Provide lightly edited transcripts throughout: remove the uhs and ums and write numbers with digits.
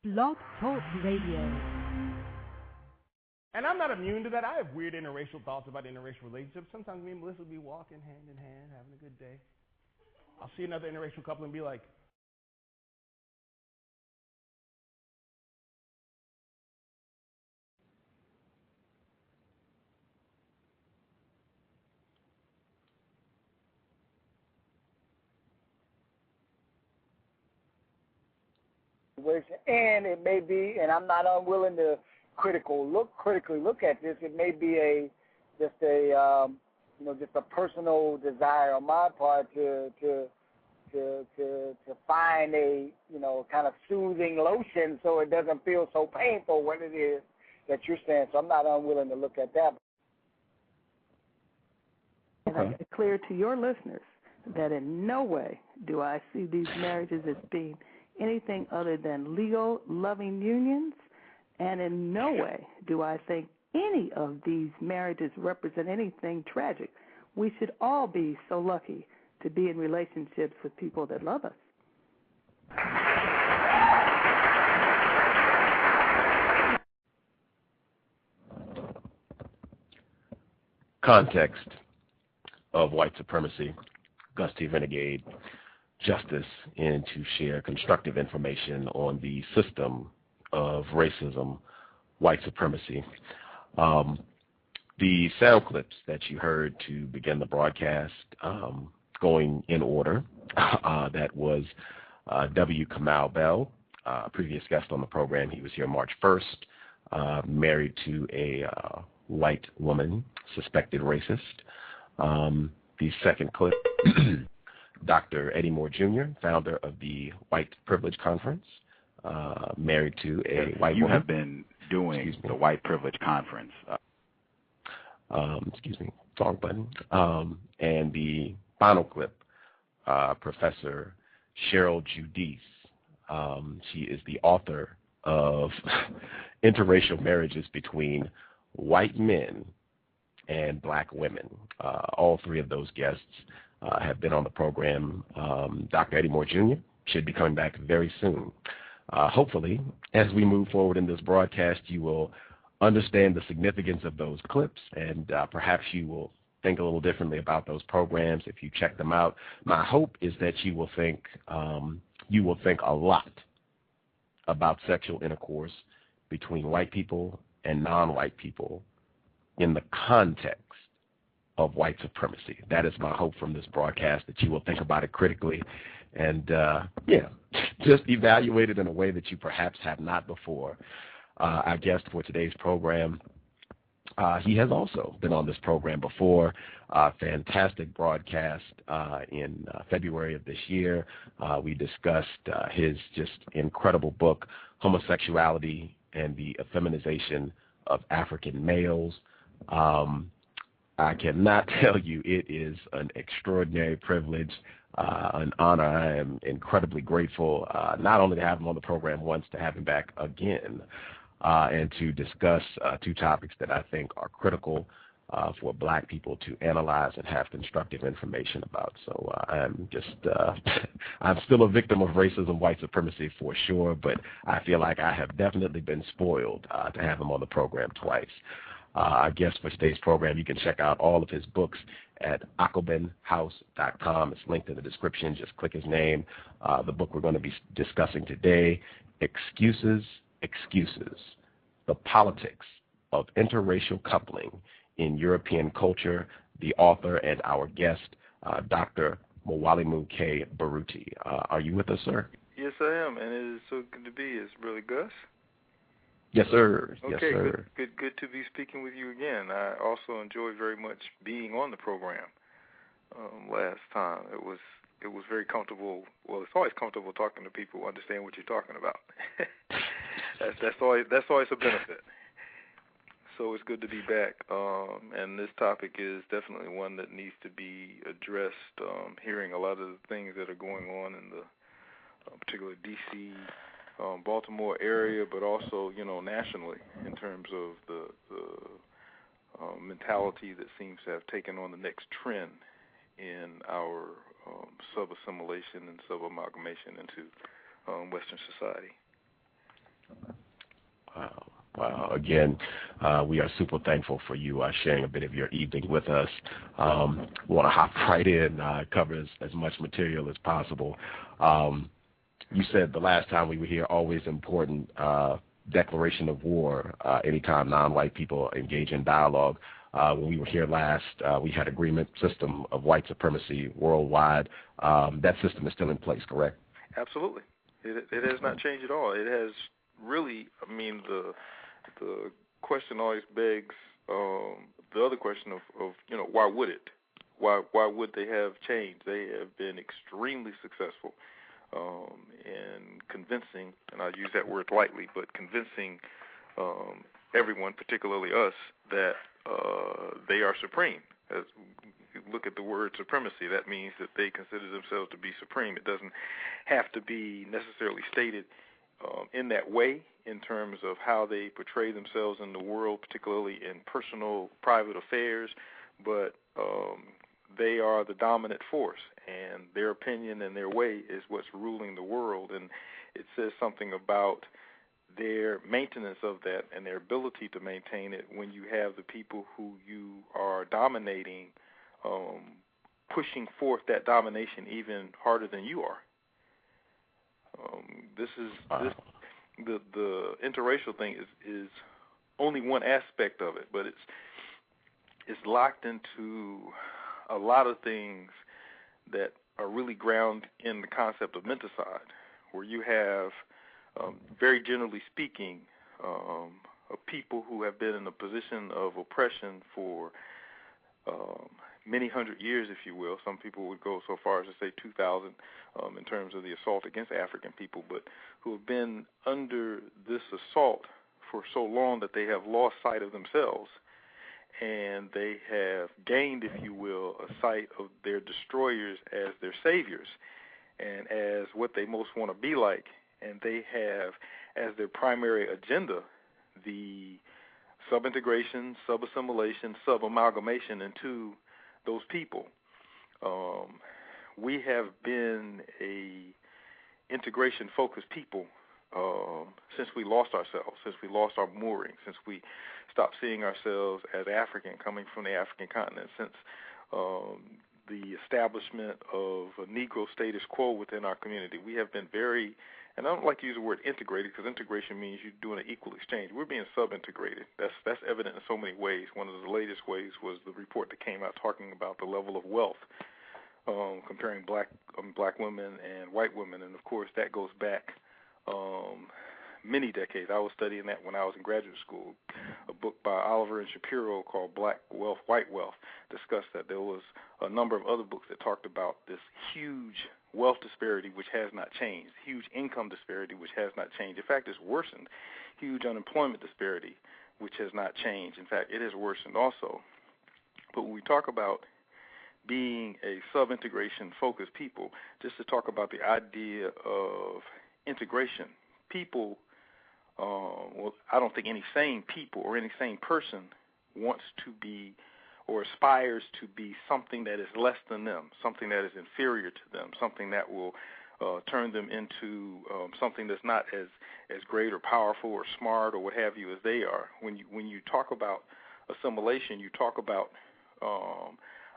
Blog Talk Radio. And I'm not immune to that. I have weird interracial thoughts about interracial relationships. Sometimes me and Melissa will be walking hand in hand, having a good day. I'll see another interracial couple and be like, and it may be, and I'm not unwilling to critically look at this. It may be just a personal desire on my part to find a kind of soothing lotion so it doesn't feel so painful when it is that you're saying. So I'm not unwilling to look at that. And I make it clear to your listeners that in no way do I see these marriages as being anything other than legal, loving unions, and in no way do I think any of these marriages represent anything tragic. We should all be so lucky to be in relationships with people that love us. Context of White Supremacy, Gusty Renegade, Justice, and to share constructive information on the system of racism, white supremacy. The sound clips that you heard to begin the broadcast, going in order, that was W. Kamau Bell, previous guest on the program. He was here March 1st, married to a white woman, suspected racist. The second clip, Dr. Eddie Moore Jr., founder of the White Privilege Conference, married to a white woman. You have been doing the White Privilege Conference. Wrong button. And the final clip, Professor Cheryl Giudice. She is the author of Interracial Marriages Between White Men and Black Women. All three of those guests have been on the program. Dr. Eddie Moore Jr. should be coming back very soon. Hopefully, as we move forward in this broadcast, you will understand the significance of those clips, and perhaps you will think a little differently about those programs if you check them out. My hope is that you will think a lot about sexual intercourse between white people and non-white people in the context of white supremacy. That is my hope from this broadcast, that you will think about it critically and, just evaluate it in a way that you perhaps have not before. Our guest for today's program, he has also been on this program before. Fantastic broadcast in February of this year. We discussed his just incredible book, Homosexuality and the Effeminization of African Males. I cannot tell you, it is an extraordinary privilege, an honor. I am incredibly grateful, not only to have him on the program once, to have him back again, and to discuss two topics that I think are critical for black people to analyze and have constructive information about. So I'm still a victim of racism, white supremacy for sure, but I feel like I have definitely been spoiled to have him on the program twice. Our guest for today's program, you can check out all of his books at AquabenHouse.com. It's linked in the description. Just click his name. The book we're going to be discussing today, Excuses, The Politics of Interracial Coupling in European Culture. The author and our guest, Dr. Mwalimu K. Baruti. Are you with us, sir? Yes, I am, and it is so good to be. It's really Gus. Yes, sir. Okay, yes, sir. Good to be speaking with you again. I also enjoyed very much being on the program last time. It was very comfortable. Well, it's always comfortable talking to people who understand what you're talking about. that's always a benefit. So it's good to be back. And this topic is definitely one that needs to be addressed. Hearing a lot of the things that are going on in the particular D.C., Baltimore area, but also, nationally in terms of the mentality that seems to have taken on the next trend in our sub-assimilation and sub-amalgamation into Western society. Again, we are super thankful for you sharing a bit of your evening with us. We want to hop right in, cover as much material as possible. You said the last time we were here, always important, declaration of war anytime non-white people engage in dialogue. When we were here last, we had agreement, System of White Supremacy worldwide. That system is still in place, correct? Absolutely. It has not changed at all. It has really, I mean, the question always begs the other question of why would it? Why would they have changed? They have been extremely successful in convincing, and I use that word lightly, but convincing everyone, particularly us, that they are supreme. As you look at the word supremacy, that means that they consider themselves to be supreme. It doesn't have to be necessarily stated in that way in terms of how they portray themselves in the world, particularly in personal, private affairs, but they are the dominant force, and their opinion and their way is what's ruling the world, and it says something about their maintenance of that and their ability to maintain it when you have the people who you are dominating pushing forth that domination even harder than you are. The interracial thing is only one aspect of it, but it's locked into a lot of things that are really grounded in the concept of Mentacide, where you have, very generally speaking, people who have been in a position of oppression for many hundred years, if you will. Some people would go so far as to say 2,000 in terms of the assault against African people, but who have been under this assault for so long that they have lost sight of themselves, and they have gained, if you will, a sight of their destroyers as their saviors and as what they most want to be like, and they have as their primary agenda the sub-integration, sub-assimilation, sub-amalgamation into those people. We have been a integration-focused people since we lost ourselves, since we lost our mooring, since we stopped seeing ourselves as African, coming from the African continent, since the establishment of a Negro status quo within our community. We have been very, and I don't like to use the word integrated because integration means you're doing an equal exchange. We're being sub-integrated. That's evident in so many ways. One of the latest ways was the report that came out talking about the level of wealth, comparing black women and white women, and of course that goes back many decades. I was studying that when I was in graduate school. A book by Oliver and Shapiro called Black Wealth, White Wealth discussed that. There was a number of other books that talked about this huge wealth disparity which has not changed, huge income disparity which has not changed. In fact, it's worsened. Huge unemployment disparity which has not changed. In fact, it has worsened also. But when we talk about being a sub-integration focused people, just to talk about the idea of integration, people, well, I don't think any sane people or any sane person wants to be or aspires to be something that is less than them, something that is inferior to them, something that will turn them into something that's not as great or powerful or smart or what have you as they are. When you talk about assimilation, you talk about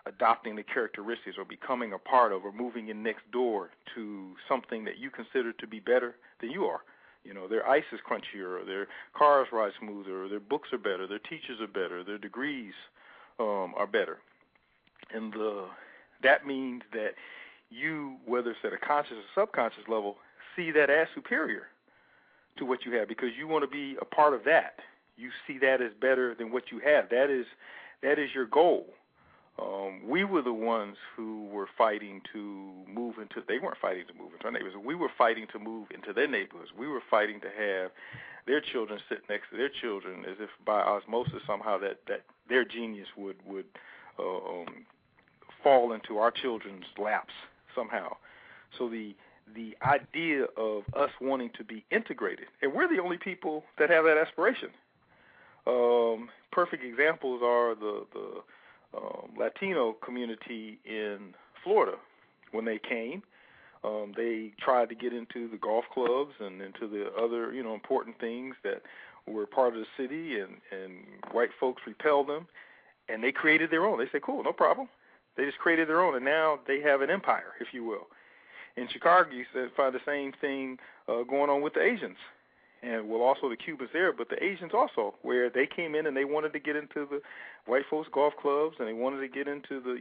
adopting the characteristics or becoming a part of or moving in next door to something that you consider to be better than you are. You know, their ice is crunchier, or their cars ride smoother, or their books are better, their teachers are better, their degrees are better. And that means that you, whether it's at a conscious or subconscious level, see that as superior to what you have because you want to be a part of that. You see that as better than what you have. That is your goal. We were the ones who were fighting to move into, they weren't fighting to move into our neighborhoods. We were fighting to move into their neighborhoods. We were fighting to have their children sit next to their children as if by osmosis somehow that their genius would fall into our children's laps somehow. So the idea of us wanting to be integrated, and we're the only people that have that aspiration. Perfect examples are the Latino community in Florida. When they came, They tried to get into the golf clubs and into the other, important things that were part of the city, and white folks repelled them, and they created their own. They said, cool, no problem. They just created their own, and now they have an empire, if you will. In Chicago, you find the same thing going on with the Asians, and also the Cubans there, but the Asians also, where they came in and they wanted to get into the white folks' golf clubs, and they wanted to get into the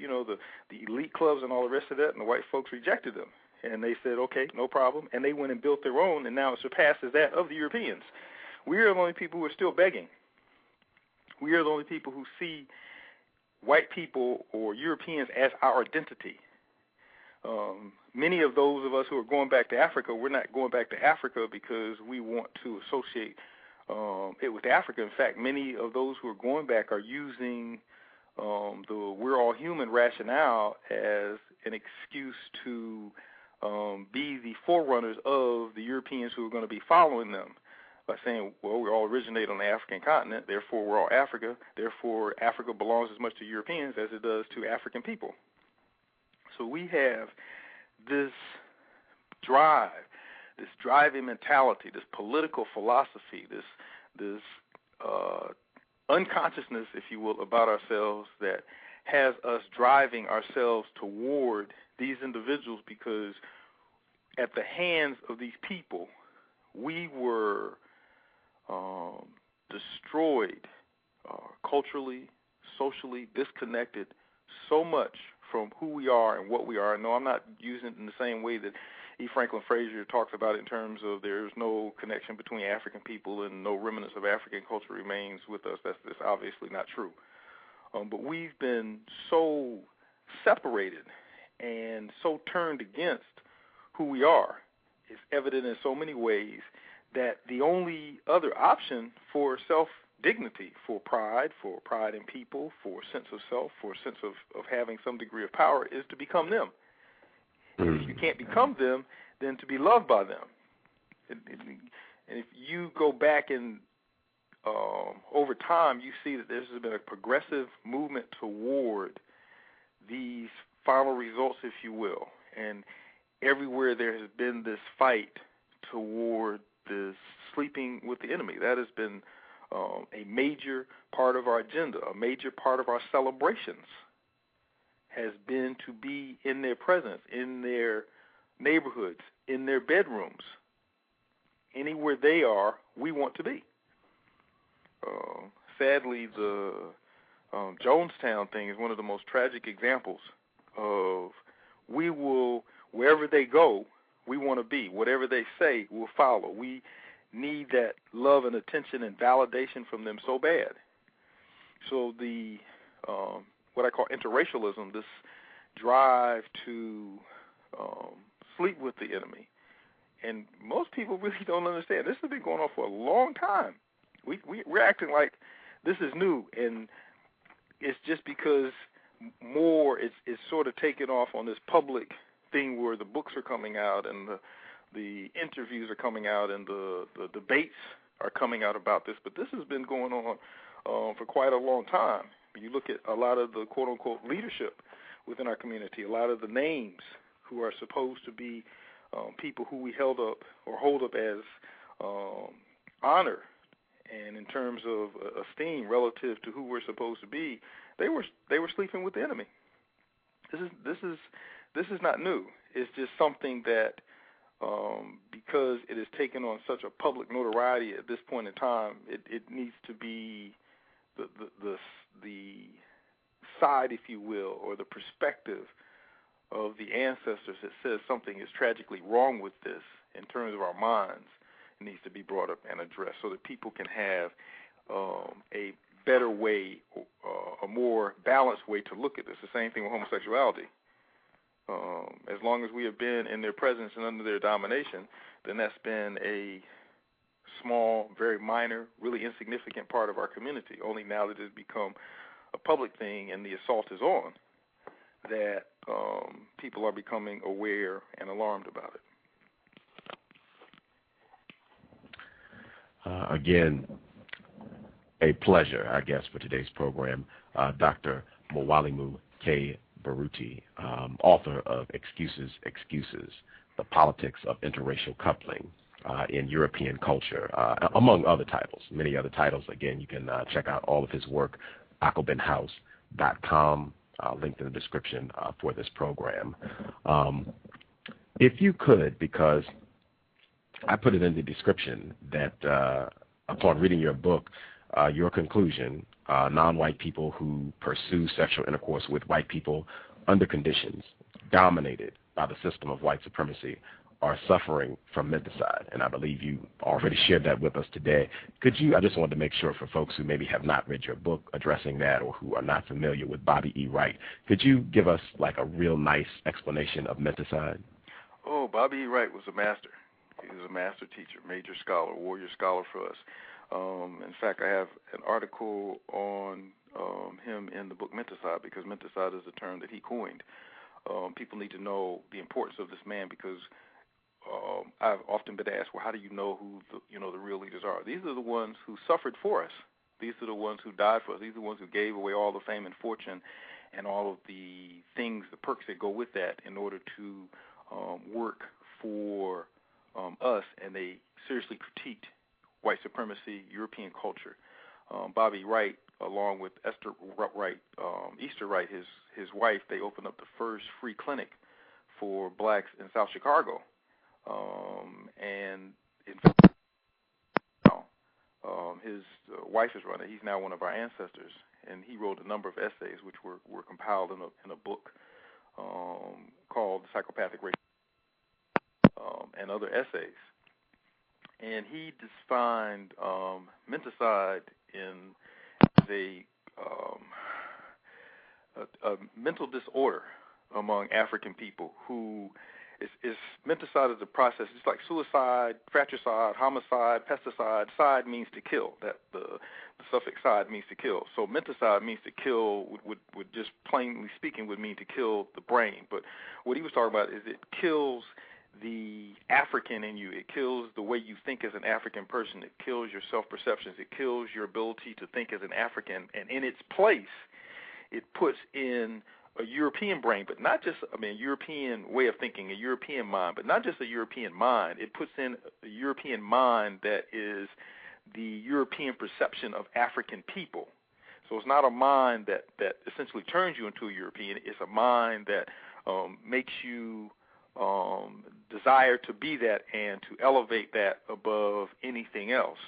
elite clubs and all the rest of that, and the white folks rejected them. And they said, okay, no problem, and they went and built their own, and now it surpasses that of the Europeans. We are the only people who are still begging. We are the only people who see white people or Europeans as our identity. Many of those of us who are going back to Africa, we're not going back to Africa because we want to associate it with Africa. In fact, many of those who are going back are using the we're all human rationale as an excuse to be the forerunners of the Europeans who are going to be following them by saying, well, we all originate on the African continent, therefore we're all Africa, therefore Africa belongs as much to Europeans as it does to African people. So we have this drive, this driving mentality, this political philosophy, this unconsciousness, if you will, about ourselves that has us driving ourselves toward these individuals, because at the hands of these people, we were destroyed culturally, socially, disconnected so much from who we are and what we are. No, I'm not using it in the same way that E. Franklin Frazier talks about it in terms of there's no connection between African people and no remnants of African culture remains with us. That's obviously not true. But we've been so separated and so turned against who we are. It's evident in so many ways that the only other option for self-dignity, for pride in people, for a sense of self, for a sense of having some degree of power is to become them. And if you can't become them, then to be loved by them. And if you go back and over time, you see that there's been a progressive movement toward these final results, if you will. And everywhere there has been this fight toward this sleeping with the enemy. That has been a major part of our agenda, a major part of our celebrations has been to be in their presence, in their neighborhoods, in their bedrooms. Anywhere they are, we want to be. Sadly, the Jonestown thing is one of the most tragic examples of we will, wherever they go, we want to be. Whatever they say, we'll follow. We need that love and attention and validation from them so bad. So the what I call interracialism, this drive to sleep with the enemy, and most people really don't understand. This has been going on for a long time. We're acting like this is new, and it's just because more it's sort of taken off on this public thing where the books are coming out and the interviews are coming out and the debates are coming out about this. But this has been going on for quite a long time. You look at a lot of the quote-unquote leadership within our community, a lot of the names who are supposed to be people who we hold up as honor and in terms of esteem relative to who we're supposed to be, they were sleeping with the enemy. This is not new. It's just something that because it has taken on such a public notoriety at this point in time, it needs to be the side, if you will, or the perspective of the ancestors that says something is tragically wrong with this in terms of our minds. It needs to be brought up and addressed so that people can have a better way, a more balanced way to look at this. The same thing with homosexuality. As long as we have been in their presence and under their domination, then that's been a small, very minor, really insignificant part of our community. Only now that it's become a public thing and the assault is on, that people are becoming aware and alarmed about it. Again, a pleasure, I guess, for today's program. Dr. Mwalimu K. Baruti, author of Excuses, The Politics of Interracial Coupling in European Culture, among other titles, many other titles. Again, you can check out all of his work, akobinhouse.com, linked in the description for this program. If you could, because I put it in the description that upon reading your book, your conclusion, non-white people who pursue sexual intercourse with white people under conditions dominated by the system of white supremacy are suffering from Mentacide, and I believe you already shared that with us today. Could you, I just wanted to make sure for folks who maybe have not read your book addressing that or who are not familiar with Bobby E. Wright, could you give us like a real nice explanation of Mentacide? Oh, Bobby E. Wright was a master. He was a master teacher, major scholar, warrior scholar for us. In fact, I have an article on him in the book Mentacide, because Mentacide is a term that he coined. People need to know the importance of this man, because I've often been asked, well, how do you know who the real leaders are? These are the ones who suffered for us. These are the ones who died for us. These are the ones who gave away all the fame and fortune and all of the things, the perks that go with that in order to work for us, and they seriously critiqued white supremacy, European culture. Bobby Wright, along with Esther Wright, Easter Wright, his wife, they opened up the first free clinic for blacks in South Chicago. And in fact, his wife is running. He's now one of our ancestors, and he wrote a number of essays which were compiled in a book called Psychopathic Race and other essays. And he defined Mentacide as a mental disorder among African people who is Mentacide is a process. It's like suicide, fratricide, homicide, pesticide. Side means to kill. That the suffix side means to kill. So Mentacide means to kill. Would just plainly speaking would mean to kill the brain. But what he was talking about is it kills the African in you. It kills the way you think as an African person. It kills your self-perceptions. It kills your ability to think as an African. And in its place, it puts in a European brain, but not just, European way of thinking, a European mind, but not just a European mind. It puts in a European mind that is the European perception of African people. So it's not a mind that essentially turns you into a European. It's a mind that makes you desire to be that and to elevate that above anything else.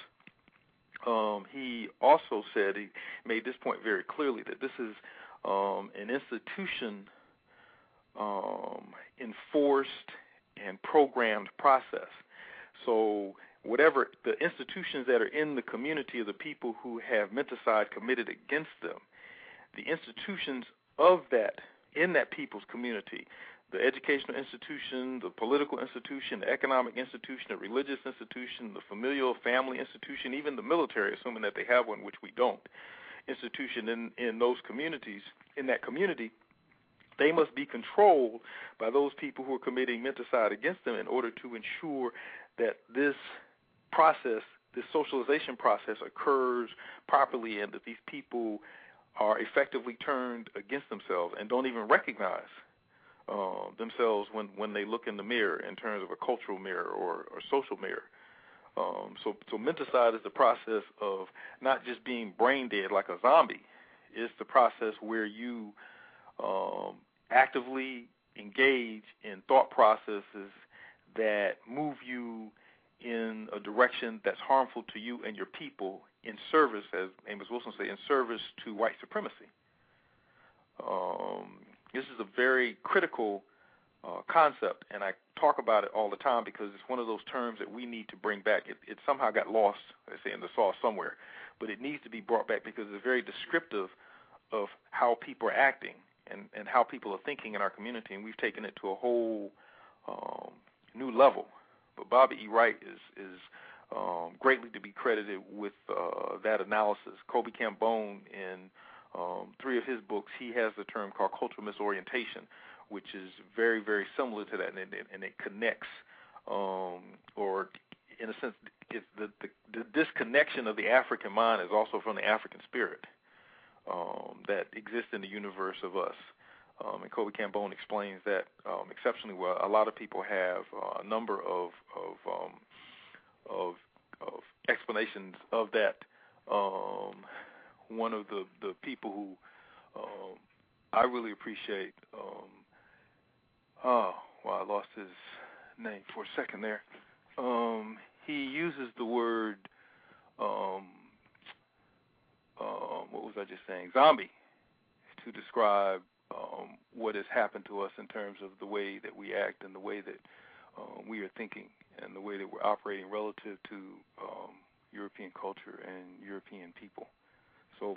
He also said, he made this point very clearly, that this is an institution enforced and programmed process. So whatever the institutions that are in the community of the people who have Mentacide committed against them, the institutions of that, in that people's community, the educational institution, the political institution, the economic institution, the religious institution, the familial family institution, even the military, assuming that they have one, which we don't, institution in those communities, in that community, they must be controlled by those people who are committing Mentacide against them in order to ensure that this process, this socialization process occurs properly, and that these people are effectively turned against themselves and don't even recognize themselves when they look in the mirror in terms of a cultural mirror or social mirror. So Mentacide is the process of not just being brain dead like a zombie. It's the process where you actively engage in thought processes that move you in a direction that's harmful to you and your people in service, as Amos Wilson said, in service to white supremacy. This is a very critical concept, and I talk about it all the time because it's one of those terms that we need to bring back. It somehow got lost, they say, in the sauce somewhere, but it needs to be brought back because it's very descriptive of how people are acting and how people are thinking in our community, and we've taken it to a whole new level. But Bobby E. Wright is greatly to be credited with that analysis. Kobe Cambone, in 3 of his books, he has the term called cultural misorientation, which is very, very similar to that, and it connects, or in a sense, the disconnection of the African mind is also from the African spirit that exists in the universe of us. and Kobe Cambone explains that exceptionally well. A lot of people have a number of explanations of that. One of the people who I really appreciate, I lost his name for a second there. He uses the word, what was I just saying, zombie, to describe what has happened to us in terms of the way that we act and the way that we are thinking and the way that we're operating relative to European culture and European people. So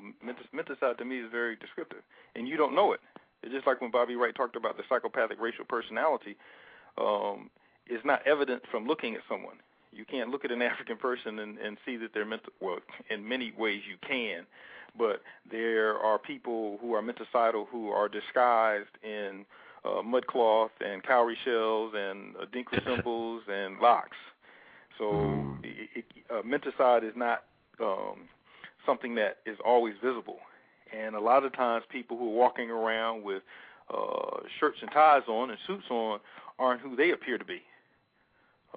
Mentacide to me is very descriptive, and you don't know it. It's just like when Bobby Wright talked about the psychopathic racial personality. It's not evident from looking at someone. You can't look at an African person and see that they're mental. Well, in many ways you can, but there are people who are mentacidal who are disguised in mudcloth and cowrie shells and adinkra symbols and locks. So Mentacide is not something that is always visible. And a lot of times people who are walking around with shirts and ties on and suits on aren't who they appear to be.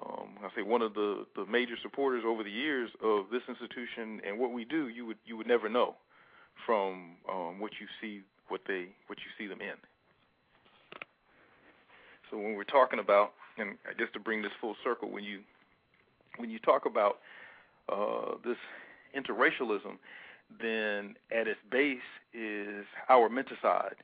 I say one of the major supporters over the years of this institution and what we do, you would never know from what you see them in. So when we're talking about, and I guess to bring this full circle, when you talk about this interracialism, then at its base is our Mentacide,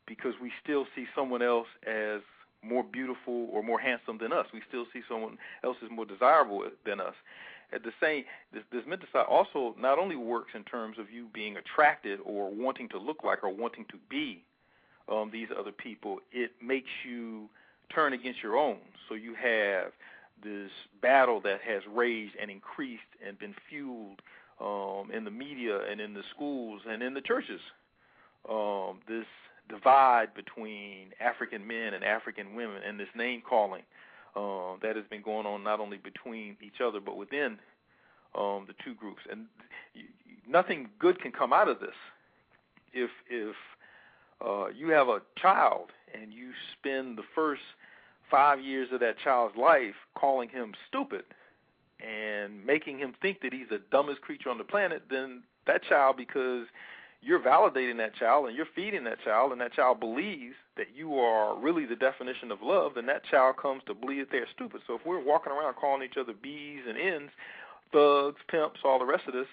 because we still see someone else as more beautiful or more handsome than us. We still see someone else as more desirable than us. At the same, this Mentacide also not only works in terms of you being attracted or wanting to look like or wanting to be these other people, it makes you turn against your own. So you have this battle that has raged and increased and been fueled in the media and in the schools and in the churches. This divide between African men and African women and this name-calling that has been going on not only between each other but within the two groups. And nothing good can come out of this. If you have a child and you spend the first 5 years of that child's life calling him stupid and making him think that he's the dumbest creature on the planet, then that child, because you're validating that child and you're feeding that child, and that child believes that you are really the definition of love, then that child comes to believe that they're stupid. So if we're walking around calling each other B's and N's, thugs, pimps, all the rest of this,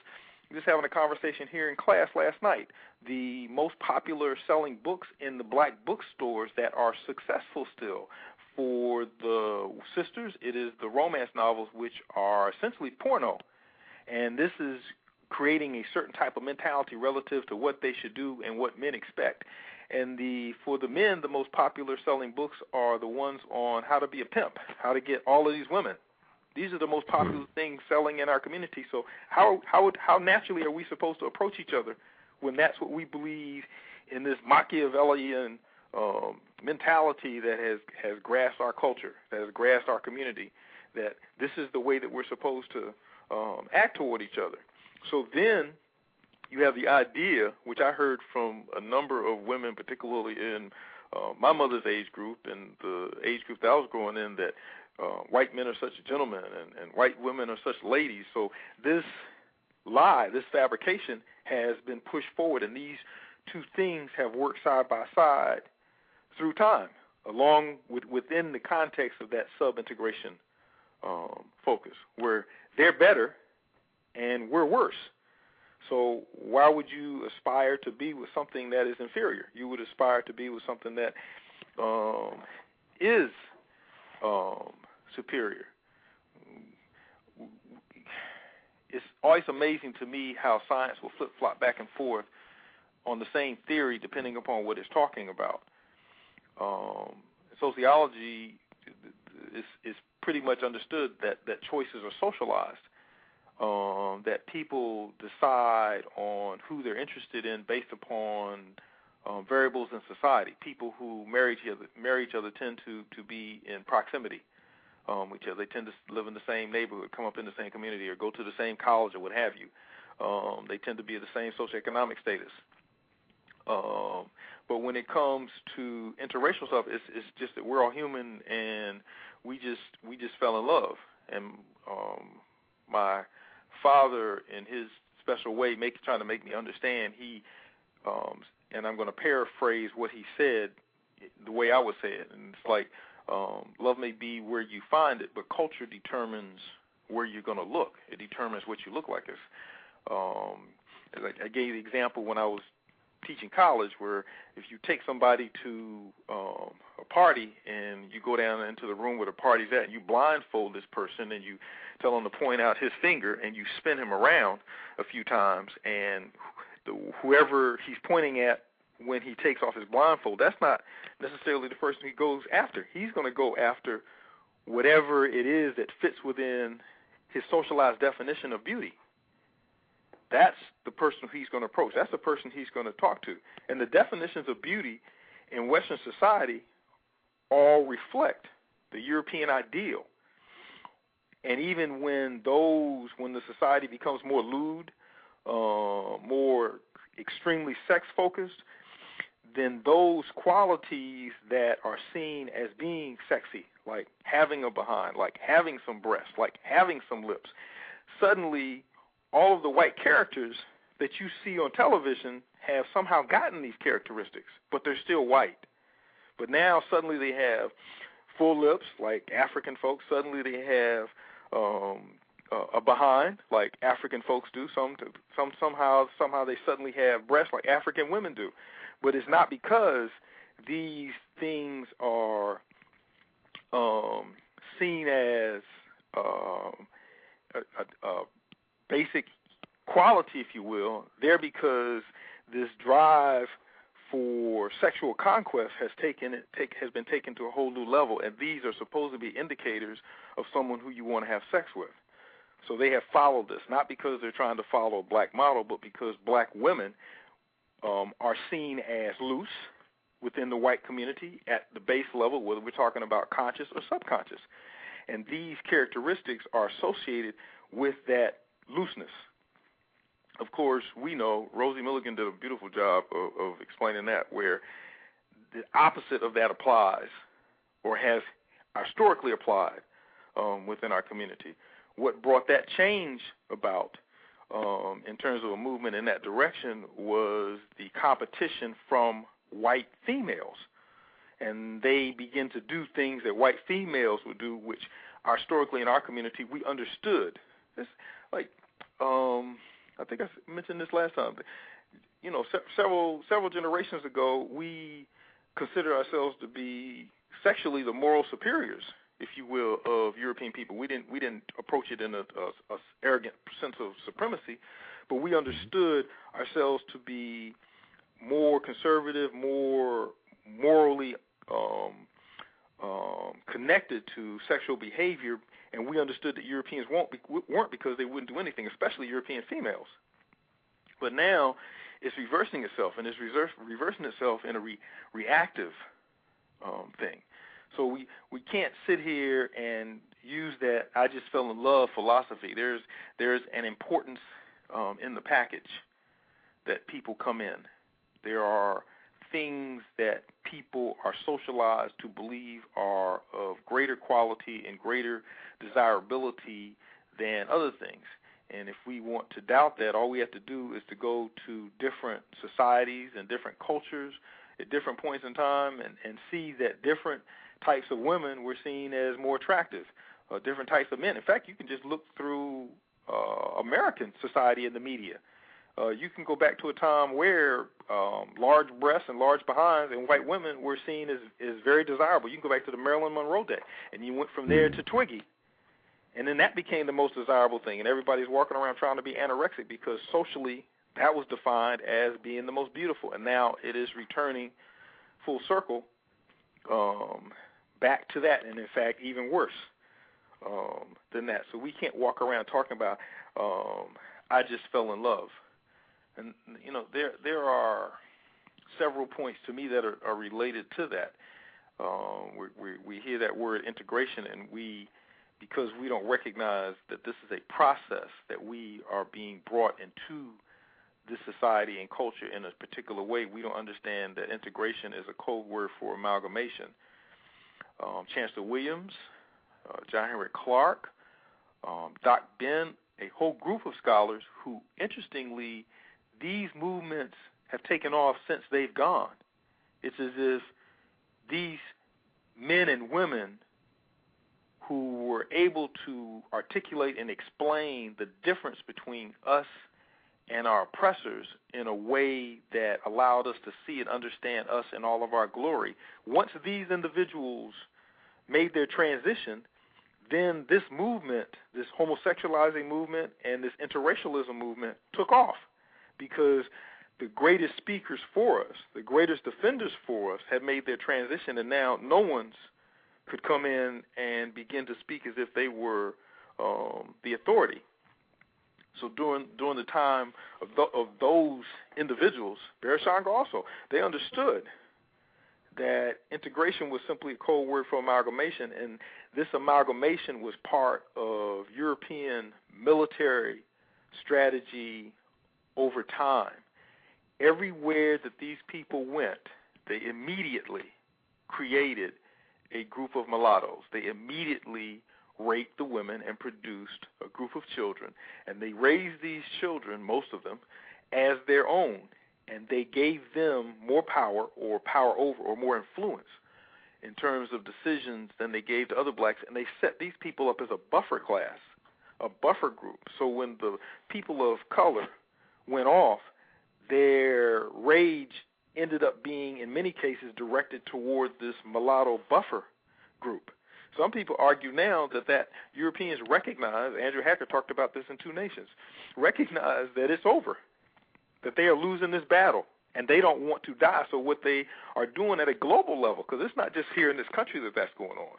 just having a conversation here in class last night, the most popular selling books in the black bookstores that are successful still, for the sisters, it is the romance novels, which are essentially porno. And this is creating a certain type of mentality relative to what they should do and what men expect. And for the men, the most popular selling books are the ones on how to be a pimp, how to get all of these women. These are the most popular things selling in our community. So how naturally are we supposed to approach each other when that's what we believe in this Machiavellian mentality that has grasped our culture, that has grasped our community, that this is the way that we're supposed to act toward each other. So then you have the idea, which I heard from a number of women, particularly in my mother's age group and the age group that I was growing in, that white men are such gentlemen and white women are such ladies. So this lie, this fabrication has been pushed forward, and these two things have worked side by side through time, along within the context of that sub-integration focus, where they're better and we're worse. So why would you aspire to be with something that is inferior? You would aspire to be with something that is superior. It's always amazing to me how science will flip-flop back and forth on the same theory depending upon what it's talking about. Sociology is pretty much understood that choices are socialized, that people decide on who they're interested in based upon variables in society. People who marry each other tend to be in proximity with each other. They tend to live in the same neighborhood, come up in the same community, or go to the same college or what have you. They tend to be of the same socioeconomic status. But when it comes to interracial stuff, it's just that we're all human, and we just fell in love. And my father, in his special way, trying to make me understand, he and I'm going to paraphrase what he said the way I would say it. And it's like, love may be where you find it, but culture determines where you're going to look. It determines what you look like. I gave the example when I was teaching college, where if you take somebody to a party and you go down into the room where the party's at and you blindfold this person and you tell him to point out his finger and you spin him around a few times, and whoever he's pointing at when he takes off his blindfold, that's not necessarily the person he goes after. He's going to go after whatever it is that fits within his socialized definition of beauty. That's the person he's going to approach. That's the person he's going to talk to. And the definitions of beauty in Western society all reflect the European ideal. And even when the society becomes more lewd, more extremely sex-focused, then those qualities that are seen as being sexy, like having a behind, like having some breasts, like having some lips, suddenly all of the white characters that you see on television have somehow gotten these characteristics, but they're still white. But now suddenly they have full lips, like African folks. Suddenly they have a behind, like African folks do. Somehow they suddenly have breasts, like African women do. But it's not because these things are seen as a basic quality, if you will. They're because this drive for sexual conquest has been taken to a whole new level, and these are supposed to be indicators of someone who you want to have sex with. So they have followed this, not because they're trying to follow a black model, but because black women are seen as loose within the white community at the base level, whether we're talking about conscious or subconscious. And these characteristics are associated with that looseness. Of course, we know Rosie Milligan did a beautiful job of explaining that, where the opposite of that applies, or has historically applied within our community. What brought that change about in terms of a movement in that direction was the competition from white females. And they begin to do things that white females would do, which historically in our community we understood. It's like, I think I mentioned this last time. You know, several generations ago, we considered ourselves to be sexually the moral superiors, if you will, of European people. We didn't approach it in a arrogant sense of supremacy, but we understood ourselves to be more conservative, more morally connected to sexual behavior, and we understood that Europeans weren't because they wouldn't do anything, especially European females. But now it's reversing itself, and it's reversing itself in a reactive thing. So we can't sit here and use that I just fell in love philosophy. There's an importance in the package that people come in. There are things that people are socialized to believe are of greater quality and greater desirability than other things. And if we want to doubt that, all we have to do is to go to different societies and different cultures at different points in time and see that different types of women were seen as more attractive, different types of men. In fact, you can just look through American society and the media. You can go back to a time where large breasts and large behinds and white women were seen as very desirable. You can go back to the Marilyn Monroe day, and you went from there to Twiggy. And then that became the most desirable thing, and everybody's walking around trying to be anorexic because socially that was defined as being the most beautiful. And now it is returning full circle back to that, and in fact even worse than that. So we can't walk around talking about I just fell in love. And, you know, there are several points to me that are related to that. We hear that word integration, and because we don't recognize that this is a process, that we are being brought into this society and culture in a particular way, we don't understand that integration is a code word for amalgamation. Chancellor Williams, John Henrik Clark, Doc Ben, a whole group of scholars who, interestingly, these movements have taken off since they've gone. It's as if these men and women who were able to articulate and explain the difference between us and our oppressors in a way that allowed us to see and understand us in all of our glory. Once these individuals made their transition, then this movement, this homosexualizing movement and this interracialism movement took off, because the greatest speakers for us, the greatest defenders for us had made their transition, and now no one's could come in and begin to speak as if they were the authority. So during the time of those individuals, Bereshanger also, they understood that integration was simply a code word for amalgamation, and this amalgamation was part of European military strategy over time. Everywhere that these people went, they immediately created a group of mulattoes. They immediately raped the women and produced a group of children, and they raised these children, most of them, as their own, and they gave them more power or power over or more influence in terms of decisions than they gave to other blacks, and they set these people up as a buffer class, a buffer group. So when the people of color went off, their rage ended up being, in many cases, directed toward this mulatto buffer group. Some people argue now that Europeans recognize, Andrew Hacker talked about this in Two Nations, recognize that it's over, that they are losing this battle, and they don't want to die. So what they are doing at a global level, because it's not just here in this country that's going on,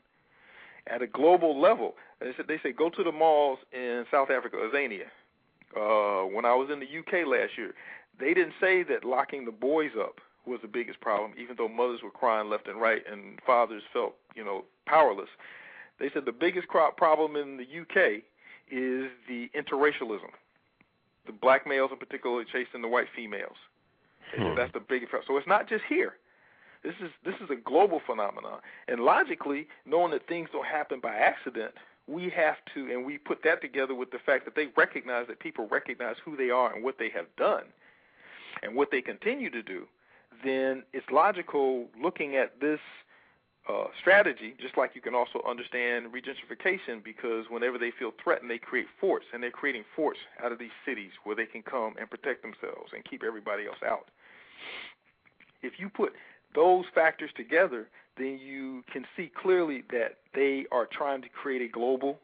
at a global level, they say go to the malls in South Africa, Azania. When I was in the UK last year, they didn't say that locking the boys up was the biggest problem, even though mothers were crying left and right and fathers felt, powerless. They said the biggest problem in the UK is the interracialism. The black males in particular chasing the white females. They said that's the biggest problem. So it's not just here. This is a global phenomenon. And logically, knowing that things don't happen by accident, we have to, and we put that together with the fact that they recognize that people recognize who they are and what they have done and what they continue to do, then it's logical looking at this strategy, just like you can also understand regentrification, because whenever they feel threatened, they create forts, and they're creating forts out of these cities where they can come and protect themselves and keep everybody else out. If you put those factors together, then you can see clearly that they are trying to create a global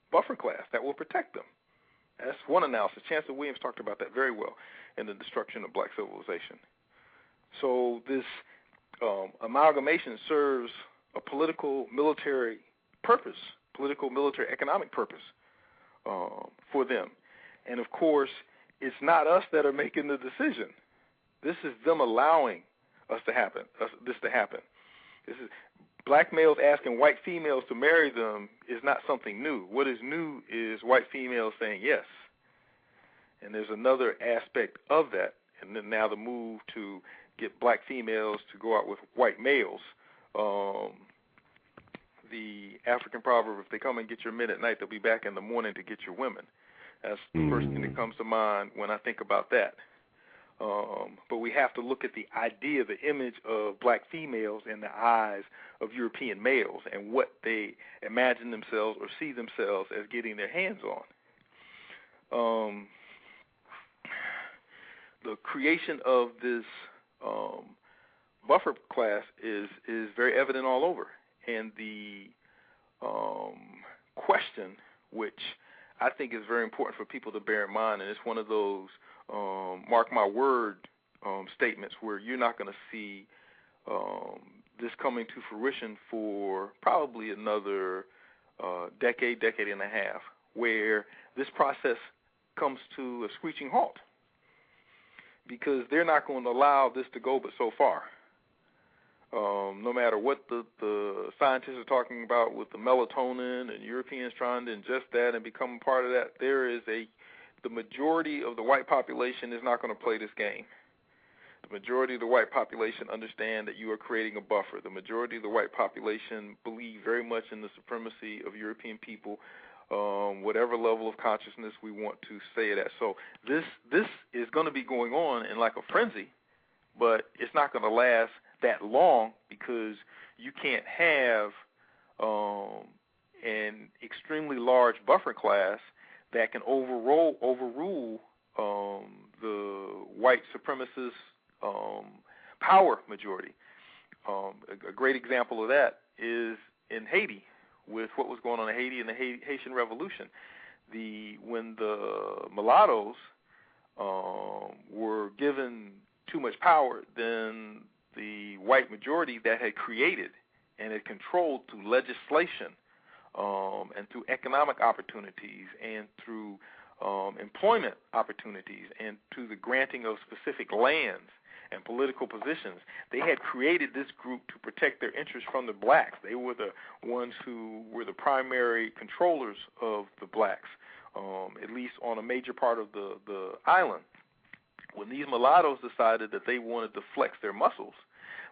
buffer class that will protect them. That's one analysis. Chancellor Williams talked about that very well in The Destruction of Black Civilization. So this amalgamation serves a political, military purpose, political, military, economic purpose for them. And, of course, it's not us that are making the decision. This is them allowing this to happen. This is black males asking white females to marry them is not something new. What is new is white females saying yes. And there's another aspect of that, and then now the move to get black females to go out with white males. The African proverb, if they come and get your men at night, they'll be back in the morning to get your women. That's the first thing that comes to mind when I think about that. But we have to look at the idea, the image of black females in the eyes of European males and what they imagine themselves or see themselves as getting their hands on. The creation of this buffer class is very evident all over. And the question, which I think is very important for people to bear in mind, and it's one of those mark my word statements where you're not going to see this coming to fruition for probably another decade and a half, where this process comes to a screeching halt, because they're not going to allow this to go but so far. No matter what the scientists are talking about with the melatonin and Europeans trying to ingest that and become a part of that, there is a the majority of the white population is not going to play this game. The majority of the white population understand that you are creating a buffer. The majority of the white population believe very much in the supremacy of European people, whatever level of consciousness we want to say it at. So this is going to be going on in like a frenzy, but it's not going to last that long because you can't have an extremely large buffer class that can overrule the white supremacist power majority. A great example of that is in Haiti, with what was going on in Haiti and the Haitian Revolution. When the mulattoes were given too much power, then the white majority that had created and had controlled through legislation and through economic opportunities and through employment opportunities and through the granting of specific lands and political positions, they had created this group to protect their interests from the blacks. They were the ones who were the primary controllers of the blacks, at least on a major part of the island. When these mulattoes decided that they wanted to flex their muscles,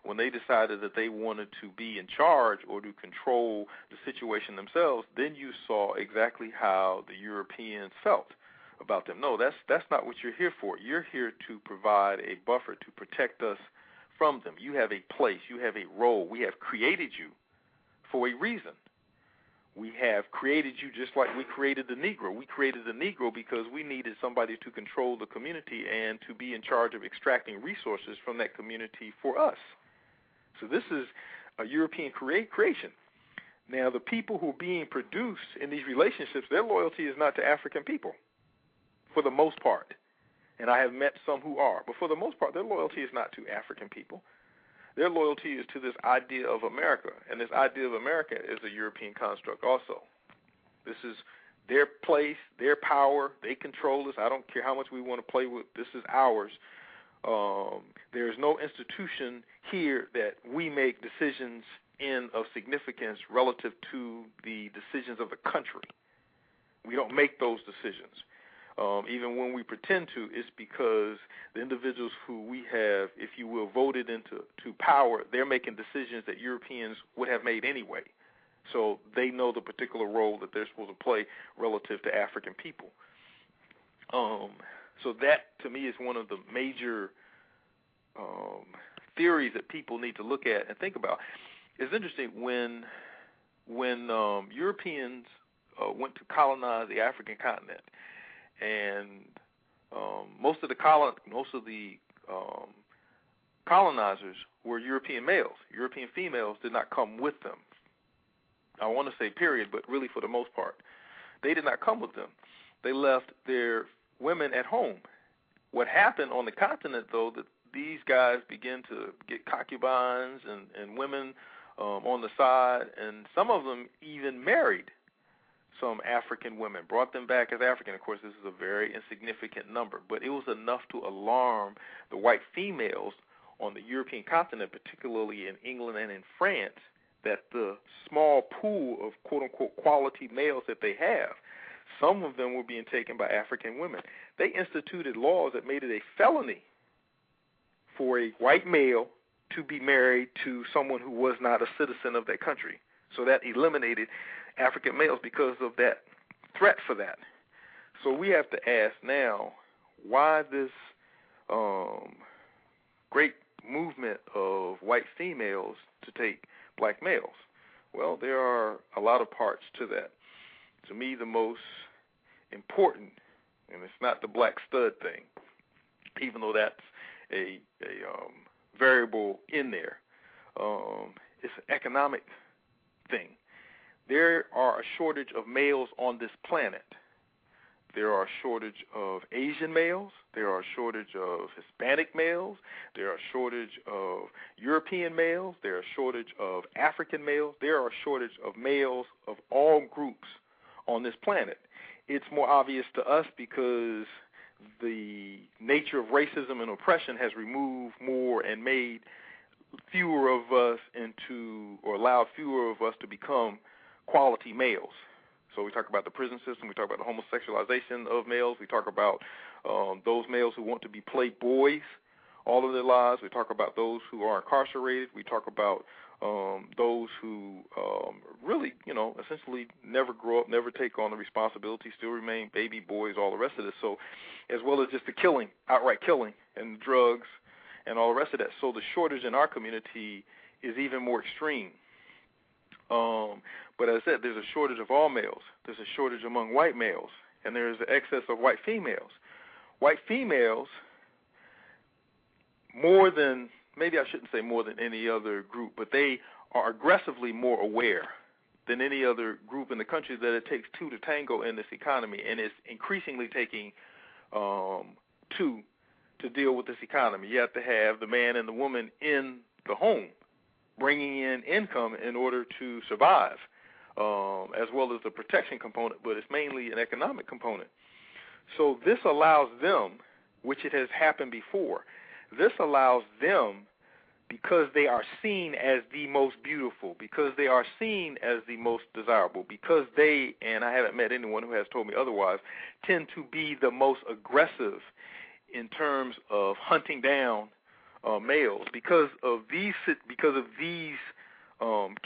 when they decided that they wanted to be in charge or to control the situation themselves, then you saw exactly how the Europeans felt about them. No, that's not what you're here for. You're here to provide a buffer to protect us from them. You have a place. You have a role. We have created you for a reason. We have created you just like we created the Negro. We created the Negro because we needed somebody to control the community and to be in charge of extracting resources from that community for us. So this is a European creation. Now, the people who are being produced in these relationships, their loyalty is not to African people, for the most part. And I have met some who are. But for the most part, their loyalty is not to African people. Their loyalty is to this idea of America. And this idea of America is a European construct also. This is their place, their power. They control us. I don't care how much we want to play with. This is ours. There is no institution here that we make decisions in of significance relative to the decisions of the country. We don't make those decisions. Even when we pretend to, it's because the individuals who we have, if you will, voted into power, they're making decisions that Europeans would have made anyway. So they know the particular role that they're supposed to play relative to African people. So that, to me, is one of the major theories that people need to look at and think about. It's interesting when Europeans went to colonize the African continent, and most of the colonizers were European males. European females did not come with them. I want to say period, but really for the most part, they did not come with them. They left their women at home. What happened on the continent, though, that these guys began to get concubines and women on the side, and some of them even married some African women, brought them back as African. Of course, this is a very insignificant number, but it was enough to alarm the white females on the European continent, particularly in England and in France, that the small pool of quote-unquote quality males that they have, some of them were being taken by African women. They instituted laws that made it a felony for a white male to be married to someone who was not a citizen of that country. So that eliminated African males because of that threat for that. So we have to ask now, why this great movement of white females to take black males? Well, there are a lot of parts to that. To me, the most important, and it's not the black stud thing, even though that's a variable in there, it's an economic thing. There are a shortage of males on this planet. There are a shortage of Asian males. There are a shortage of Hispanic males. There are a shortage of European males. There are a shortage of African males. There are a shortage of males of all groups on this planet. It's more obvious to us because the nature of racism and oppression has removed more and made fewer of us into, or allowed fewer of us to become quality males. So we talk about the prison system. We talk about the homosexualization of males. We talk about those males who want to be playboys all of their lives. We talk about those who are incarcerated. We talk about those who really, essentially never grow up, never take on the responsibility, still remain baby boys, all the rest of this. So as well as just the killing, outright killing, and drugs and all the rest of that. So the shortage in our community is even more extreme. But as I said, there's a shortage of all males. There's a shortage among white males, and there's an excess of white females. White females, more than, maybe I shouldn't say more than any other group, but they are aggressively more aware than any other group in the country that it takes two to tango in this economy, and it's increasingly taking two to deal with this economy. You have to have the man and the woman in the home bringing in income in order to survive, as well as the protection component, but it's mainly an economic component. So this allows them, which it has happened before, this allows them, because they are seen as the most beautiful, because they are seen as the most desirable, because they, and I haven't met anyone who has told me otherwise, tend to be the most aggressive in terms of hunting down males. Because of these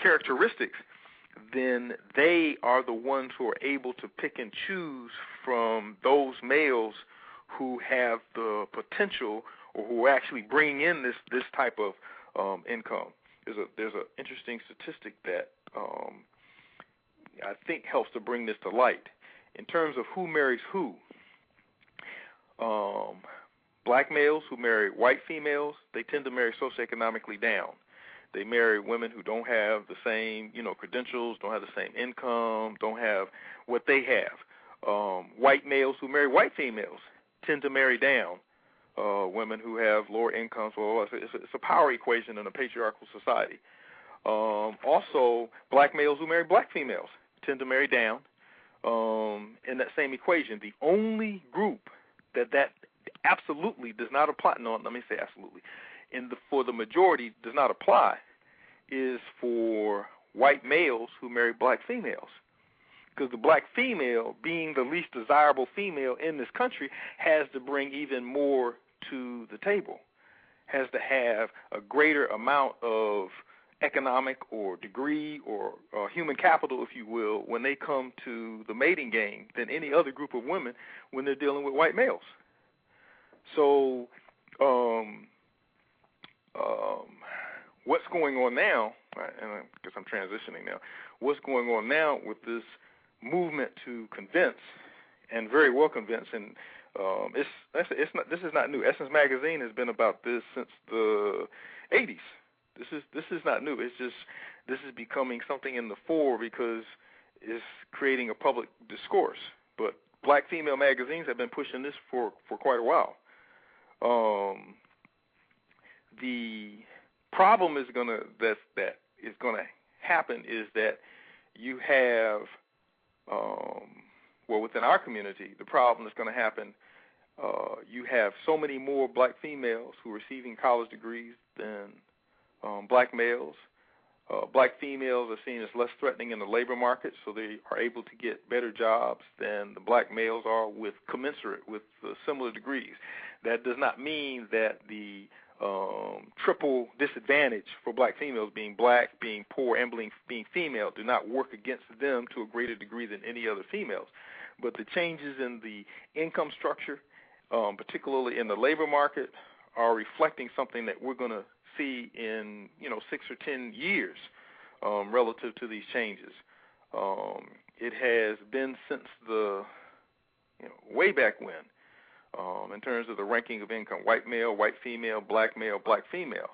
characteristics, then they are the ones who are able to pick and choose from those males who have the potential or who are actually bringing in this type of income. There's an interesting statistic that I think helps to bring this to light in terms of who marries who. Black males who marry white females, they tend to marry socioeconomically down. They marry women who don't have the same, credentials, don't have the same income, don't have what they have. White males who marry white females tend to marry down women who have lower incomes. Well, it's a power equation in a patriarchal society. Also, black males who marry black females tend to marry down in that same equation. The only group that absolutely does not apply, no, let me say absolutely, for the majority does not apply is for white males who marry black females. Because the black female, being the least desirable female in this country, has to bring even more to the table, has to have a greater amount of economic or degree or human capital, if you will, when they come to the mating game than any other group of women when they're dealing with white males. So what's going on now, and I guess I'm transitioning now, what's going on now with this movement to convince, and very well convince, and this is not new. Essence Magazine has been about this since the 80s. This is not new. It's just this is becoming something in the fore because it's creating a public discourse. But black female magazines have been pushing this for quite a while. The problem is that is gonna happen is that you have within our community, the problem that's going to happen, you have so many more black females who are receiving college degrees than black males. Black females are seen as less threatening in the labor market, so they are able to get better jobs than the black males are commensurate with similar degrees. That does not mean that the triple disadvantage for black females, being black, being poor, and being female, do not work against them to a greater degree than any other females. But the changes in the income structure, particularly in the labor market, are reflecting something that we're going to see in 6 or 10 years relative to these changes. It has been since the way back when. In terms of the ranking of income, white male, white female, black female.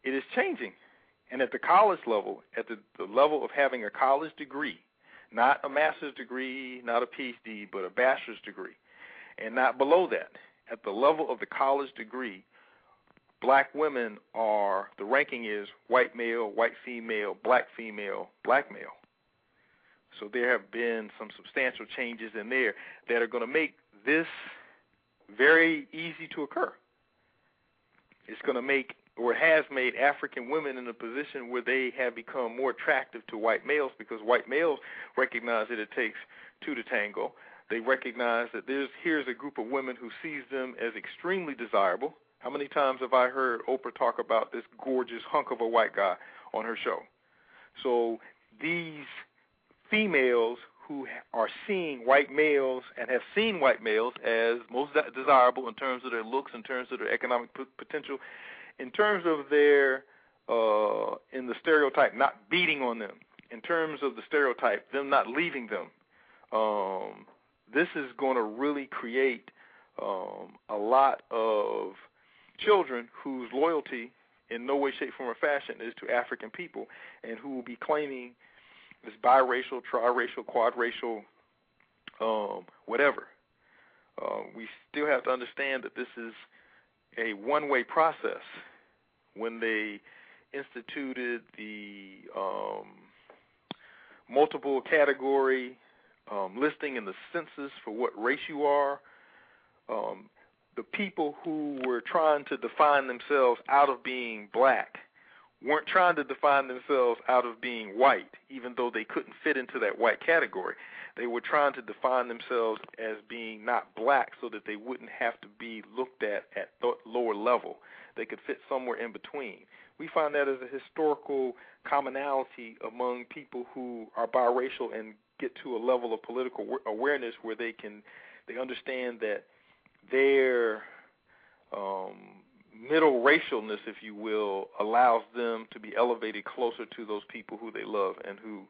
It is changing. And at the college level, at the level of having a college degree, not a master's degree, not a PhD, but a bachelor's degree, and not below that, at the level of the college degree, black women the ranking is white male, white female, black male. So there have been some substantial changes in there that are going to make this very easy to occur. It's going to make or has made African women in a position where they have become more attractive to white males, because white males recognize that it takes two to tango. They recognize that here's a group of women who sees them as extremely desirable. How many times have I heard Oprah talk about this gorgeous hunk of a white guy on her show? So these females who are seeing white males and have seen white males as most desirable in terms of their looks, in terms of their economic potential, in terms of their, in the stereotype, not beating on them, in terms of the stereotype, them not leaving them, this is going to really create a lot of children whose loyalty in no way, shape, form, or fashion is to African people, and who will be claiming this biracial, triracial, quadracial, whatever. We still have to understand that this is a one-way process. When they instituted the multiple category listing in the census for what race you are, the people who were trying to define themselves out of being black weren't trying to define themselves out of being white, even though they couldn't fit into that white category. They were trying to define themselves as being not black so that they wouldn't have to be looked at the lower level. They could fit somewhere in between. We find that as a historical commonality among people who are biracial and get to a level of political awareness where they understand that their middle racialness, if you will, allows them to be elevated closer to those people who they love and who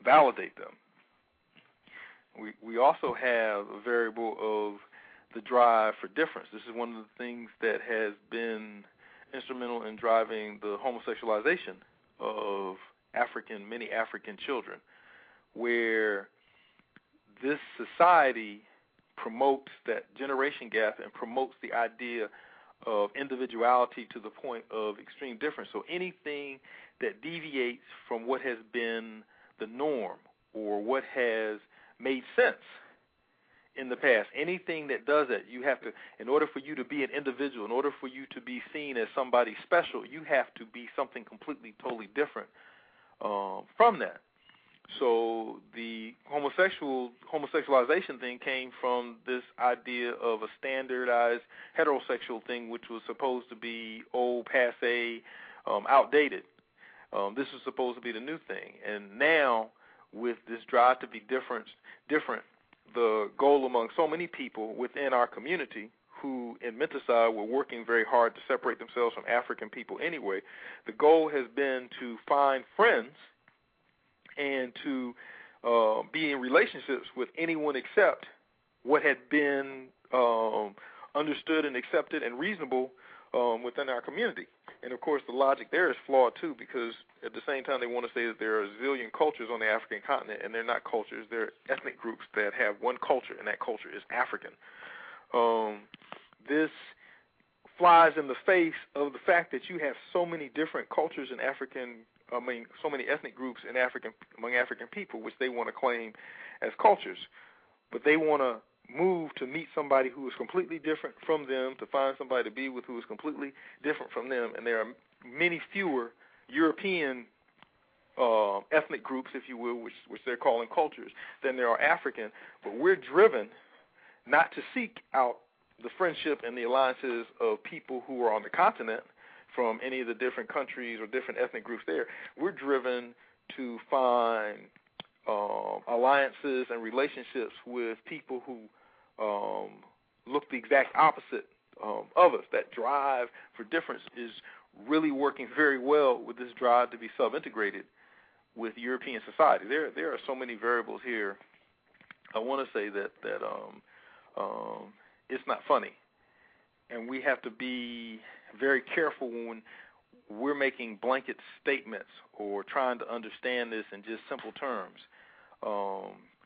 validate them. We also have a variable of the drive for difference. This is one of the things that has been instrumental in driving the homosexualization of many African children, where this society promotes that generation gap and promotes the idea of individuality to the point of extreme difference. So anything that deviates from what has been the norm or what has made sense in the past, anything that does that, you have to, in order for you to be an individual, in order for you to be seen as somebody special, you have to be something completely, totally different from that. So the homosexualization thing came from this idea of a standardized heterosexual thing, which was supposed to be old, passé, outdated. This was supposed to be the new thing. And now, with this drive to be different, the goal among so many people within our community who in Mentacide were working very hard to separate themselves from African people anyway, the goal has been to find friends and to be in relationships with anyone except what had been understood and accepted and reasonable within our community. And, of course, the logic there is flawed, too, because at the same time they want to say that there are a zillion cultures on the African continent, and they're not cultures. They're ethnic groups that have one culture, and that culture is African. This flies in the face of the fact that you have so many different cultures in so many ethnic groups among African people, which they want to claim as cultures. But they want to move to meet somebody who is completely different from them, to find somebody to be with who is completely different from them. And there are many fewer European ethnic groups, if you will, which they're calling cultures, than there are African. But we're driven not to seek out the friendship and the alliances of people who are on the continent from any of the different countries or different ethnic groups there. We're driven to find alliances and relationships with people who look the exact opposite of us. That drive for difference is really working very well with this drive to be sub-integrated with European society. There are so many variables here. I want to say that it's not funny, and we have to be very careful when we're making blanket statements or trying to understand this in just simple terms.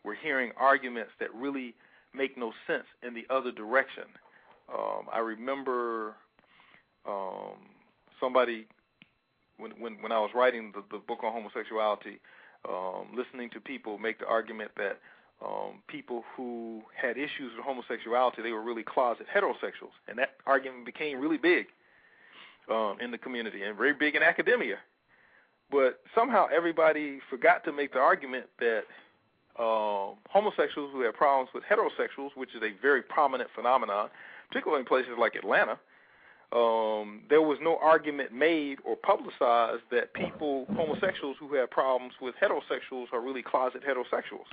We're hearing arguments that really make no sense in the other direction. I remember somebody, when I was writing the book on homosexuality, listening to people make the argument that people who had issues with homosexuality, they were really closet heterosexuals, and that argument became really big. in the community and very big in academia. But somehow everybody forgot to make the argument that homosexuals who have problems with heterosexuals, which is a very prominent phenomenon, particularly in places like Atlanta, there was no argument made or publicized that homosexuals who have problems with heterosexuals are really closet heterosexuals.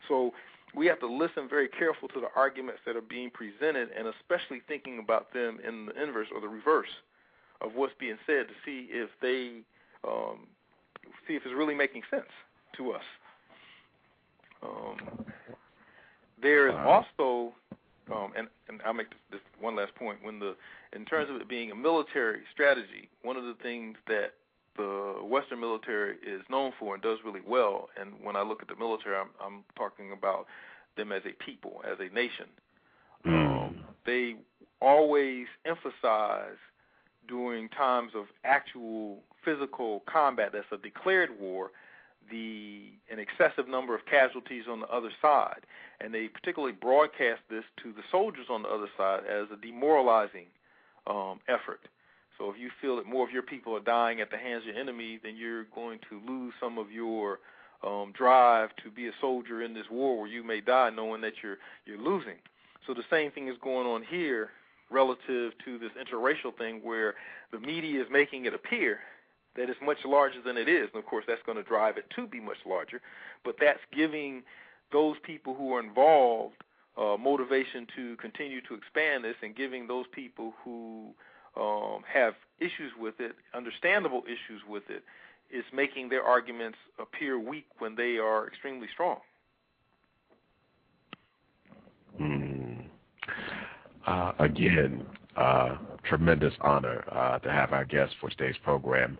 So we have to listen very careful to the arguments that are being presented, and especially thinking about them in the inverse or the reverse of what's being said to see if it's really making sense to us. There is also, and I'll make this one last point. In terms of it being a military strategy, one of the things that the Western military is known for and does really well, and when I look at the military, I'm talking about them as a people, as a nation. They always emphasize during times of actual physical combat that's a declared war, an excessive number of casualties on the other side. And they particularly broadcast this to the soldiers on the other side as a demoralizing effort. So if you feel that more of your people are dying at the hands of your enemy, then you're going to lose some of your drive to be a soldier in this war where you may die knowing that you're losing. So the same thing is going on here relative to this interracial thing where the media is making it appear that it's much larger than it is. And, of course, that's going to drive it to be much larger. But that's giving those people who are involved motivation to continue to expand this, and giving those people who have issues with it, understandable issues with it, is making their arguments appear weak when they are extremely strong. Again, tremendous honor to have our guest for today's program,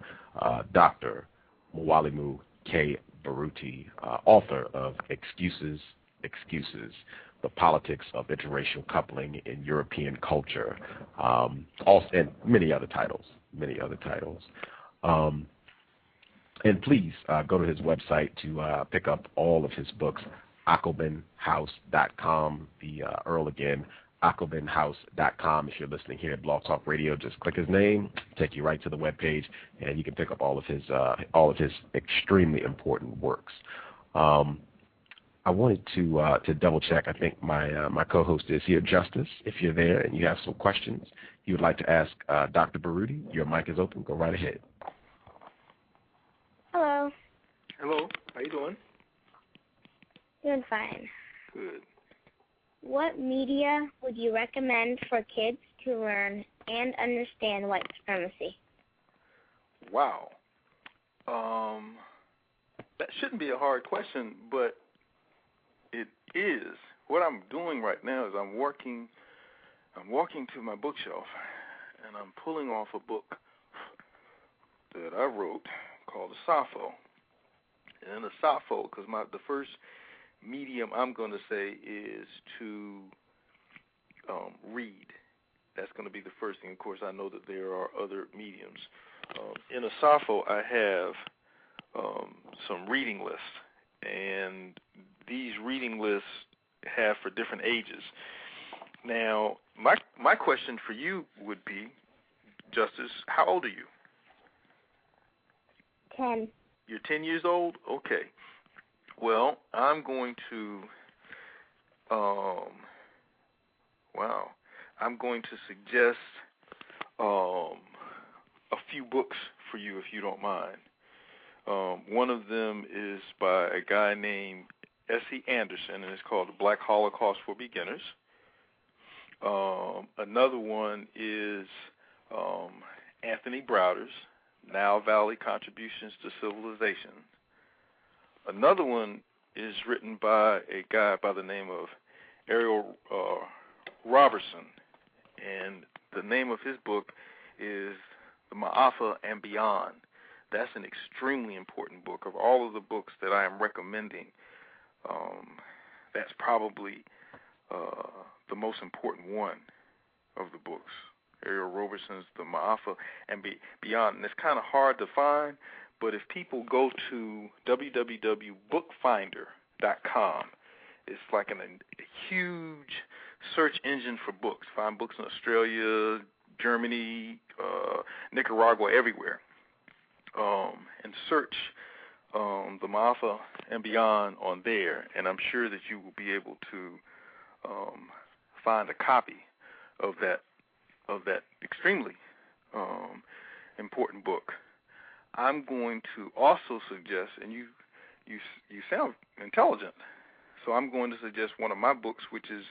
Dr. Mwalimu K. Baruti, author of Excuses, The Politics of Interracial Coupling in European Culture, and many other titles. And please go to his website to pick up all of his books, AckelmanHouse.com, the Earl again, AckelmanHouse.com. If you're listening here at Blog Talk Radio, just click his name, take you right to the webpage, and you can pick up all of his extremely important works. I wanted to double check. I think my co-host is here, Justice. If you're there and you have some questions you would like to ask Dr. Baruti, your mic is open. Go right ahead. Hello. Hello. How you doing? Doing fine. Good. What media would you recommend for kids to learn and understand white supremacy? Wow. That shouldn't be a hard question, but it is. What I'm doing right now is I'm walking to my bookshelf, and I'm pulling off a book that I wrote called a SOPHO. And in a SOPHO, because the first medium I'm going to say is to read. That's going to be the first thing. Of course, I know that there are other mediums. In a SOPHO, I have some reading lists, and these reading lists have for different ages. Now, my question for you would be, Justice, how old are you? 10. You're 10 years old? Okay. Well, I'm going to, suggest a few books for you, if you don't mind. One of them is by a guy named S.E. Anderson, and it's called The Black Holocaust for Beginners. Another one is Anthony Browder's Nile Valley Contributions to Civilization. Another one is written by a guy by the name of Ariel Robertson, and the name of his book is The Ma'afa and Beyond. That's an extremely important book. Of all of the books that I am recommending, that's probably the most important one of the books. Ariel Robertson's The Ma'afa and Beyond. And it's kind of hard to find, but if people go to www.bookfinder.com, it's like a huge search engine for books. Find books in Australia, Germany, Nicaragua, everywhere, and search the Ma'afa and beyond on there, and I'm sure that you will be able to find a copy of that extremely important book. I'm going to also suggest, and you sound intelligent, so I'm going to suggest one of my books, which is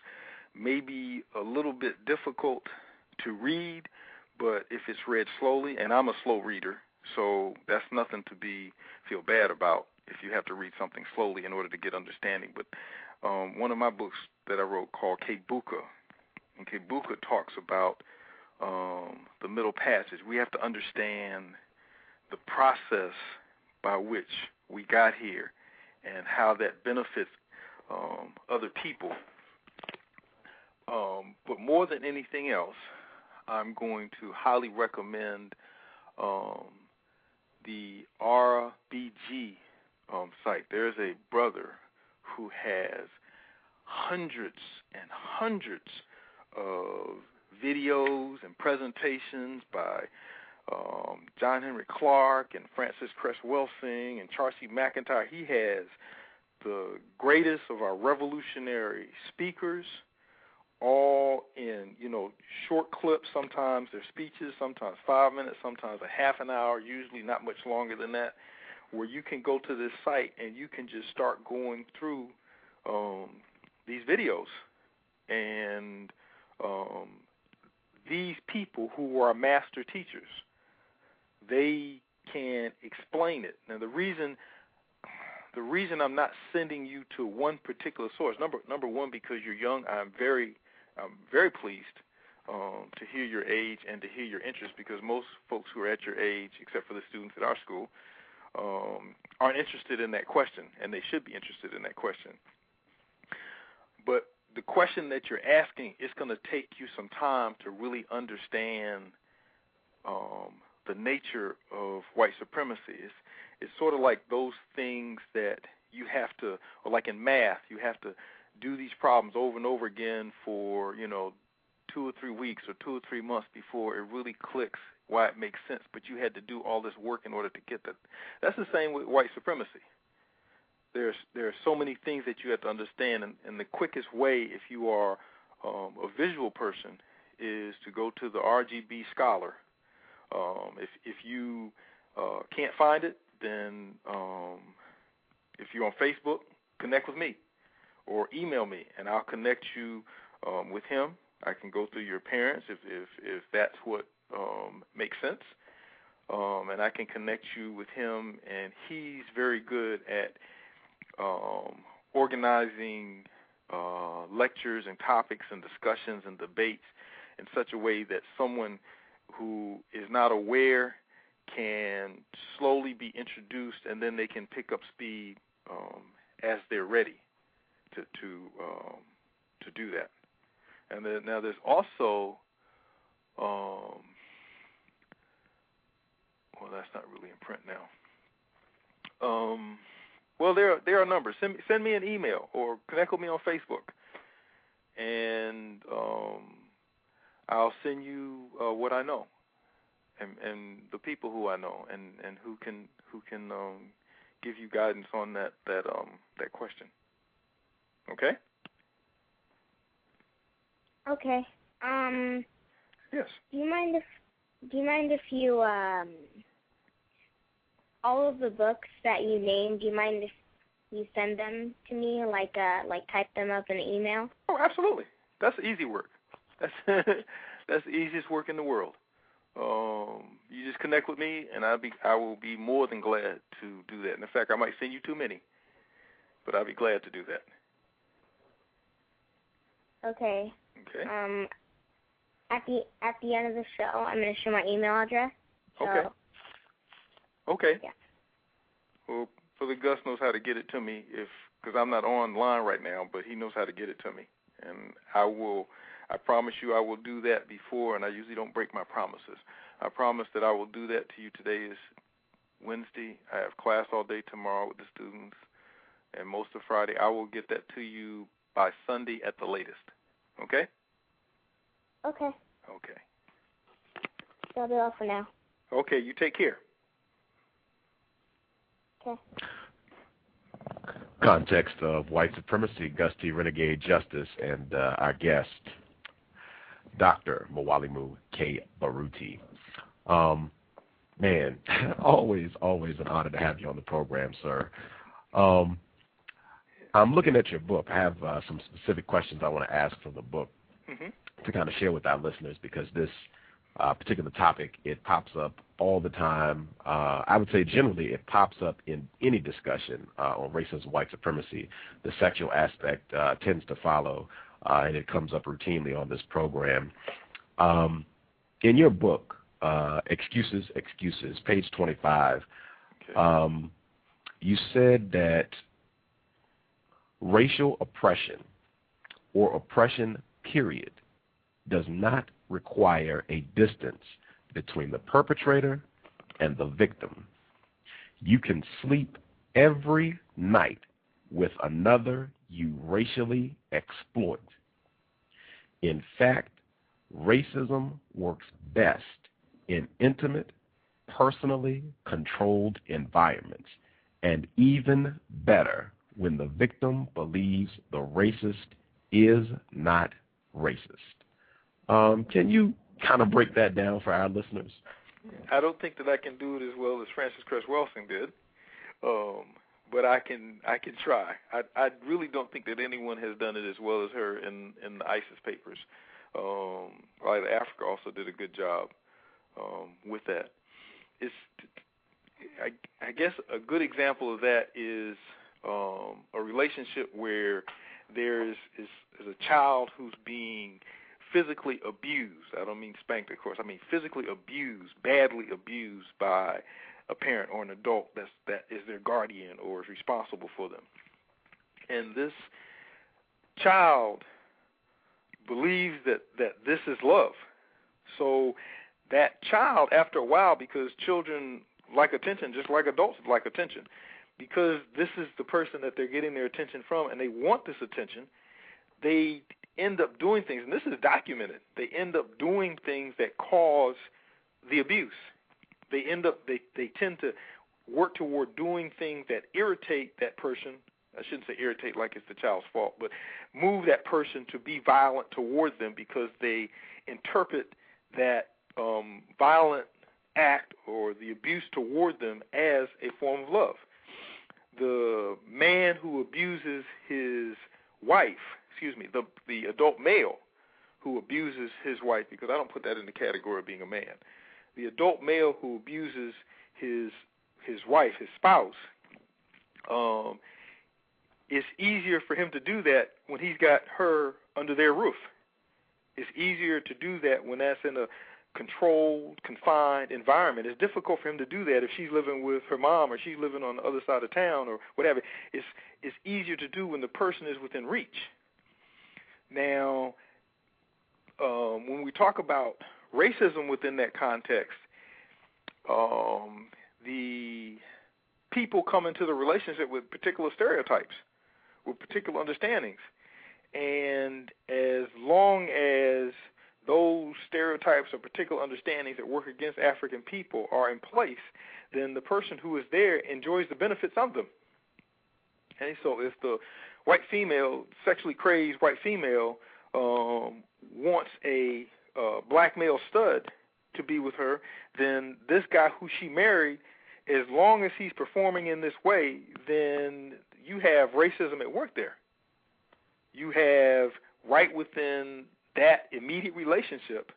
maybe a little bit difficult to read, but if it's read slowly, and I'm a slow reader, so that's nothing to feel bad about if you have to read something slowly in order to get understanding. But one of my books that I wrote called K.W.S, and K.W.S talks about the middle passage. We have to understand the process by which we got here and how that benefits other people. But more than anything else, I'm going to highly recommend the RBG site. There's a brother who has hundreds and hundreds of videos and presentations by John Henry Clark and Francis Cress Welsing and Charles C. McIntyre. He has the greatest of our revolutionary speakers, all in, short clips. Sometimes they're speeches, sometimes 5 minutes, sometimes a half an hour, usually not much longer than that, where you can go to this site and you can just start going through these videos. And these people who are master teachers, they can explain it. Now, the reason I'm not sending you to one particular source, number one, because you're young, I'm very pleased to hear your age and to hear your interest, because most folks who are at your age, except for the students at our school, aren't interested in that question, and they should be interested in that question. But the question that you're asking is going to take you some time to really understand the nature of white supremacy. It's sort of like those things that you have to, or like in math, you have to do these problems over and over again for, 2 or 3 weeks or 2 or 3 months before it really clicks why it makes sense. But you had to do all this work in order to get that. That's the same with white supremacy. There are so many things that you have to understand, and the quickest way, if you are a visual person, is to go to the RGB Scholar. If you can't find it, then if you're on Facebook, connect with me or email me, and I'll connect you with him. I can go through your parents if that's what makes sense, and I can connect you with him, and he's very good at organizing lectures and topics and discussions and debates in such a way that someone who is not aware can slowly be introduced, and then they can pick up speed as they're ready to do that. And then, now there's also, well, that's not really in print now. Well, there are numbers. Send me an email or connect with me on Facebook, and I'll send you what I know and the people who I know and who can give you guidance on that question. Okay? Okay. Yes. Do you mind if you all of the books that you named, do you mind if you send them to me, like type them up in an email? Oh, absolutely. That's easy work. That's the easiest work in the world. You just connect with me, and I will be more than glad to do that. And in fact, I might send you too many, but I'll be glad to do that. Okay. Okay. At the end of the show, I'm going to share my email address. So, okay. Yeah. Well, Brother Gus knows how to get it to me because I'm not online right now, but he knows how to get it to me. And I promise you I will do that before, and I usually don't break my promises. I promise that I will do that to you. Today is Wednesday. I have class all day tomorrow with the students, and most of Friday. I will get that to you by Sunday at the latest. Okay? Okay. Okay. That'll be all for now. Okay, you take care. Okay. Context of White Supremacy, Gusty Renegade Justice, and our guest, Dr. Mwalimu K. Baruti. Man, always an honor to have you on the program, sir. I'm looking at your book. I have some specific questions I want to ask from the book to kind of share with our listeners, because this particular topic, it pops up all the time. I would say generally it pops up in any discussion on racism, white supremacy. The sexual aspect tends to follow, and it comes up routinely on this program. In your book, Excuses, page 25, you said that racial oppression or oppression, period, does not require a distance between the perpetrator and the victim. You can sleep every night with another you racially exploit. In fact, racism works best in intimate, personally controlled environments, and even better when the victim believes the racist is not racist. Can you kind of break that down for our listeners? I don't think that I can do it as well as Frances Cress Welsing did, but I can try. I really don't think that anyone has done it as well as her in the ISIS papers. Africa also did a good job with that. I guess a good example of that is a relationship where there is a child who's being physically abused. I don't mean spanked, of course. I mean physically abused, badly abused by a parent or an adult that is their guardian or is responsible for them. And this child believes that this is love. So that child, after a while, because children like attention just like adults like attention, because this is the person that they're getting their attention from and they want this attention, they end up doing things, and this is documented, they end up doing things that cause the abuse. They tend to work toward doing things that irritate that person. I shouldn't say irritate like it's the child's fault, but move that person to be violent toward them because they interpret that violent act or the abuse toward them as a form of love. The man who abuses his wife, the adult male who abuses his wife, because I don't put that in the category of being a man. The adult male who abuses his wife, his spouse, it's easier for him to do that when he's got her under their roof. It's easier to do that when that's in a controlled, confined environment. It's difficult for him to do that if she's living with her mom or she's living on the other side of town or whatever. It's easier to do when the person is within reach. Now, when we talk about racism within that context, the people come into the relationship with particular stereotypes, with particular understandings. And as long as those stereotypes or particular understandings that work against African people are in place, then the person who is there enjoys the benefits of them. Okay, so if the white female, sexually crazed white female, wants a black male stud to be with her, then this guy who she married, as long as he's performing in this way, then you have racism at work there. You have right within that immediate relationship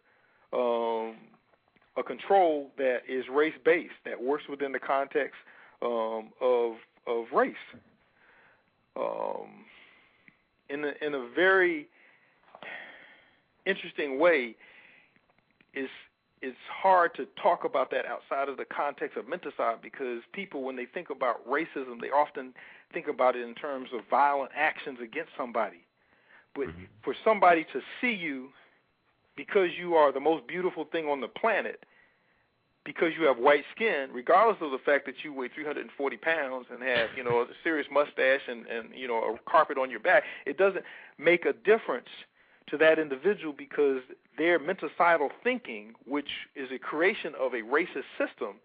a control that is race-based, that works within the context of race. In a very interesting way, it's hard to talk about that outside of the context of Mentacide, because people, when they think about racism, they often think about it in terms of violent actions against somebody. But for somebody to see you because you are the most beautiful thing on the planet, because you have white skin, regardless of the fact that you weigh 340 pounds and have, a serious mustache and a carpet on your back, it doesn't make a difference to that individual because their menticidal thinking, which is a creation of a racist system,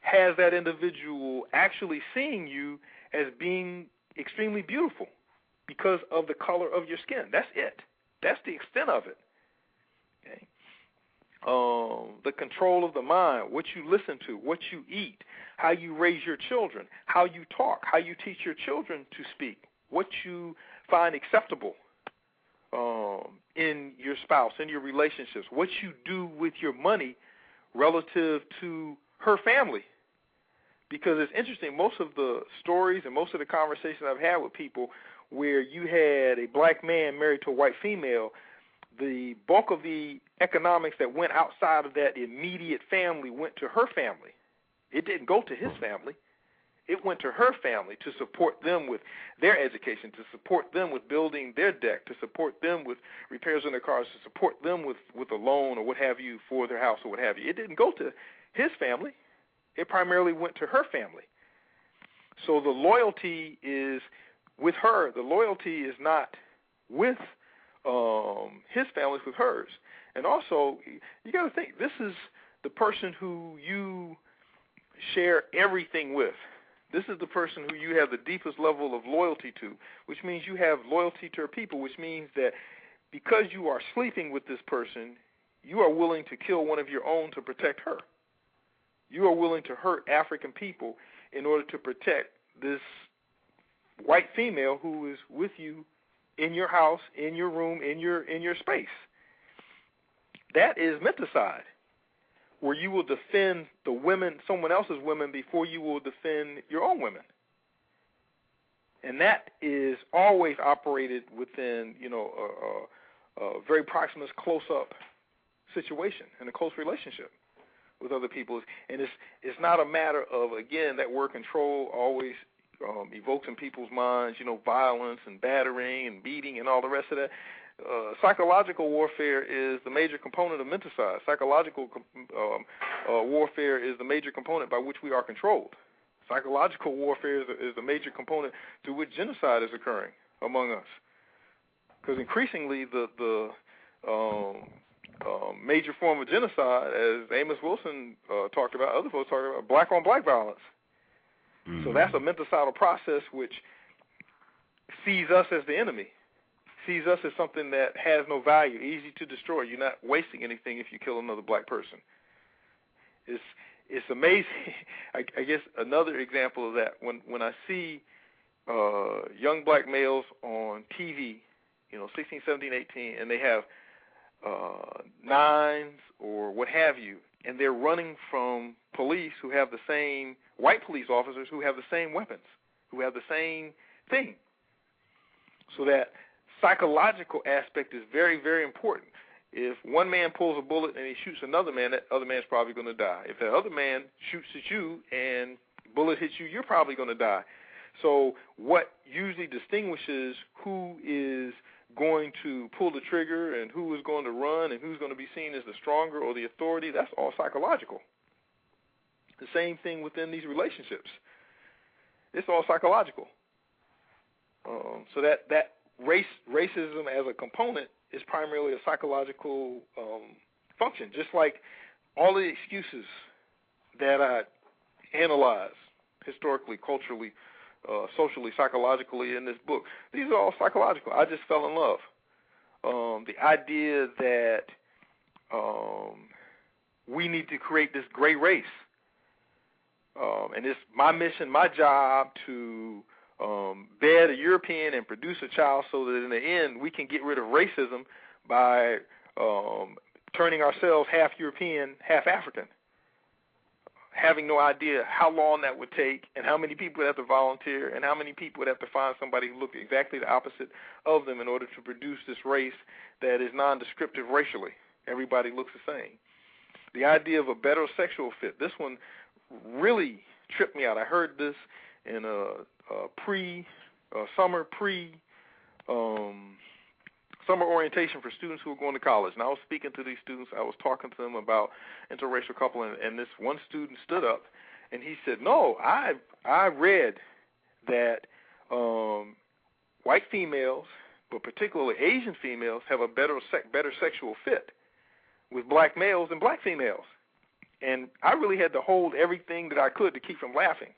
has that individual actually seeing you as being extremely beautiful because of the color of your skin. That's it. That's the extent of it. Okay. The control of the mind, what you listen to, what you eat, how you raise your children, how you talk, how you teach your children to speak, what you find acceptable in your spouse, in your relationships, what you do with your money relative to her family. Because it's interesting, most of the stories and most of the conversations I've had with people where you had a black man married to a white female, the bulk of the economics that went outside of that immediate family went to her family. It didn't go to his family. It went to her family to support them with their education, to support them with building their deck, to support them with repairs on their cars, to support them with a loan or what have you for their house or what have you. It didn't go to his family. It primarily went to her family. So the loyalty is with her. The loyalty is not with his family, it's with hers. And also, you got to think, this is the person who you share everything with. This is the person who you have the deepest level of loyalty to, which means you have loyalty to her people, which means that because you are sleeping with this person, you are willing to kill one of your own to protect her. You are willing to hurt African people in order to protect this white female who is with you in your house, in your room, in your space. That is menticide, where you will defend the women, someone else's women, before you will defend your own women. And that is always operated within, a very proximate, close-up situation and a close relationship with other people. And it's not a matter of, again, that word control always evokes in people's minds, violence and battering and beating and all the rest of that. Psychological warfare is the major component of menticide. Psychological warfare is the major component by which we are controlled. Psychological warfare is the major component through which genocide is occurring among us. Because increasingly the major form of genocide, as Amos Wilson talked about, other folks talked about, black-on-black violence. Mm-hmm. So that's a menticidal process which sees us as the enemy, sees us as something that has no value, easy to destroy. You're not wasting anything if you kill another black person. It's amazing. I guess another example of that, when I see young black males on TV, 16, 17, 18, and they have nines or what have you, and they're running from police who have the same, white police officers who have the same weapons, who have the same thing. So that psychological aspect is very, very important. If one man pulls a bullet and he shoots another man, that other man's probably going to die. If that other man shoots at you and bullet hits you, you're probably going to die. So what usually distinguishes who is going to pull the trigger and who is going to run and who's going to be seen as the stronger or the authority, that's all psychological. The same thing within these relationships. It's all psychological. So that racism as a component is primarily a psychological function, just like all the excuses that I analyze historically, culturally, socially, psychologically in this book. These are all psychological. I just fell in love. The idea that we need to create this gray race. And it's my mission, my job to bed a European and produce a child so that in the end we can get rid of racism by turning ourselves half European, half African, having no idea how long that would take and how many people would have to volunteer and how many people would have to find somebody who looked exactly the opposite of them in order to produce this race that is nondescriptive racially. Everybody looks the same. The idea of a heterosexual fit, this one really tripped me out. I heard this in a summer orientation for students who were going to college. And I was speaking to these students. I was talking to them about interracial coupling, and this one student stood up, and he said, no, I read that white females but particularly Asian females, have a better sexual fit with black males than black females. And I really had to hold everything that I could to keep from laughing.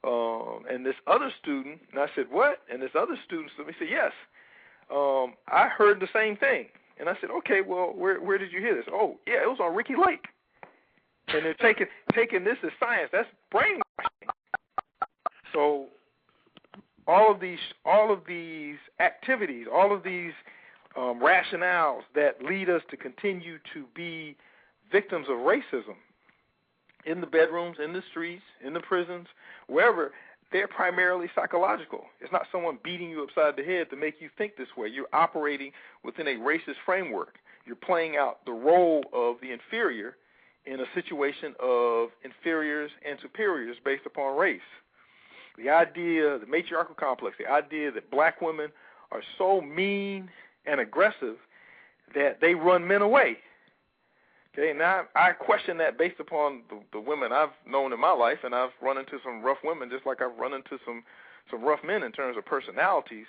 And this other student, and I said, what? And this other student said, yes, I heard the same thing. And I said, okay, well, where did you hear this? Oh, yeah, it was on Ricky Lake. And they're taking this as science. That's brainwashing. So all of these activities, all of these rationales that lead us to continue to be victims of racism in the bedrooms, in the streets, in the prisons, wherever, they're primarily psychological. It's not someone beating you upside the head to make you think this way. You're operating within a racist framework. You're playing out the role of the inferior in a situation of inferiors and superiors based upon race. The idea, the matriarchal complex, the idea that black women are so mean and aggressive that they run men away. Okay, now I question that based upon the women I've known in my life, and I've run into some rough women just like I've run into some rough men in terms of personalities.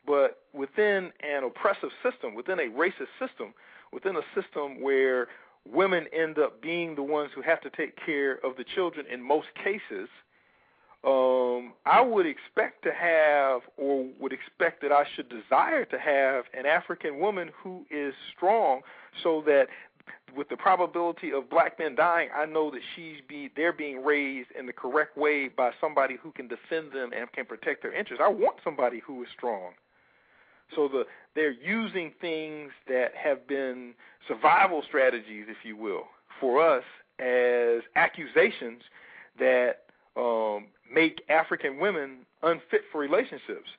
But within an oppressive system, within a racist system, within a system where women end up being the ones who have to take care of the children in most cases, I would expect to have, or would expect that I should desire to have, an African woman who is strong, so that with the probability of black men dying, I know that they're being raised in the correct way by somebody who can defend them and can protect their interests. I want somebody who is strong. So they're using things that have been survival strategies, if you will, for us as accusations that make African women unfit for relationships.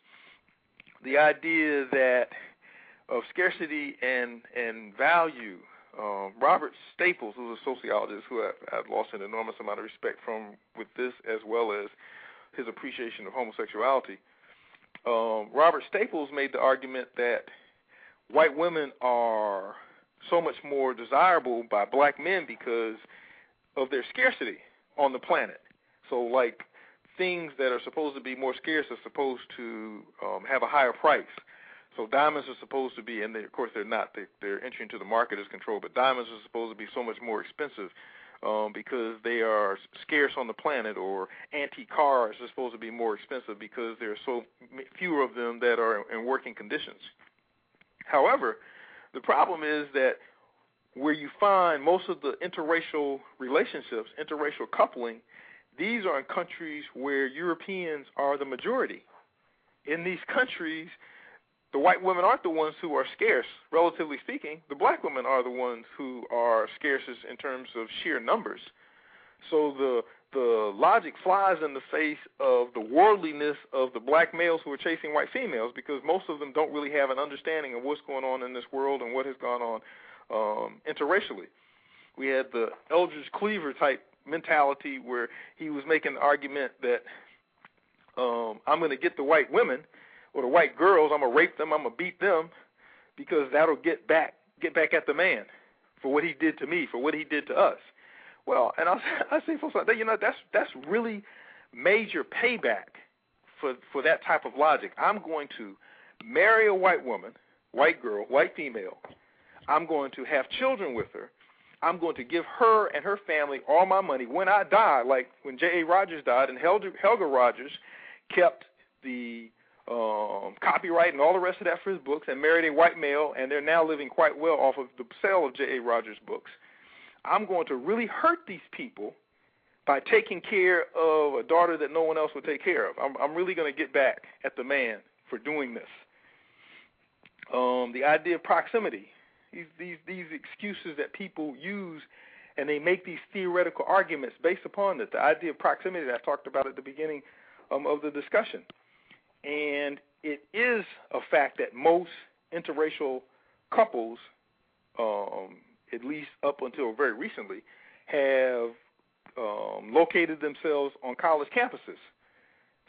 The idea that of scarcity and value. Robert Staples, who's a sociologist who I've lost an enormous amount of respect from with this, as well as his appreciation of homosexuality. Robert Staples made the argument that white women are so much more desirable by black men because of their scarcity on the planet. So, like, things that are supposed to be more scarce are supposed to have a higher price. So diamonds are supposed to be, and of course they're not. Their entry into the market is controlled, but diamonds are supposed to be so much more expensive because they are scarce on the planet, or antique cars are supposed to be more expensive because there are so fewer of them that are in working conditions. However, the problem is that where you find most of the interracial relationships, interracial coupling, these are in countries where Europeans are the majority. In these countries, the white women aren't the ones who are scarce, relatively speaking. The black women are the ones who are scarcest in terms of sheer numbers. So the logic flies in the face of the worldliness of the black males who are chasing white females, because most of them don't really have an understanding of what's going on in this world and what has gone on interracially. We had the Eldridge Cleaver type mentality where he was making the argument that I'm going to get the white women or the white girls, I'm going to rape them, I'm going to beat them, because that'll get back at the man for what he did to me, for what he did to us. Well, and I say folks like that, that's really major payback for that type of logic. I'm going to marry a white woman, white girl, white female. I'm going to have children with her. I'm going to give her and her family all my money. When I die, like when J.A. Rogers died and Helga Rogers kept the copyright and all the rest of that for his books and married a white male, and they're now living quite well off of the sale of J.A. Rogers' books. I'm going to really hurt these people by taking care of a daughter that no one else would take care of. I'm really going to get back at the man for doing this. The idea of proximity, these excuses that people use, and they make these theoretical arguments based upon it. The idea of proximity that I talked about at the beginning of the discussion. And it is a fact that most interracial couples, at least up until very recently, have located themselves on college campuses.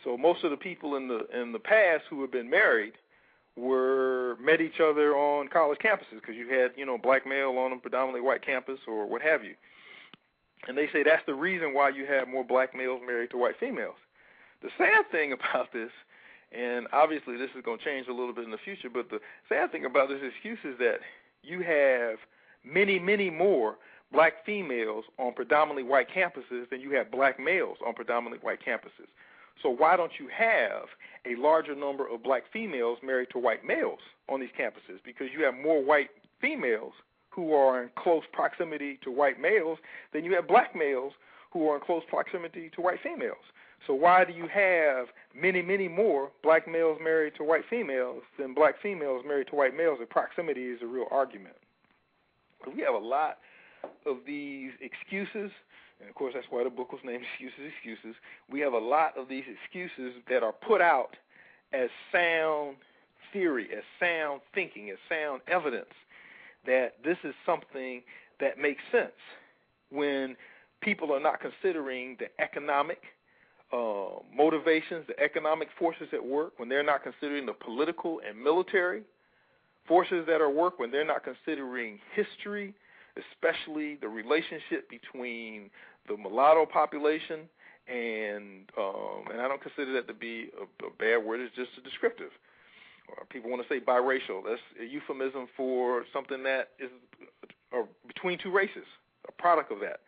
So most of the people in the past who have been married met each other on college campuses, because you had, black male on a predominantly white campus or what have you. And they say that's the reason why you have more black males married to white females. The sad thing about this And obviously this is going to change a little bit in the future, but the sad thing about this excuse is that you have many, many more black females on predominantly white campuses than you have black males on predominantly white campuses. So why don't you have a larger number of black females married to white males on these campuses? Because you have more white females who are in close proximity to white males than you have black males who are in close proximity to white females. So why do you have many, many more black males married to white females than black females married to white males? The proximity is a real argument. We have a lot of these excuses, and of course that's why the book was named Excuses. We have a lot of these excuses that are put out as sound theory, as sound thinking, as sound evidence that this is something that makes sense when people are not considering the economic motivations, the economic forces at work, when they're not considering the political and military forces that are at work, when they're not considering history, especially the relationship between the mulatto population and I don't consider that to be a bad word, it's just a descriptive. People want to say biracial. That's a euphemism for something that is between two races, a product of that,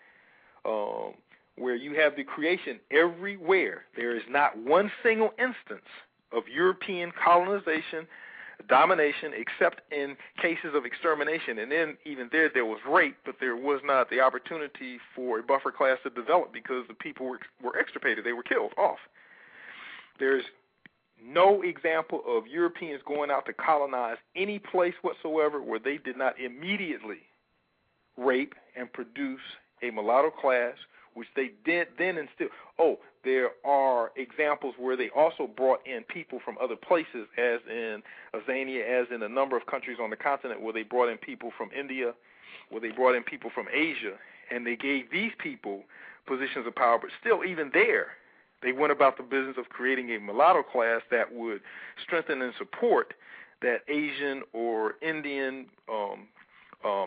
where you have the creation everywhere. There is not one single instance of European colonization, domination, except in cases of extermination. And then even there was rape, but there was not the opportunity for a buffer class to develop because the people were extirpated. They were killed off. There's no example of Europeans going out to colonize any place whatsoever where they did not immediately rape and produce a mulatto class, which they did then and still. Oh, there are examples where they also brought in people from other places, as in Azania, as in a number of countries on the continent where they brought in people from India, where they brought in people from Asia, and they gave these people positions of power. But still, even there, they went about the business of creating a mulatto class that would strengthen and support that Asian or Indian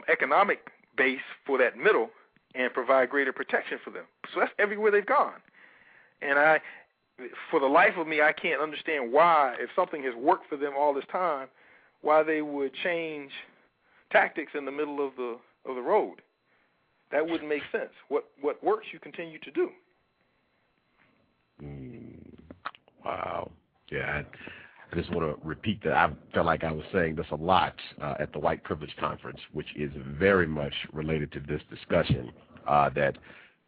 economic base for that middle and provide greater protection for them. So that's everywhere they've gone. And for the life of me, I can't understand why, if something has worked for them all this time, why they would change tactics in the middle of the road. That wouldn't make sense. What works, you continue to do. Wow. Yeah, I just want to repeat that. I felt like I was saying this a lot at the White Privilege Conference, which is very much related to this discussion, that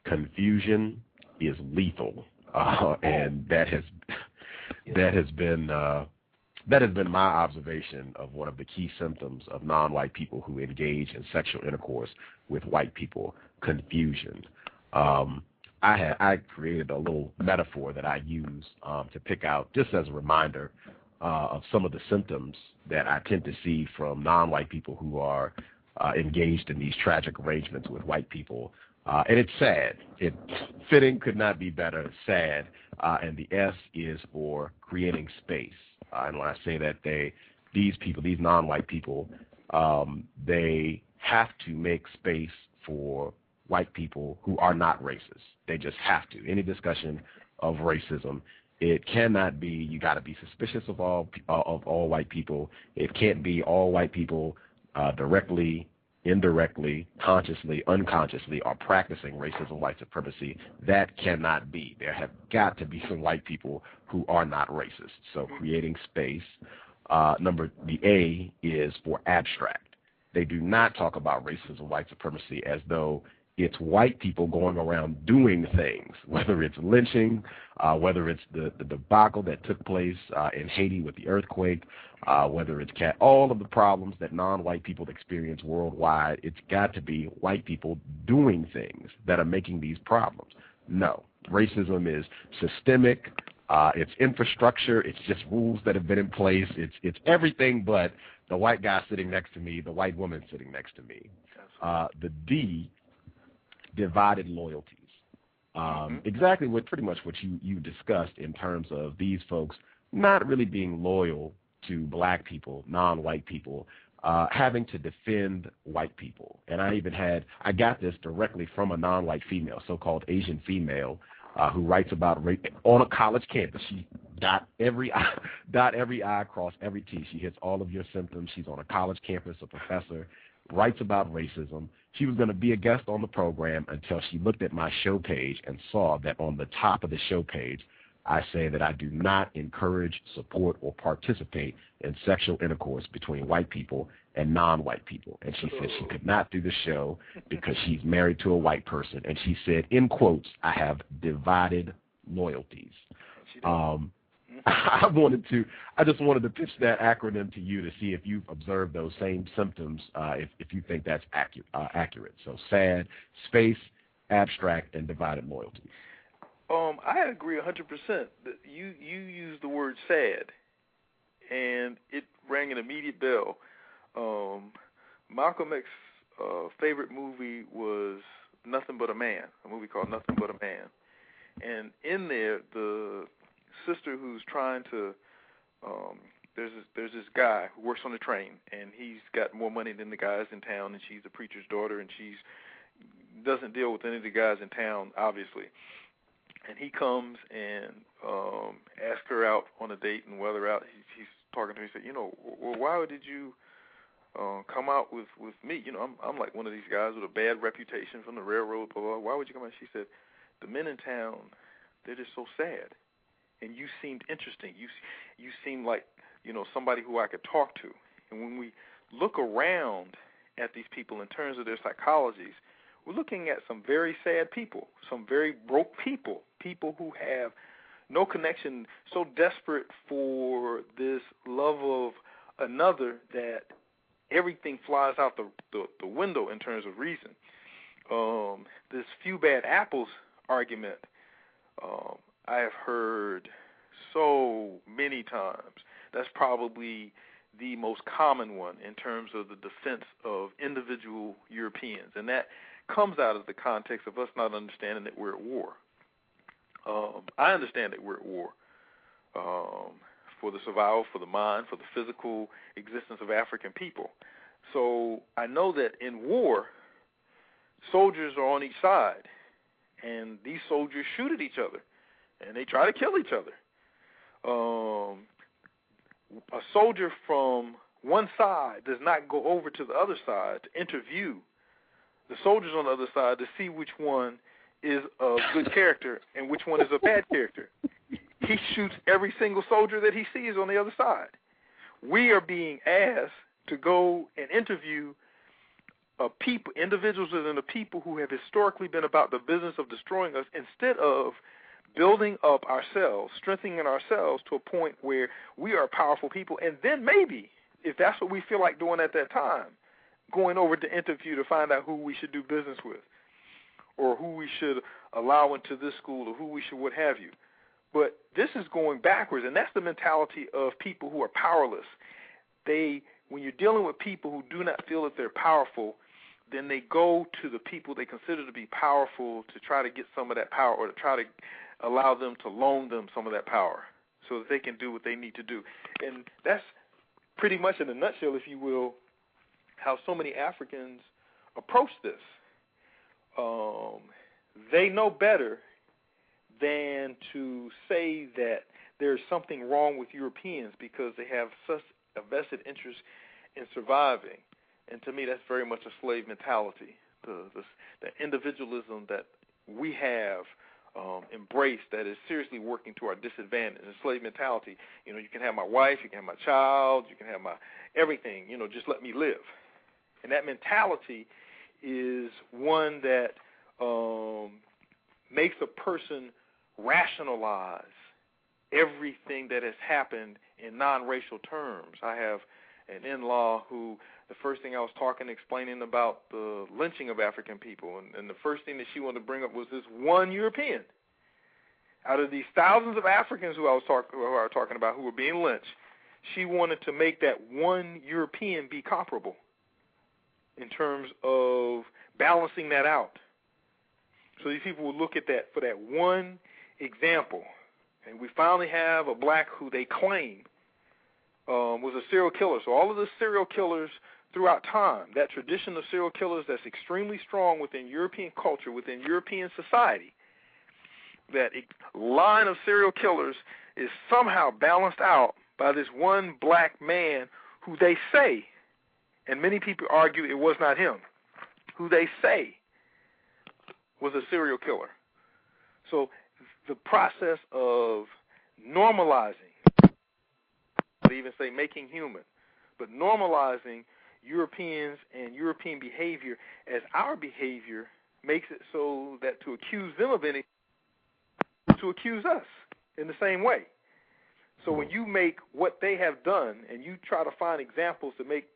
confusion is lethal, and that has been my observation of one of the key symptoms of non-white people who engage in sexual intercourse with white people: confusion. I created a little metaphor that I use to pick out, just as a reminder, of some of the symptoms that I tend to see from non-white people who are engaged in these tragic arrangements with white people. And it's sad. Fitting could not be better, sad. And the S is for creating space. And when I say that, these non-white people, they have to make space for white people who are not racist. They just have to. Any discussion of racism, it cannot be, you got to be suspicious of all white people. It can't be all white people directly, indirectly, consciously, unconsciously are practicing racism, white supremacy. That cannot be. There have got to be some white people who are not racist. So creating space. The A is for abstract. They do not talk about racism, white supremacy as though it's white people going around doing things, whether it's lynching, whether it's the debacle that took place in Haiti with the earthquake, whether it's all of the problems that non-white people experience worldwide. It's got to be white people doing things that are making these problems. No, racism is systemic. It's infrastructure. It's just rules that have been in place. It's everything but the white guy sitting next to me, the white woman sitting next to me. The D, divided loyalties. Exactly pretty much what you discussed in terms of these folks not really being loyal to black people, non-white people, having to defend white people. And I got this directly from a non-white female, so-called Asian female, who writes about race on a college campus. She dot every I, cross every T. She hits all of your symptoms. She's on a college campus, a professor, writes about racism. She was going to be a guest on the program until she looked at my show page and saw that on the top of the show page, I say that I do not encourage, support, or participate in sexual intercourse between white people and non-white people. And she said she could not do the show because she's married to a white person. And she said, in quotes, I have divided loyalties. I just wanted to pitch that acronym to you to see if you've observed those same symptoms, if you think that's accurate. So SAD, space, abstract, and divided loyalties. I agree 100%. You used the word sad, and it rang an immediate bell. Malcolm X's favorite movie was Nothing But a Man, a movie called Nothing But a Man. And in there, the sister who's trying to, there's this guy who works on the train, and he's got more money than the guys in town, and she's a preacher's daughter, and she doesn't deal with any of the guys in town, obviously. And he comes and asks her out on a date, and while they're out, he's talking to her. He said, well, why did you come out with me? I'm like one of these guys with a bad reputation from the railroad, blah, blah. Why would you come out? She said, the men in town, they're just so sad. And you seemed interesting. You seemed like, somebody who I could talk to. And when we look around at these people in terms of their psychologies, we're looking at some very sad people, some very broke people, people who have no connection, so desperate for this love of another that everything flies out the window in terms of reason. This few bad apples argument I have heard so many times. That's probably the most common one in terms of the defense of individual Europeans, and that comes out of the context of us not understanding that we're at war. I understand that we're at war for the survival, for the mind, for the physical existence of African people. So I know that in war, soldiers are on each side, and these soldiers shoot at each other, and they try to kill each other. A soldier from one side does not go over to the other side to interview the soldiers on the other side to see which one is a good character and which one is a bad character. He shoots every single soldier that he sees on the other side. We are being asked to go and interview individuals within the people who have historically been about the business of destroying us, instead of building up ourselves, strengthening ourselves to a point where we are powerful people, and then maybe, if that's what we feel like doing at that time, going over to interview to find out who we should do business with, or who we should allow into this school, or who we should what have you. But this is going backwards, and that's the mentality of people who are powerless. When you're dealing with people who do not feel that they're powerful, then they go to the people they consider to be powerful to try to get some of that power, or to try to allow them to loan them some of that power so that they can do what they need to do. And that's pretty much in a nutshell, if you will, how so many Africans approach this. They know better than to say that there's something wrong with Europeans because they have such a vested interest in surviving. And to me, that's very much a slave mentality, the individualism that we have embraced that is seriously working to our disadvantage. A slave mentality, you can have my wife, you can have my child, you can have my everything, just let me live. And that mentality is one that makes a person rationalize everything that has happened in non-racial terms. I have an in-law who, the first thing I was explaining about the lynching of African people, and the first thing that she wanted to bring up was this one European. Out of these thousands of Africans who I was talking about who were being lynched, she wanted to make that one European be comparable in terms of balancing that out. So these people would look at that for that one example. And we finally have a black who they claim was a serial killer. So all of the serial killers throughout time, that tradition of serial killers that's extremely strong within European culture, within European society, that line of serial killers is somehow balanced out by this one black man who they say, and many people argue it was not him, who they say was a serial killer. So the process of normalizing, I'd even say making human, but normalizing Europeans and European behavior as our behavior makes it so that to accuse them of anything, to accuse us in the same way. So when you make what they have done and you try to find examples to make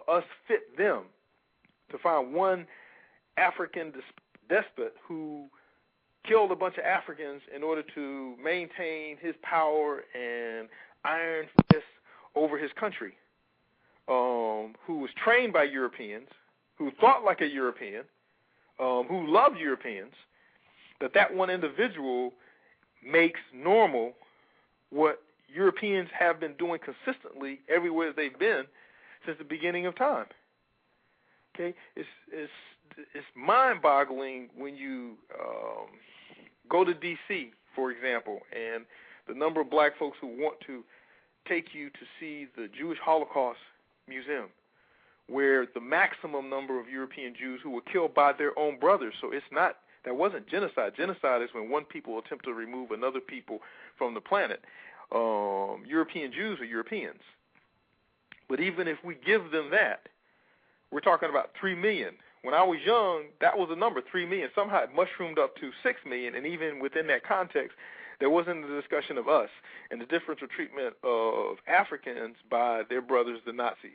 us fit them, to find one African despot who killed a bunch of Africans in order to maintain his power and iron fist over his country, who was trained by Europeans, who thought like a European, who loved Europeans, that one individual makes normal what Europeans have been doing consistently everywhere they've been since the beginning of time. Okay, it's mind-boggling when you go to D.C., for example, and the number of black folks who want to take you to see the Jewish Holocaust Museum, where the maximum number of European Jews who were killed by their own brothers. So that wasn't genocide. Genocide is when one people attempt to remove another people from the planet. European Jews are Europeans. But even if we give them that, we're talking about 3 million. When I was young, that was a number, 3 million. Somehow it mushroomed up to 6 million, and even within that context, there wasn't a discussion of us and the differential treatment of Africans by their brothers, the Nazis.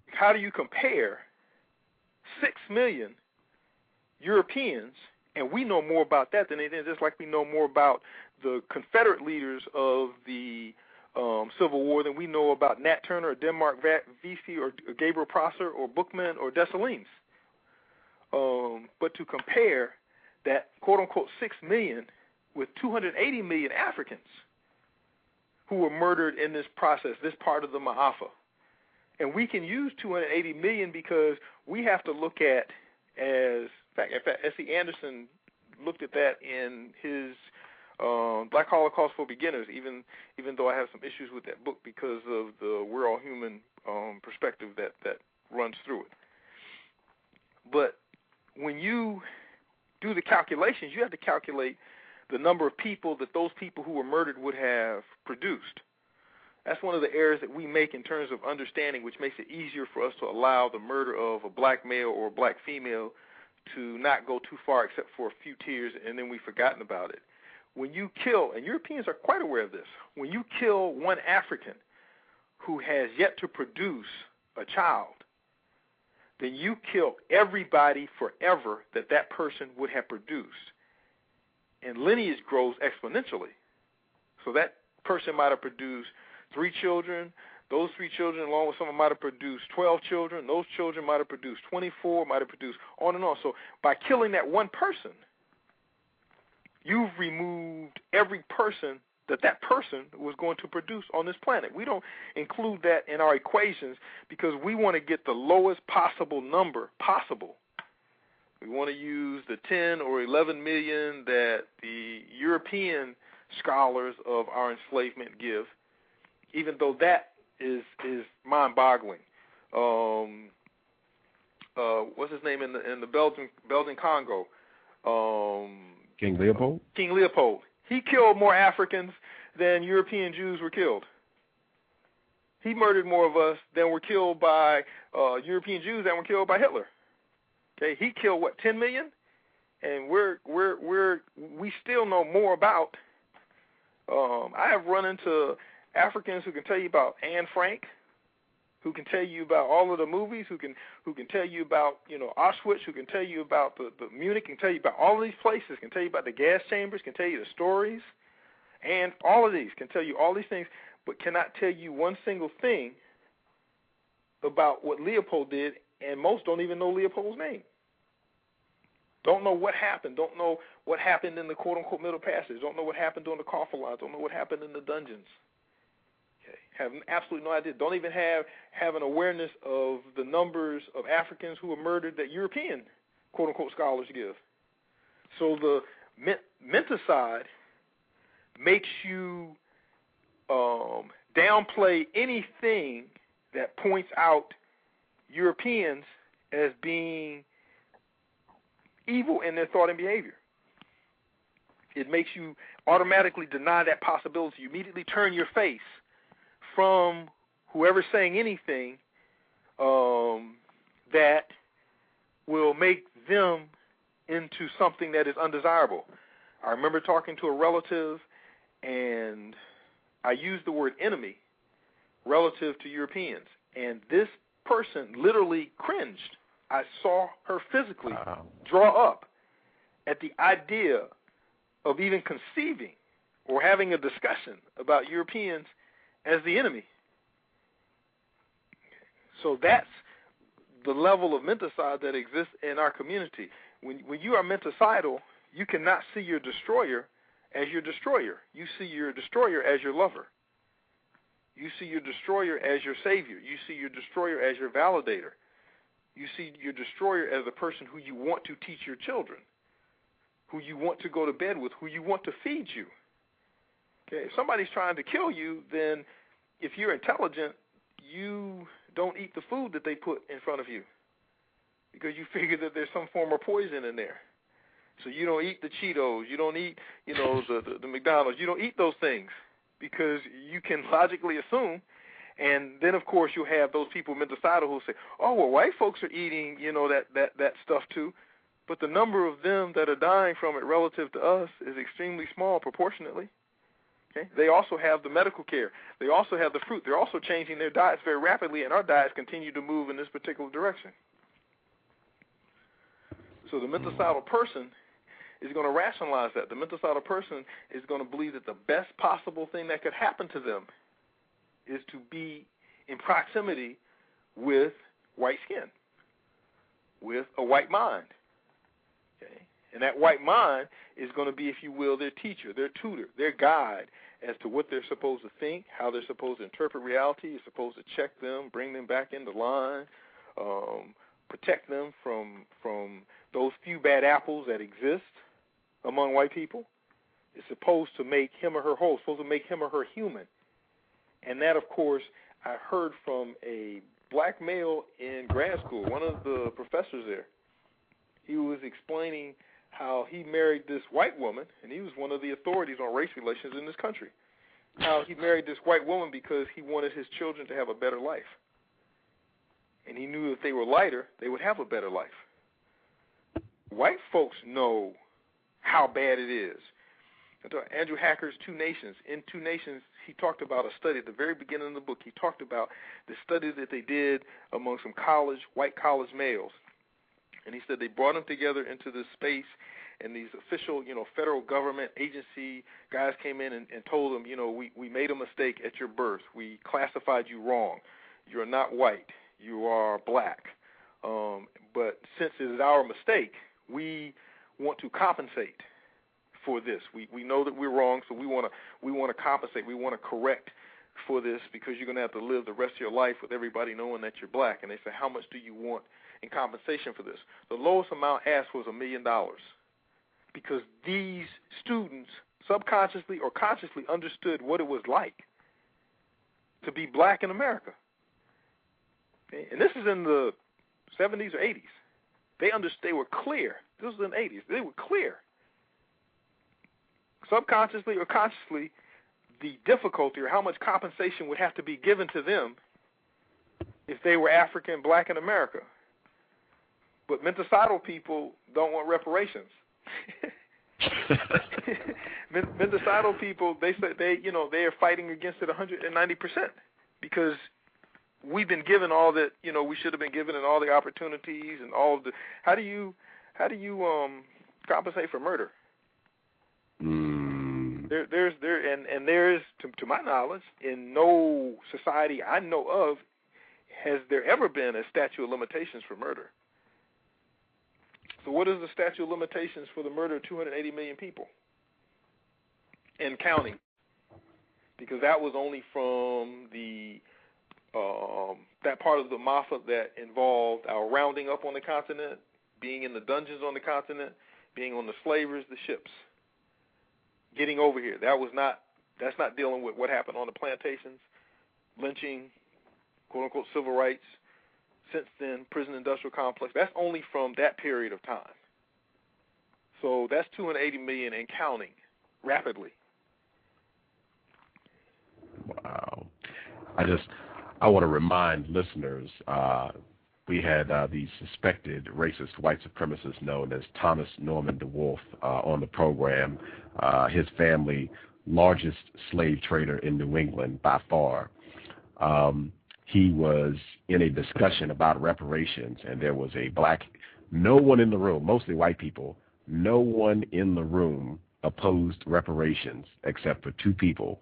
How do you compare 6 million Europeans, and we know more about that than anything, just like we know more about the Confederate leaders of the Civil War than we know about Nat Turner or Denmark Vesey or Gabriel Prosser or Bookman or Dessalines. But to compare that quote-unquote 6 million with 280 million Africans who were murdered in this process, this part of the Ma'afa. And we can use 280 million because we have to look at, in fact, S.E. Anderson looked at that in his Black Holocaust for Beginners, even though I have some issues with that book because of the We're All Human perspective that runs through it. But when you do the calculations, you have to calculate the number of people that those people who were murdered would have produced. That's one of the errors that we make in terms of understanding, which makes it easier for us to allow the murder of a black male or a black female to not go too far except for a few tears, and then we've forgotten about it. When you kill, and Europeans are quite aware of this, when you kill one African who has yet to produce a child, then you kill everybody forever that person would have produced. And lineage grows exponentially. So that person might have produced 3 children. Those 3 children, along with someone, might have produced 12 children. Those children might have produced 24, might have produced on and on. So by killing that one person, you've removed every person that person was going to produce on this planet. We don't include that in our equations because we want to get the lowest possible number possible. We want to use the 10 or 11 million that the European scholars of our enslavement give, even though that is mind-boggling. What's his name in the Belgian Congo? King Leopold? King Leopold. He killed more Africans than European Jews were killed. He murdered more of us than were killed by European Jews than were killed by Hitler. Okay, he killed 10 million, and we still know more about. I have run into Africans who can tell you about Anne Frank, who can tell you about all of the movies, who can tell you about Auschwitz, who can tell you about the Munich, can tell you about all of these places, can tell you about the gas chambers, can tell you the stories, and all of these can tell you all these things, but cannot tell you one single thing about what Leopold did. And most don't even know Leopold's name. Don't know what happened. Don't know what happened in the quote-unquote Middle Passage. Don't know what happened during the coffin lines. Don't know what happened in the dungeons. Okay. Have absolutely no idea. Don't even have an awareness of the numbers of Africans who were murdered that European quote-unquote scholars give. So the Mentacide makes you downplay anything that points out Europeans as being evil in their thought and behavior. It makes you automatically deny that possibility. You immediately turn your face from whoever's saying anything that will make them into something that is undesirable. I remember talking to a relative, and I used the word enemy relative to Europeans, and this person literally cringed. I saw her physically draw up at the idea of even conceiving or having a discussion about Europeans as the enemy. So that's the level of menticide that exists in our community. When you are menticidal, you cannot see your destroyer as your destroyer. You see your destroyer as your lover. You see your destroyer as your savior. You see your destroyer as your validator. You see your destroyer as the person who you want to teach your children, who you want to go to bed with, who you want to feed you. Okay, if somebody's trying to kill you, then if you're intelligent, you don't eat the food that they put in front of you because you figure that there's some form of poison in there. So you don't eat the Cheetos, you don't eat, the McDonald's, you don't eat those things because you can logically assume. And then, of course, you'll have those people menticidal who say, oh, well, white folks are eating, that stuff too. But the number of them that are dying from it relative to us is extremely small proportionately. Okay? They also have the medical care. They also have the fruit. They're also changing their diets very rapidly, and our diets continue to move in this particular direction. So the menticidal person is going to rationalize that. The menticidal person is going to believe that the best possible thing that could happen to them is to be in proximity with white skin, with a white mind. Okay? And that white mind is going to be, if you will, their teacher, their tutor, their guide as to what they're supposed to think, how they're supposed to interpret reality. You're supposed to check them, bring them back into line, protect them from those few bad apples that exist among white people. It's supposed to make him or her whole, supposed to make him or her human. And that, of course, I heard from a black male in grad school, one of the professors there. He was explaining how he married this white woman, and he was one of the authorities on race relations in this country, how he married this white woman because he wanted his children to have a better life. And he knew if they were lighter, they would have a better life. White folks know how bad it is. Andrew Hacker's Two Nations. In Two Nations, he talked about a study at the very beginning of the book. He talked about the study that they did among some white college males. And he said they brought them together into this space, and these official, federal government agency guys came in and told them, we made a mistake at your birth. We classified you wrong. You're not white. You are black. But since it is our mistake, we want to compensate for this. We know that we're wrong, so we want to compensate. We want to correct for this because you're going to have to live the rest of your life with everybody knowing that you're black. And they say, how much do you want in compensation for this? The lowest amount asked was $1 million because these students subconsciously or consciously understood what it was like to be black in America. Okay? And this is in the 70s or 80s. They were clear. This was in the 80s. They were clear. Subconsciously or consciously, the difficulty or how much compensation would have to be given to them if they were African, black in America. But menticidal people don't want reparations. Menticidal people, they say they are fighting against it 190% because we've been given all that we should have been given and all the opportunities and all of the. How do you compensate for murder? There is, to my knowledge, in no society I know of, has there ever been a statute of limitations for murder. So what is the statute of limitations for the murder of 280 million people and counting? Because that was only from the that part of the mafia that involved our rounding up on the continent, being in the dungeons on the continent, being on the slavers, the ships, getting over here. That's not dealing with what happened on the plantations, lynching, quote-unquote civil rights, since then, prison industrial complex. That's only from that period of time. So that's 280 million and counting rapidly. Wow. I want to remind listeners, we had the suspected racist white supremacist known as Thomas Norman DeWolf on the program. His family, largest slave trader in New England by far. He was in a discussion about reparations, and there was no one in the room, mostly white people, no one in the room opposed reparations except for two people.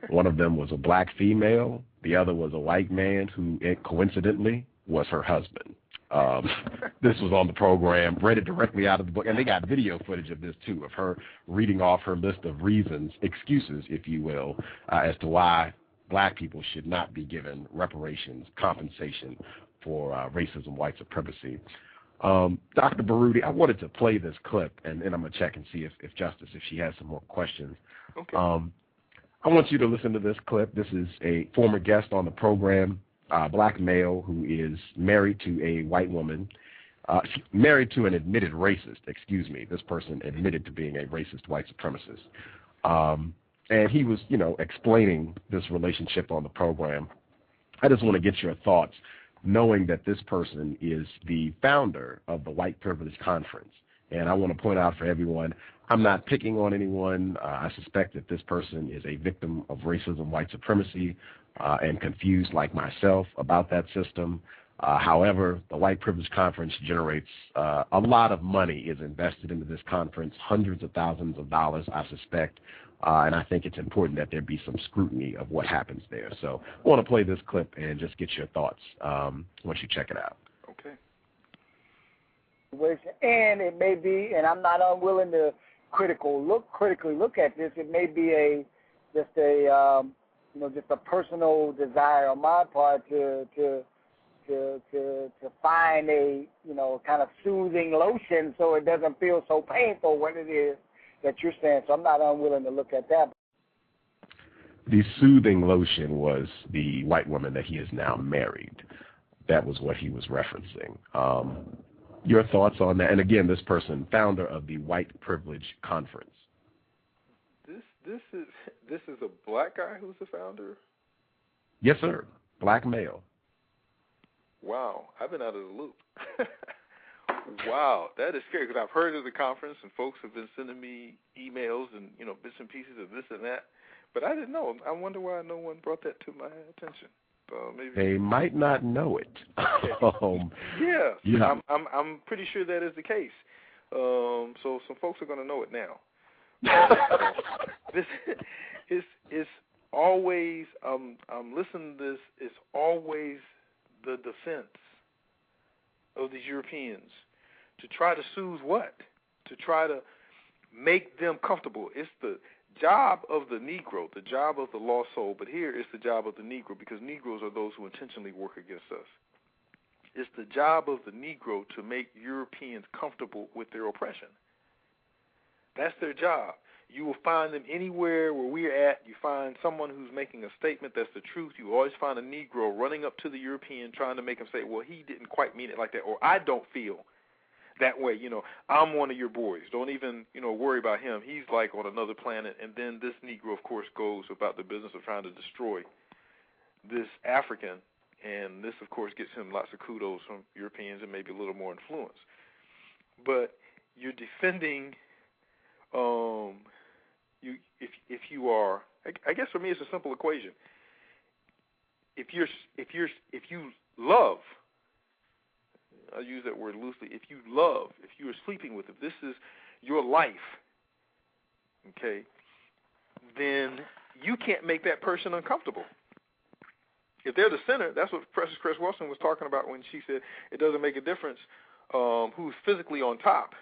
One of them was a black female. The other was a white man who, coincidentally, was her husband. This was on the program, read it directly out of the book, and they got video footage of this, too, of her reading off her list of reasons, excuses, if you will, as to why black people should not be given reparations, compensation for racism, white supremacy. Dr. Baruti, I wanted to play this clip, and then I'm going to check and see if Justice, if she has some more questions. Okay. I want you to listen to this clip. This is a former guest on the program, black male who is married to a white woman, married to an admitted racist, excuse me. This person admitted to being a racist white supremacist. And he was, explaining this relationship on the program. I just want to get your thoughts, knowing that this person is the founder of the White Privilege Conference. And I want to point out for everyone, I'm not picking on anyone. I suspect that this person is a victim of racism, white supremacy, and confused like myself about that system. However, the White Privilege Conference generates a lot of money is invested into this conference, hundreds of thousands of dollars, I suspect. And I think it's important that there be some scrutiny of what happens there. So I want to play this clip and just get your thoughts once you check it out. Okay. And it may be, and I'm not unwilling to critically look at this. It may be just a personal desire on my part to find a kind of soothing lotion so it doesn't feel so painful what it is that you're saying. So I'm not unwilling to look at that. The soothing lotion was the white woman that he is now married. That was what he was referencing. Your thoughts on that? And again, this person, founder of the White Privilege Conference. This is a black guy who's the founder? Yes, sir. Black male. Wow, I've been out of the loop. Wow, that is scary because I've heard of the conference and folks have been sending me emails and bits and pieces of this and that, but I didn't know. I wonder why no one brought that to my attention. Maybe they might not know it. Yeah. I'm pretty sure that is the case. So some folks are going to know it now. This is always. I'm listening to this. It's always the defense of these Europeans to try to soothe what? To try to make them comfortable. It's the job of the Negro, the job of the lost soul, but here it's the job of the Negro because Negroes are those who intentionally work against us. It's the job of the Negro to make Europeans comfortable with their oppression. That's their job. You will find them anywhere where we're at. You find someone who's making a statement that's the truth. You always find a Negro running up to the European trying to make him say, well, he didn't quite mean it like that, or I don't feel that way. I'm one of your boys. Don't even, worry about him. He's like on another planet. And then this Negro, of course, goes about the business of trying to destroy this African. And this, of course, gets him lots of kudos from Europeans and maybe a little more influence. But you're defending, if you are, I guess for me it's a simple equation. If you love, I use that word loosely. If you are sleeping with, if this is your life, okay, then you can't make that person uncomfortable. If they're the center, that's what Professor Chris Wilson was talking about when she said it doesn't make a difference who's physically on top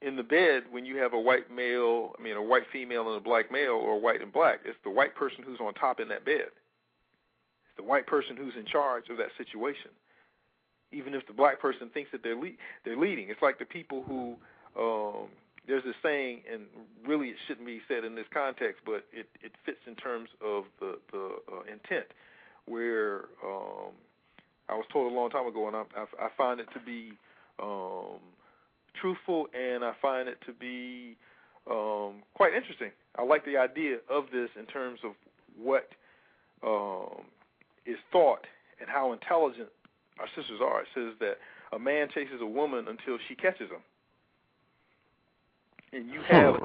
in the bed when you have a white female and a black male, or white and black. It's the white person who's on top in that bed. It's the white person who's in charge of that situation. Even if the black person thinks that they're leading. It's like the people who there's this saying, and really it shouldn't be said in this context, but it fits in terms of the intent, where I was told a long time ago, and I find it to be truthful, and I find it to be quite interesting. I like the idea of this in terms of what is thought and how intelligent our sisters are. It says that a man chases a woman until she catches him. And you have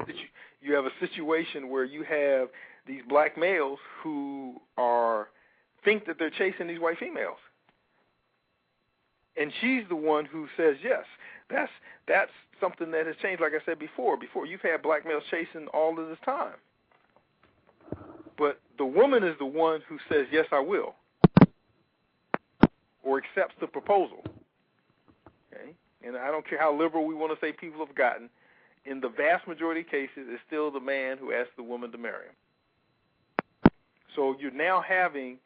a situation where you have these black males who think that they're chasing these white females, and she's the one who says yes. That's something that has changed. Like I said before you've had black males chasing all of this time, but the woman is the one who says yes, I will, or accepts the proposal. Okay, and I don't care how liberal we want to say people have gotten. In the vast majority of cases, it's still the man who asks the woman to marry him. So you're now having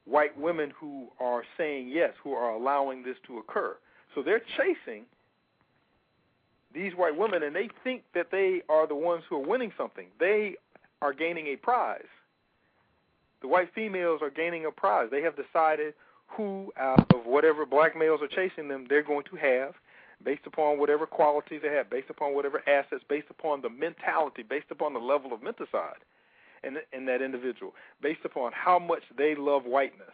white women who are saying yes, who are allowing this to occur. So they're chasing these white women, and they think that they are the ones who are winning something. They are gaining a prize. The white females are gaining a prize. They have decided who out of whatever black males are chasing them they're going to have, based upon whatever qualities they have, based upon whatever assets, based upon the mentality, based upon the level of Mentacide in that individual, based upon how much they love whiteness.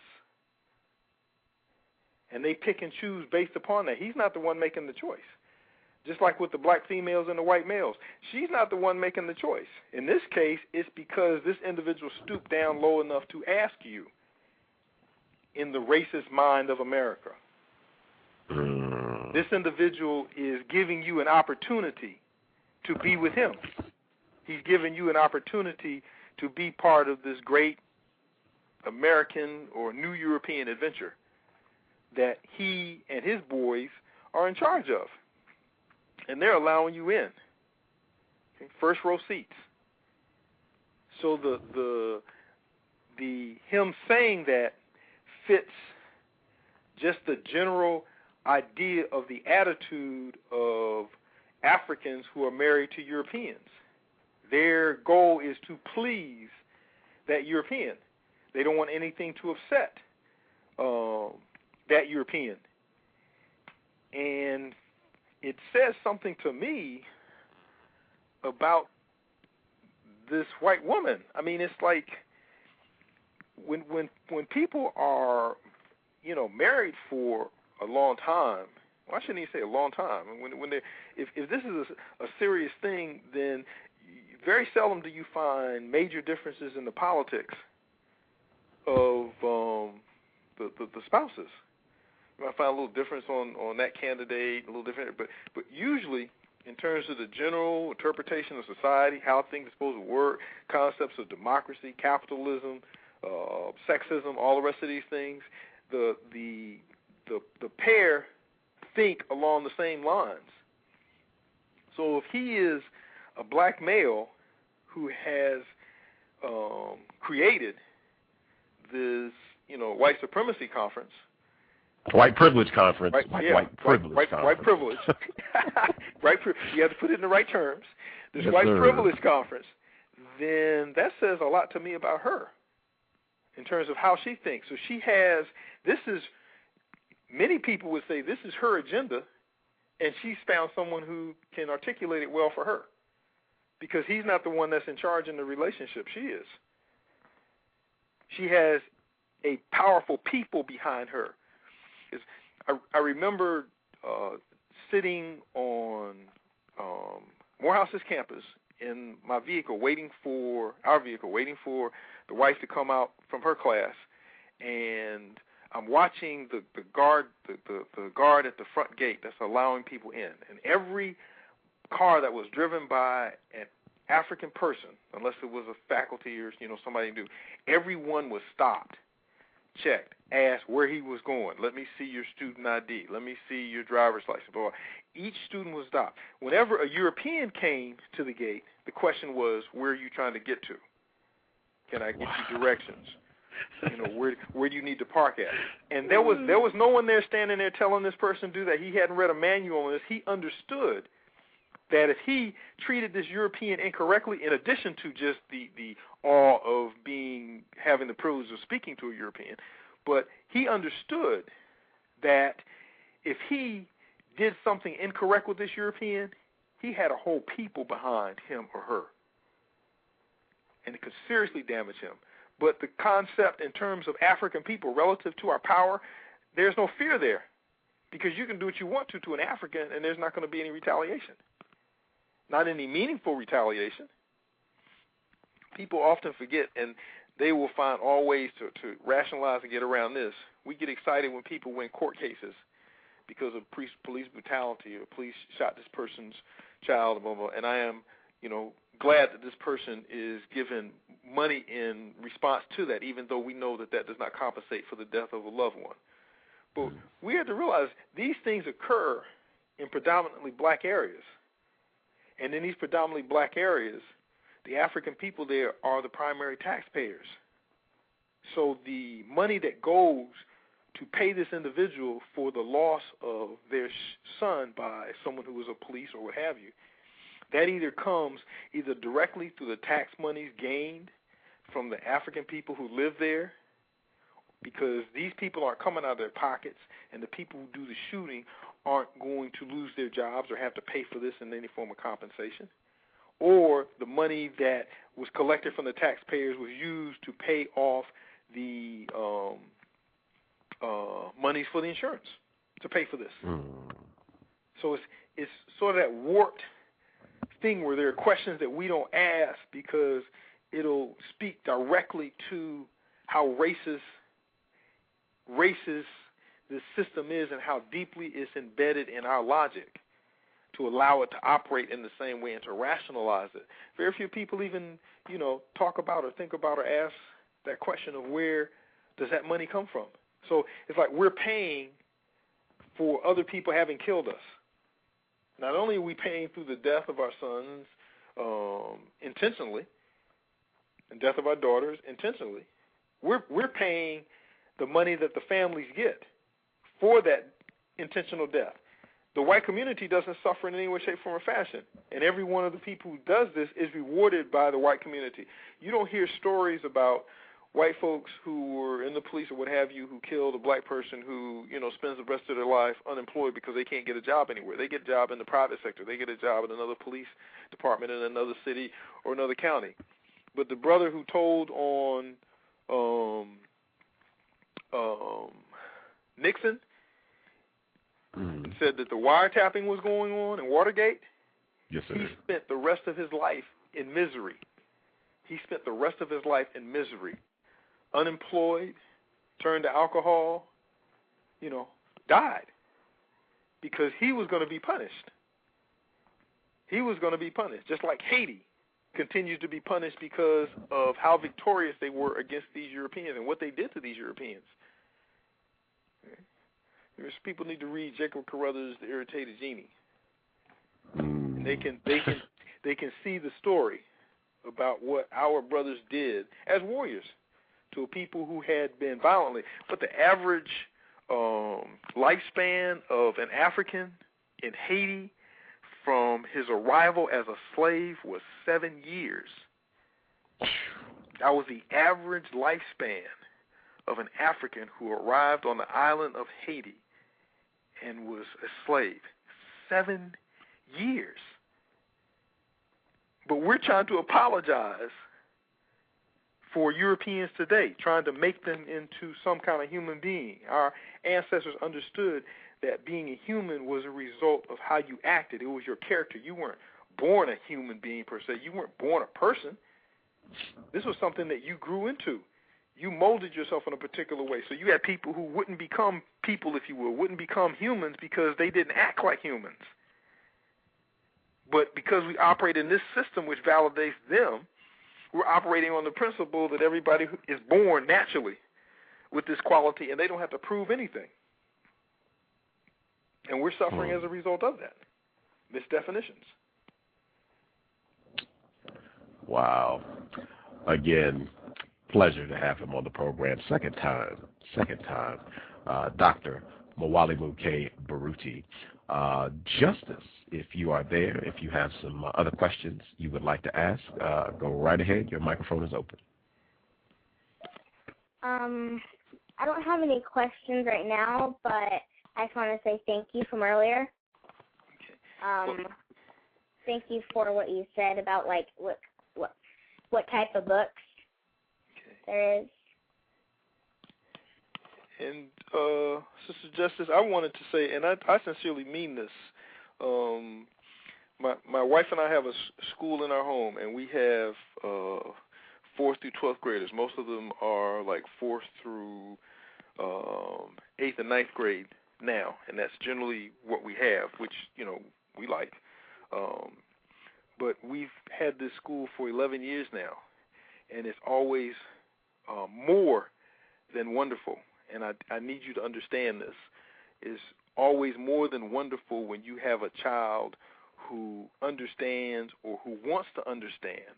And they pick and choose based upon that. He's not the one making the choice. Just like with the black females and the white males, she's not the one making the choice. In this case, it's because this individual stooped down low enough to ask you in the racist mind of America. This individual is giving you an opportunity to be with him. He's giving you an opportunity to be part of this great American or new European adventure that he and his boys are in charge of. And they're allowing you in. Okay? First row seats. So the him saying that fits just the general idea of the attitude of Africans who are married to Europeans. Their goal is to please that European. They don't want anything to upset that European. And it says something to me about this white woman. I mean, it's like when people are, married for a long time. Well, I shouldn't even say a long time. If this is a serious thing, then very seldom do you find major differences in the politics of the spouses. You might find a little difference on that candidate, a little different, but usually in terms of the general interpretation of society, how things are supposed to work, concepts of democracy, capitalism, sexism, all the rest of these things, the pair think along the same lines. So if he is a black male who has created this, white supremacy conference, white privilege conference, white privilege. You have to put it in the right terms. This yes, white sir. privilege conference, then that says a lot to me about her in terms of how she thinks. So she has, many people would say this is her agenda, and she's found someone who can articulate it well for her because he's not the one that's in charge in the relationship. She is. She has a powerful people behind her. I remember sitting on Morehouse's campus in my vehicle, waiting for the wife to come out from her class, and I'm watching the guard at the front gate that's allowing people in, and every car that was driven by an African person, unless it was a faculty or somebody new, everyone was stopped, checked, asked where he was going. Let me see your student ID. Let me see your driver's license. Blah, blah. Each student was stopped. Whenever a European came to the gate, the question was, where are you trying to get to? Can I get you directions? Where do you need to park at? And there was no one there standing there telling this person to do that. He hadn't read a manual on this. He understood that if he treated this European incorrectly, in addition to just the awe of having the privilege of speaking to a European, but he understood that if he did something incorrect with this European, he had a whole people behind him or her, and it could seriously damage him. But the concept in terms of African people relative to our power, there's no fear there, because you can do what you want to an African, and there's not going to be any retaliation. Not any meaningful retaliation. People often forget, and they will find all ways to rationalize and get around this. We get excited when people win court cases because of police brutality, or police shot this person's child, blah, blah, and I am, glad that this person is given money in response to that, even though we know that does not compensate for the death of a loved one. But we have to realize these things occur in predominantly black areas. And in these predominantly black areas, the African people there are the primary taxpayers. So the money that goes to pay this individual for the loss of their son by someone who was a police or what have you, that either comes either directly through the tax monies gained from the African people who live there, because these people aren't coming out of their pockets, and the people who do the shooting aren't going to lose their jobs or have to pay for this in any form of compensation, or the money that was collected from the taxpayers was used to pay off the monies for the insurance to pay for this. So it's sort of that warped thing where there are questions that we don't ask because it'll speak directly to how racist this system is and how deeply it's embedded in our logic to allow it to operate in the same way and to rationalize it. Very few people even, talk about or think about or ask that question of where does that money come from. So it's like we're paying for other people having killed us. Not only are we paying through the death of our sons intentionally, and death of our daughters intentionally, we're paying the money that the families get for that intentional death. The white community doesn't suffer in any way, shape, form, or fashion. And every one of the people who does this is rewarded by the white community. You don't hear stories about white folks who were in the police or what have you who killed a black person who, spends the rest of their life unemployed because they can't get a job anywhere. They get a job in the private sector. They get a job in another police department in another city or another county. But the brother who told on Nixon said that the wiretapping was going on in Watergate. Yes, sir. He spent the rest of his life in misery. Unemployed, turned to alcohol, died because he was going to be punished. Just like Haiti continues to be punished because of how victorious they were against these Europeans and what they did to these Europeans. People need to read Jacob Carruthers' The Irritated Genie. And they can see the story about what our brothers did as warriors to a people who had been violently. But the average lifespan of an African in Haiti from his arrival as a slave was 7 years. That was the average lifespan of an African who arrived on the island of Haiti and was a slave. 7 years. But we're trying to apologize for Europeans today, trying to make them into some kind of human being. Our ancestors understood that being a human was a result of how you acted. It was your character. You weren't born a human being per se. You weren't born a person. This was something that you grew into. You molded yourself in a particular way. So you had people who wouldn't become people, if you will, wouldn't become humans because they didn't act like humans. But because we operate in this system which validates them, we're operating on the principle that everybody is born naturally with this quality and they don't have to prove anything. And we're suffering as a result of that. Misdefinitions. Wow. Again, pleasure to have him on the program. Second time. Dr. Mwalimu K. Baruti. Justice, if you are there, if you have some other questions you would like to ask, go right ahead. Your microphone is open. I don't have any questions right now, but I just want to say thank you from earlier. Thank you for what you said about like what type of books there is. And Sister Justice, I wanted to say, and I sincerely mean this. My wife and I have a school in our home, and we have 4th through 12th graders. Most of them are like 4th through 8th and 9th grade now, and that's generally what we have, which, you know, we like. But we've had this school for 11 years now, and it's always more than wonderful. And I need you to understand this. It's always more than wonderful when you have a child who understands or who wants to understand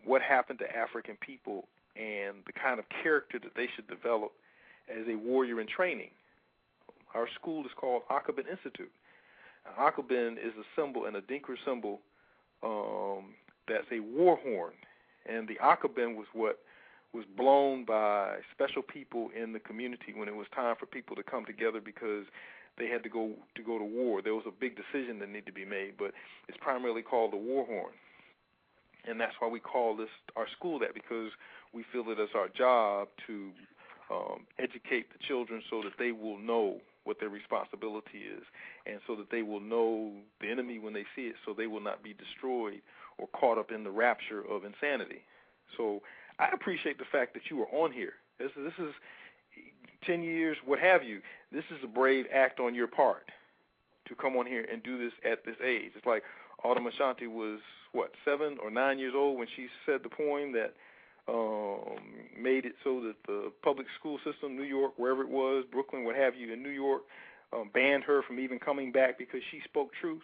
what happened to African people and the kind of character that they should develop as a warrior in training. Our school is called Akabin Institute. Akabin is a symbol, and a Dinka symbol that's a war horn. And the Akabin was what was blown by special people in the community when it was time for people to come together because they had to go to war. There was a big decision that needed to be made, but it's primarily called the war horn. And that's why we call this our school that, because we feel that it's our job to educate the children so that they will know what their responsibility is, and so that they will know the enemy when they see it, so they will not be destroyed or caught up in the rapture of insanity. So I appreciate the fact that you are on here. This is 10 years, what have you. This is a brave act on your part to come on here and do this at this age. It's like Autumn Ashanti was, 7 or 9 years old when she said the poem that made it so that the public school system, New York, wherever it was, Brooklyn, what have you, in New York, banned her from even coming back because she spoke truth.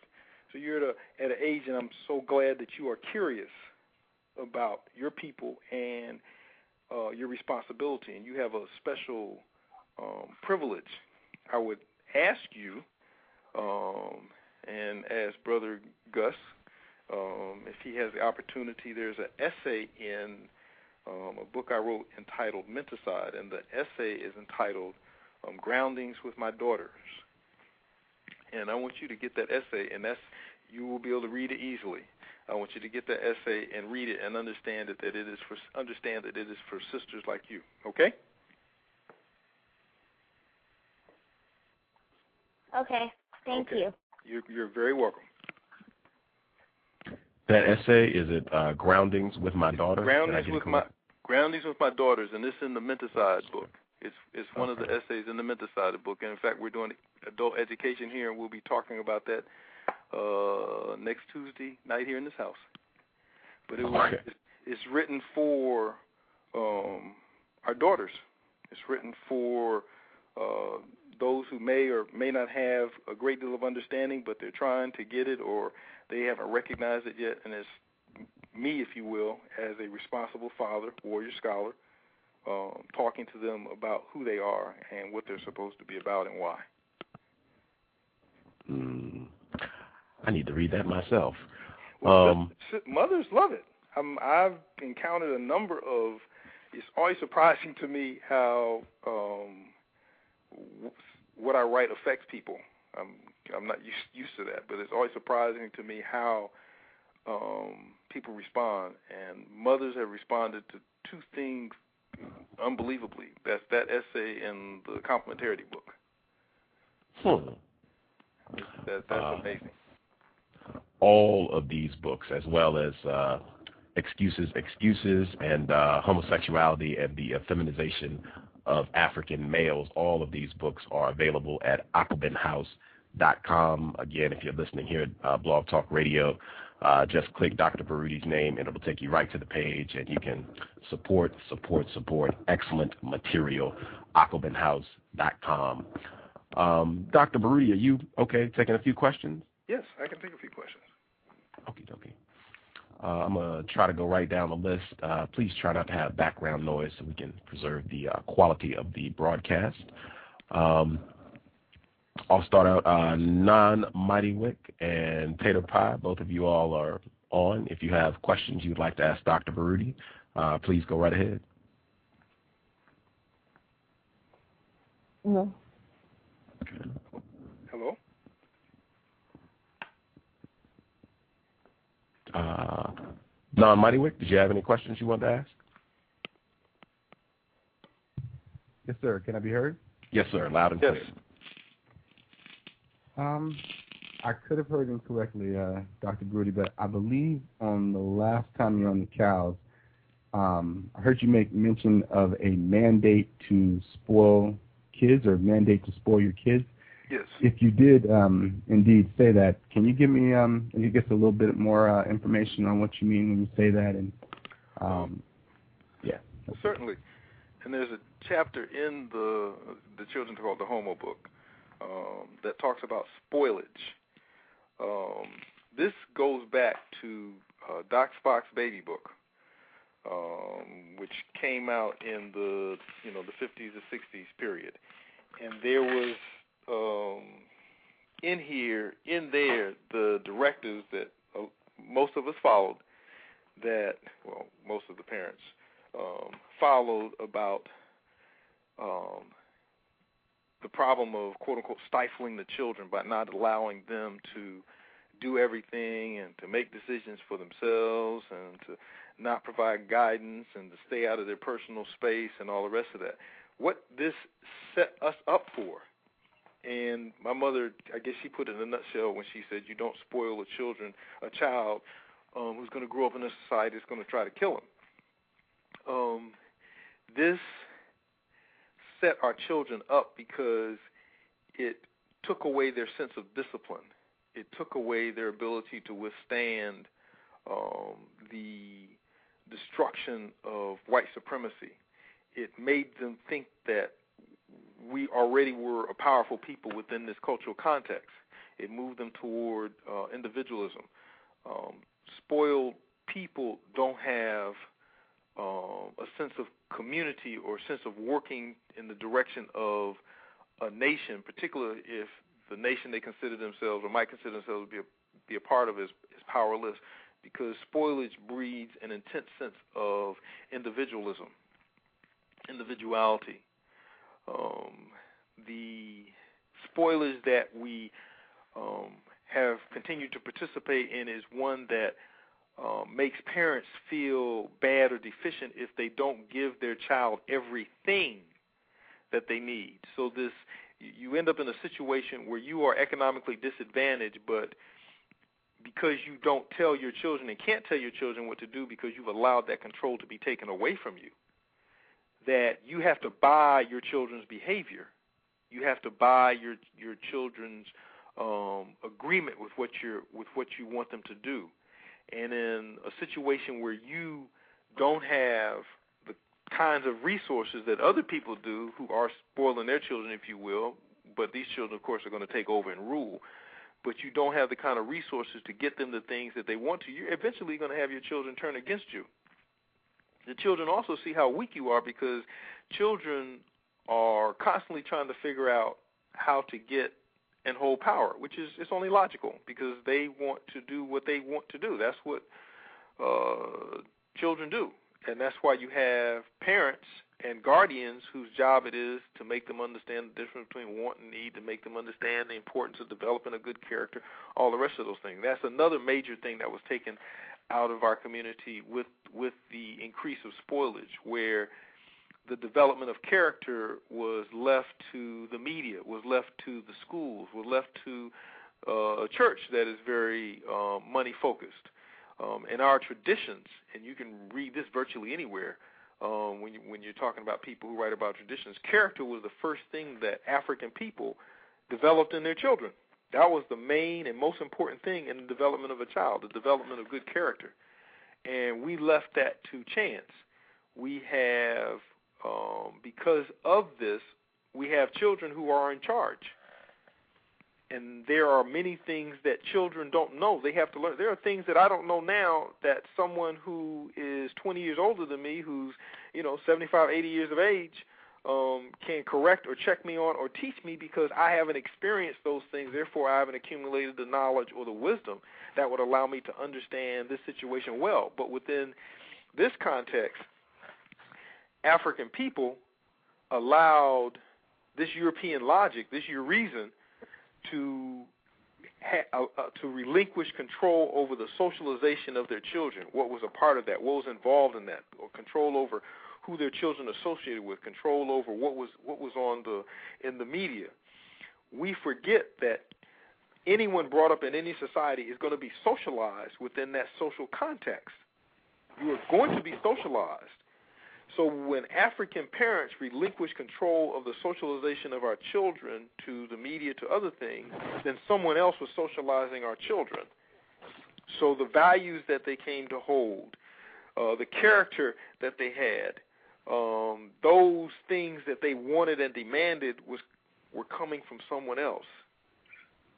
So you're at an age, and I'm so glad that you are curious about your people and your responsibility, and you have a special privilege. I would ask you, and as Brother Gus, if he has the opportunity, there's an essay in a book I wrote entitled Mentacide, and the essay is entitled Groundings with My Daughters. And I want you to get that essay, and you will be able to read it easily. I want you to get that essay and read it and understand that it is for sisters like you. Okay? Okay. Thank you. You're very welcome. That essay, is it Groundings with My Daughters? Groundings with My Daughters, and it's in the Mentacide book. It's one of the essays in the Mentacide book, and in fact, we're doing adult education here, and we'll be talking about that next Tuesday night here in this house. But it's written for our daughters. It's written for those who may or may not have a great deal of understanding, but they're trying to get it, or they haven't recognized it yet. And it's me, if you will, as a responsible father, warrior scholar, talking to them about who they are and what they're supposed to be about and why. I need to read that myself. Mothers love it. I've encountered a number of. It's always surprising to me how what I write affects people. I'm not used to that, but it's always surprising to me how people respond. And mothers have responded to two things unbelievably. That's that essay and the complementarity book. That's amazing. All of these books, as well as Excuses, and Homosexuality and the Feminization of African Males, all of these books are available at akabinhouse.com. Again, if you're listening here at Blog Talk Radio, just click Dr. Baruti's name, and it'll take you right to the page, and you can support excellent material, akabinhouse.com. Dr. Baruti, are you okay taking a few questions? Yes, I can take a few questions. Okay. I'm going to try to go right down the list. Please try not to have background noise so we can preserve the quality of the broadcast. I'll start out Non-Mighty Wick and Tater Pie. Both of you all are on. If you have questions you would like to ask Dr. Baruti, please go right ahead. No. Okay. Hello? Non-Mighty Wick, did you have any questions you wanted to ask? Yes, sir. Can I be heard? Yes, sir. Loud and clear. I could have heard incorrectly, Dr. Baruti, but I believe on the last time you were on the cows, I heard you make mention of a mandate to spoil kids or mandate to spoil your kids. Yes. If you did indeed say that, can you give me, I guess, a little bit more information on what you mean when you say that? And yeah. Certainly. And there's a chapter in the children's called the Homo book that talks about spoilage. This goes back to Doc Spock's baby book, which came out in the the 50s or 60s period, and there was in there the directives that most of us followed, that most of the parents followed about the problem of quote-unquote stifling the children by not allowing them to do everything and to make decisions for themselves and to not provide guidance and to stay out of their personal space and all the rest of that. What this set us up for, and my mother, I guess she put it in a nutshell when she said, you don't spoil a child who's going to grow up in a society that's going to try to kill him. This set our children up because it took away their sense of discipline. It took away their ability to withstand the destruction of white supremacy. It made them think that we already were a powerful people within this cultural context. It moved them toward individualism. Spoiled people don't have a sense of community or sense of working in the direction of a nation, particularly if the nation they consider themselves or might consider themselves to be a part of is powerless, because spoilage breeds an intense sense of individualism, individuality. The spoilage that we have continued to participate in is one that makes parents feel bad or deficient if they don't give their child everything that they need. So you end up in a situation where you are economically disadvantaged, but because you don't tell your children and can't tell your children what to do because you've allowed that control to be taken away from you, that you have to buy your children's behavior. You have to buy your children's agreement with what you want them to do. And in a situation where you don't have the kinds of resources that other people do who are spoiling their children, if you will, but these children, of course, are going to take over and rule, but you don't have the kind of resources to get them the things that they want to, you're eventually going to have your children turn against you. The children also see how weak you are because children are constantly trying to figure out how to get and hold power, which is it's only logical because they want to do what they want to do. That's what children do, and that's why you have parents and guardians whose job it is to make them understand the difference between want and need, to make them understand the importance of developing a good character, all the rest of those things. That's another major thing that was taken out of our community with the increase of spoilage, where the development of character was left to the media, was left to the schools, was left to a church that is very money-focused. In our traditions, and you can read this virtually anywhere, when you're talking about people who write about traditions, character was the first thing that African people developed in their children. That was the main and most important thing in the development of a child, the development of good character. And we left that to chance. We have, because of this, we have children who are in charge. And there are many things that children don't know. They have to learn. There are things that I don't know now that someone who is 20 years older than me, who's 75, 80 years of age, can correct or check me on or teach me because I haven't experienced those things. Therefore, I haven't accumulated the knowledge or the wisdom that would allow me to understand this situation well. But within this context, African people allowed this European logic, this reason, to relinquish control over the socialization of their children. What was a part of that? What was involved in that? Or control over who their children associated with? Control over what was in the media. We forget that anyone brought up in any society is going to be socialized within that social context. You are going to be socialized. So when African parents relinquish control of the socialization of our children to the media, to other things, then someone else was socializing our children. So the values that they came to hold, the character that they had, those things that they wanted and demanded were coming from someone else.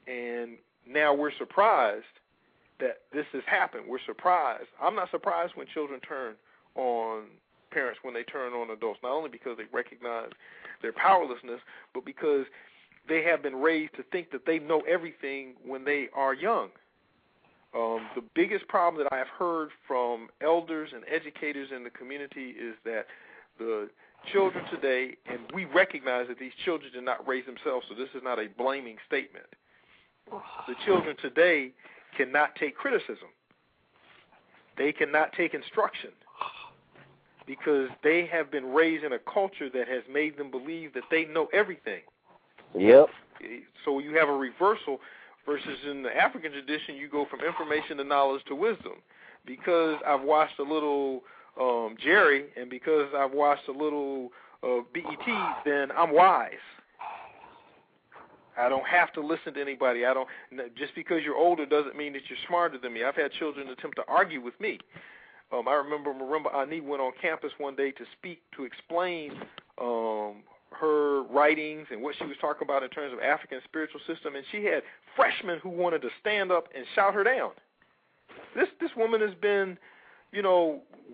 And now we're surprised that this has happened. We're surprised. I'm not surprised when children turn on parents, when they turn on adults, not only because they recognize their powerlessness, but because they have been raised to think that they know everything when they are young. The biggest problem that I have heard from elders and educators in the community is that the children today, and we recognize that these children did not raise themselves, so this is not a blaming statement. The children today cannot take criticism. They cannot take instruction because they have been raised in a culture that has made them believe that they know everything. Yep. So you have a reversal versus in the African tradition, you go from information to knowledge to wisdom. Because I've watched a little Jerry and because I've watched a little BET, then I'm wise. I don't have to listen to anybody. Just because you're older doesn't mean that you're smarter than me. I've had children attempt to argue with me. I remember Marimba Ani went on campus one day to explain her writings and what she was talking about in terms of African spiritual system, and she had freshmen who wanted to stand up and shout her down. This woman has been,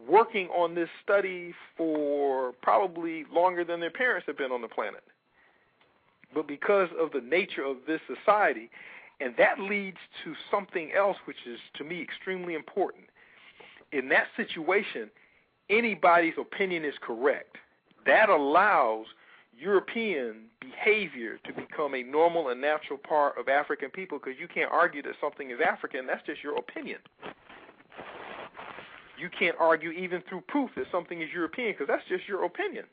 working on this study for probably longer than their parents have been on the planet. But because of the nature of this society, and that leads to something else which is, to me, extremely important. In that situation, anybody's opinion is correct. That allows European behavior to become a normal and natural part of African people because you can't argue that something is African. That's just your opinion. You can't argue even through proof that something is European because that's just your opinion.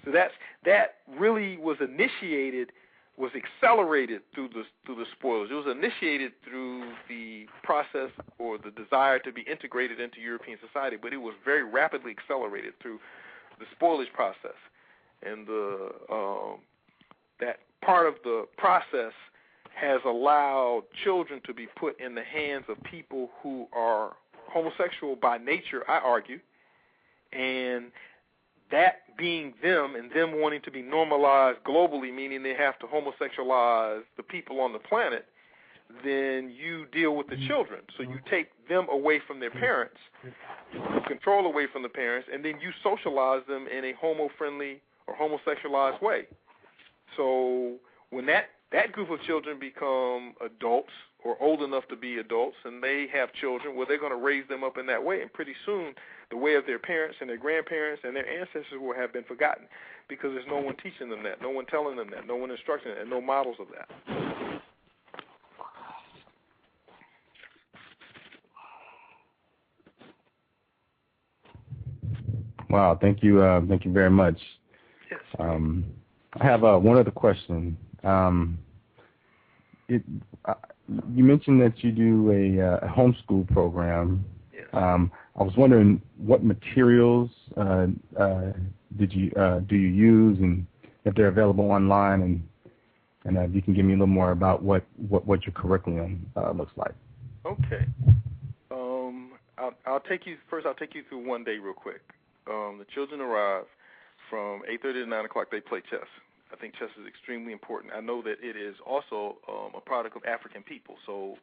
So that really was accelerated through the spoils. It was initiated through the process or the desire to be integrated into European society, but it was very rapidly accelerated through the spoilage process. And that part of the process has allowed children to be put in the hands of people who are homosexual by nature, I argue, and that being them and them wanting to be normalized globally, meaning they have to homosexualize the people on the planet, then you deal with the children. So you take them away from their parents, control away from the parents, and then you socialize them in a homo-friendly or homosexualized way. So when that group of children become adults or old enough to be adults and they have children, well, they're going to raise them up in that way. And pretty soon the way of their parents and their grandparents and their ancestors will have been forgotten because there's no one teaching them that, no one telling them that, no one instructing them, and no models of that. Wow, thank you very much. Yes. I have one other question. You mentioned that you do a homeschool program. Yes. I was wondering what materials do you use, and if they're available online, and if you can give me a little more about what your curriculum looks like. Okay. I'll take you through one day real quick. The children arrive from 8:30 to 9 o'clock. They play chess. I think chess is extremely important. I know that it is also a product of African people, so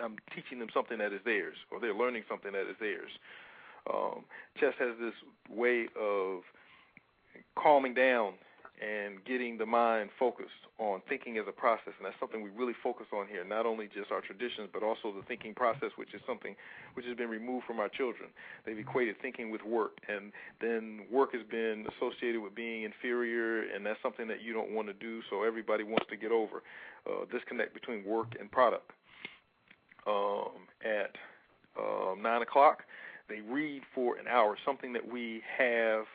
I'm teaching them something that is theirs, or they're learning something that is theirs. Chess has this way of calming down and getting the mind focused on thinking as a process, and that's something we really focus on here, not only just our traditions, but also the thinking process, which is something which has been removed from our children. They've equated thinking with work, and then work has been associated with being inferior, and that's something that you don't want to do, so everybody wants to get over. Disconnect between work and product. At 9 o'clock, they read for an hour, something that we have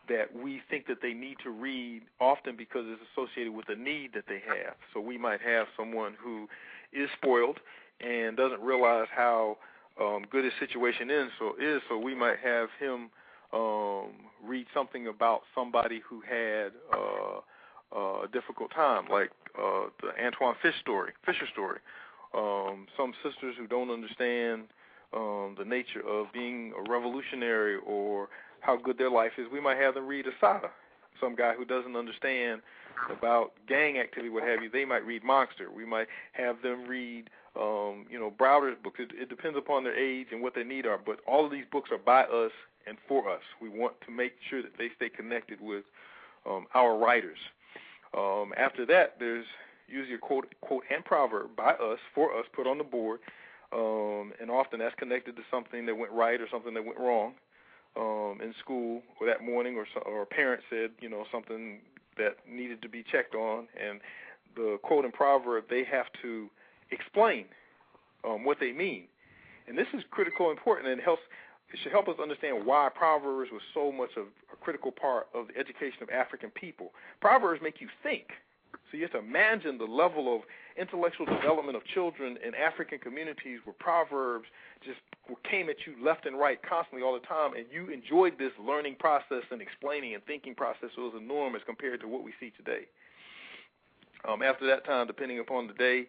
that we think that they need to read often because it's associated with a need that they have. So we might have someone who is spoiled and doesn't realize how good his situation is, so we might have him read something about somebody who had a difficult time, like the Antoine Fisher story. Some sisters who don't understand the nature of being a revolutionary or how good their life is, we might have them read Asada. Some guy who doesn't understand about gang activity, what have you, they might read Monster. We might have them read, Browder's books. It depends upon their age and what their need are, but all of these books are by us and for us. We want to make sure that they stay connected with our writers. After that, there's usually a quote and proverb by us, for us, put on the board, and often that's connected to something that went right or something that went wrong in school or that morning, or a parent said, something that needed to be checked on, and the quote and proverb, they have to explain what they mean. And this is critical and important, and it should help us understand why Proverbs was so much of a critical part of the education of African people. Proverbs make you think. So you have to imagine the level of intellectual development of children in African communities where Proverbs just came at you left and right constantly all the time, and you enjoyed this learning process and explaining and thinking process. It was enormous compared to what we see today. After that time, depending upon the day,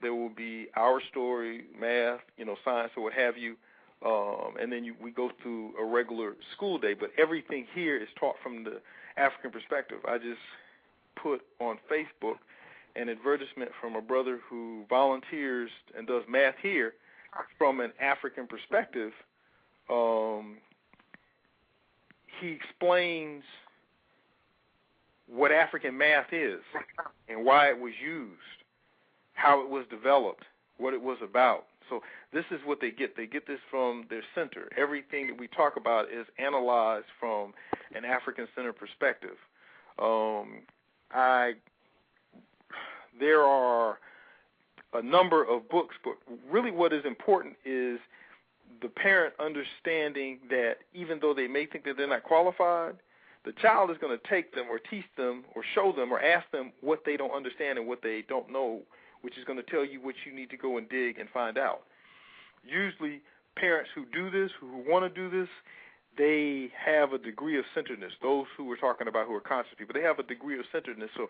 there will be our story, math, science, or what have you, and then we go through a regular school day. But everything here is taught from the African perspective. I just put on Facebook an advertisement from a brother who volunteers and does math here from an African perspective. He explains what African math is and why it was used, how it was developed, what it was about. So this is what they get. They get this from their center. Everything that we talk about is analyzed from an African-centered perspective. There are a number of books, but really what is important is the parent understanding that even though they may think that they're not qualified, the child is going to take them or teach them or show them or ask them what they don't understand and what they don't know, which is going to tell you what you need to go and dig and find out. Usually parents who do this, who want to do this, they have a degree of centeredness. Those who we're talking about who are conscious people, they have a degree of centeredness. So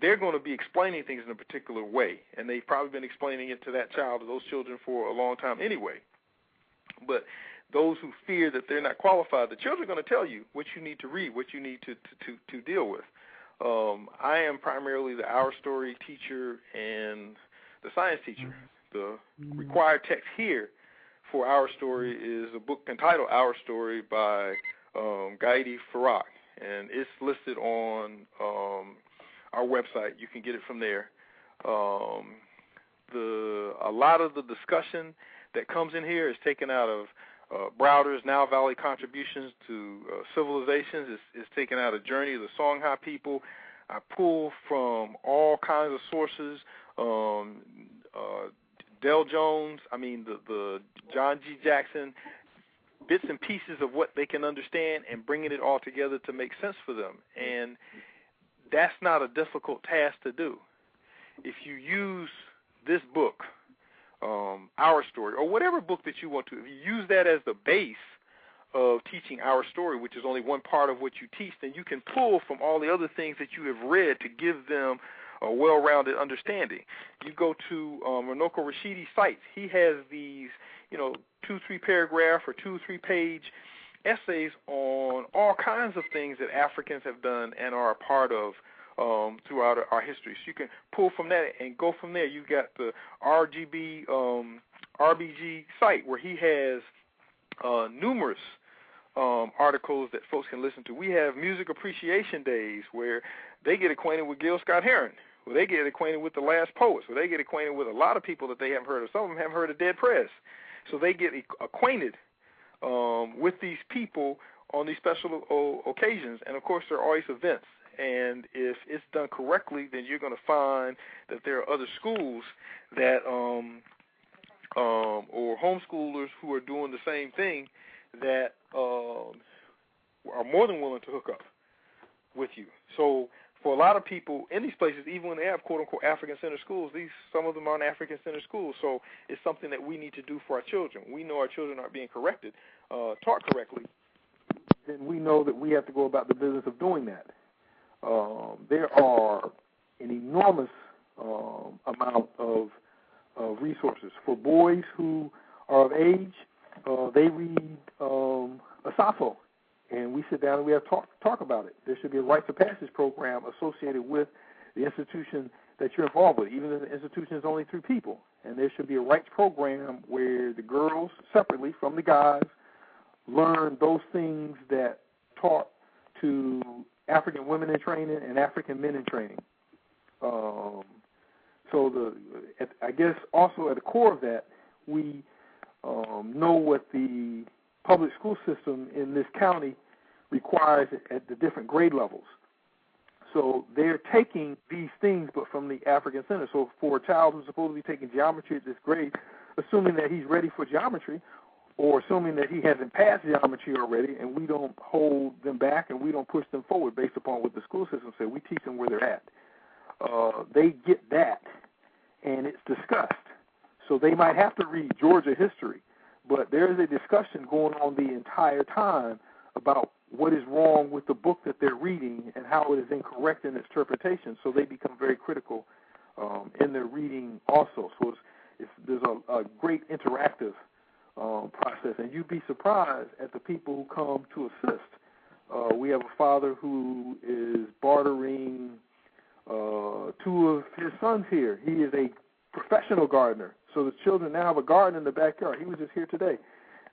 they're going to be explaining things in a particular way, and they've probably been explaining it to that child or those children for a long time anyway. But those who fear that they're not qualified, the children are going to tell you what you need to read, what you need to deal with. I am primarily the Our Story teacher and the science teacher. The required text here for Our Story is a book entitled Our Story by Gaidi Farak, and it's listed on our website. You can get it from there. A lot of the discussion that comes in here is taken out of Browder's Nile Valley Contributions to Civilizations. It's taken out of Journey of the Songhai People. I pull from all kinds of sources. Del Jones, the John G. Jackson, bits and pieces of what they can understand and bringing it all together to make sense for them. And that's not a difficult task to do. If you use this book, Our Story, or whatever book that you want to, if you use that as the base of teaching Our Story, which is only one part of what you teach, then you can pull from all the other things that you have read to give them a well-rounded understanding. You go to Runoko Rashidi's sites. He has these, 2-3 paragraph or 2-3 page essays on all kinds of things that Africans have done and are a part of throughout our history. So you can pull from that and go from there. You got the RBG site where he has numerous articles that folks can listen to. We have music appreciation days where they get acquainted with Gil Scott-Heron, where they get acquainted with the Last Poets, where they get acquainted with a lot of people that they haven't heard of. Some of them haven't heard of Dead Prez. So they get acquainted with these people on these special occasions. And, of course, there are always events. And if it's done correctly, then you're going to find that there are other schools that or homeschoolers who are doing the same thing that are more than willing to hook up with you. So for a lot of people in these places, even when they have quote-unquote African-centered schools, some of them aren't African-centered schools. So it's something that we need to do for our children. We know our children aren't being corrected, taught correctly. Then we know that we have to go about the business of doing that. There are an enormous amount of resources. For boys who are of age, they read Asafo, and we sit down and we have talk about it. There should be a rites of passage program associated with the institution that you're involved with, even if the institution is only 3 people. And there should be a rites program where the girls, separately from the guys, learn those things that taught to African women in training and African men in training. I guess also at the core of that, we know what the public school system in this county requires at the different grade levels. So they're taking these things, but from the African Center. So for a child who's supposed to be taking geometry at this grade, assuming that he's ready for geometry, or assuming that he hasn't passed geometry already, and we don't hold them back and we don't push them forward based upon what the school system said. We teach them where they're at. They get that, and it's discussed. So they might have to read Georgia history, but there is a discussion going on the entire time about what is wrong with the book that they're reading and how it is incorrect in its interpretation. So they become very critical in their reading also. So there's a great interactive process, and you'd be surprised at the people who come to assist. We have a father who is bartering 2 of his sons here. He is a professional gardener, so the children now have a garden in the backyard. He was just here today.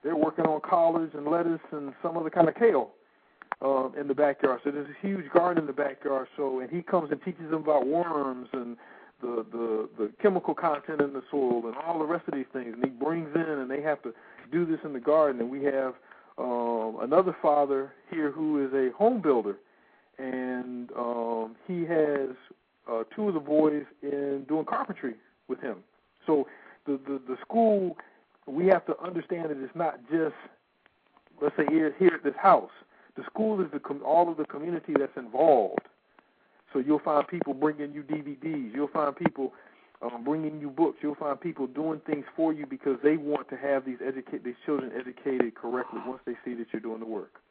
They're working on collards and lettuce and some other kind of kale in the backyard. So there's a huge garden in the backyard. So, and he comes and teaches them about worms and the chemical content in the soil and all the rest of these things. And he brings in, and they have to do this in the garden. And we have another father here who is a home builder, and he has 2 of the boys in doing carpentry with him. So the school, we have to understand that it's not just, let's say, here at this house. The school is all of the community that's involved. So you'll find people bringing you DVDs. You'll find people bringing you books. You'll find people doing things for you because they want to have these children educated correctly once they see that you're doing the work.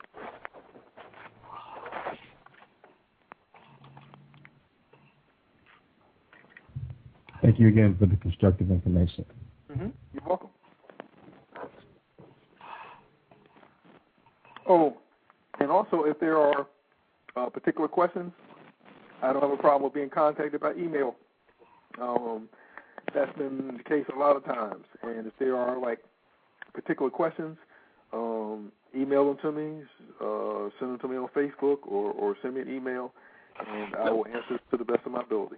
Thank you again for the constructive information. Mm-hmm. You're welcome. Oh, and also if there are particular questions, I don't have a problem with being contacted by email. That's been the case a lot of times. And if there are, particular questions, email them to me, send them to me on Facebook, or send me an email, and I will answer to the best of my ability.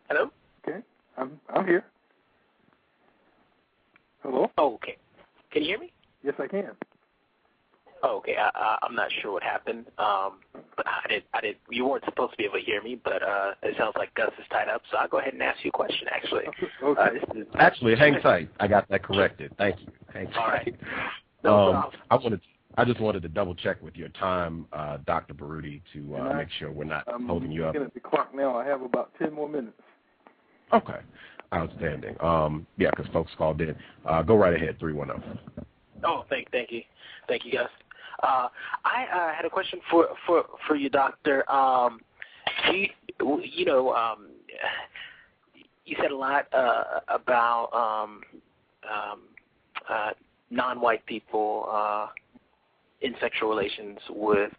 Hello? Okay. I'm here. Hello? Oh, okay. Can you hear me? Yes, I can. Oh, okay. I'm not sure what happened, but I did. You weren't supposed to be able to hear me, but it sounds like Gus is tied up, so I'll go ahead and ask you a question. Actually, okay. Actually, hang tight. I got that corrected. Thank you. Hang tight. All right. No problem. I just wanted to double check with your time, Dr. Baruti, to make sure we're not holding you up. I'm looking at the clock now. I have about 10 more minutes. Okay. Outstanding. Yeah, because folks called in. Go right ahead, 310. Oh, thank you, Gus. I had a question for you, Doctor. You said a lot about non-white people in sexual relations with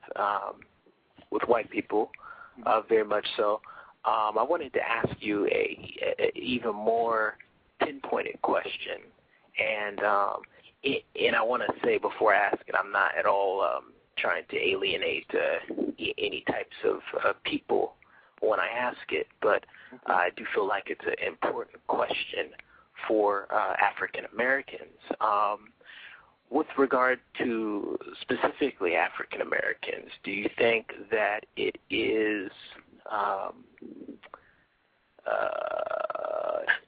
white people. very much so. I wanted to ask you a even more pinpointed question, and I want to say before I ask it, I'm not at all trying to alienate any types of people when I ask it, but I do feel like it's an important question for African Americans. With regard to specifically African Americans, do you think that it is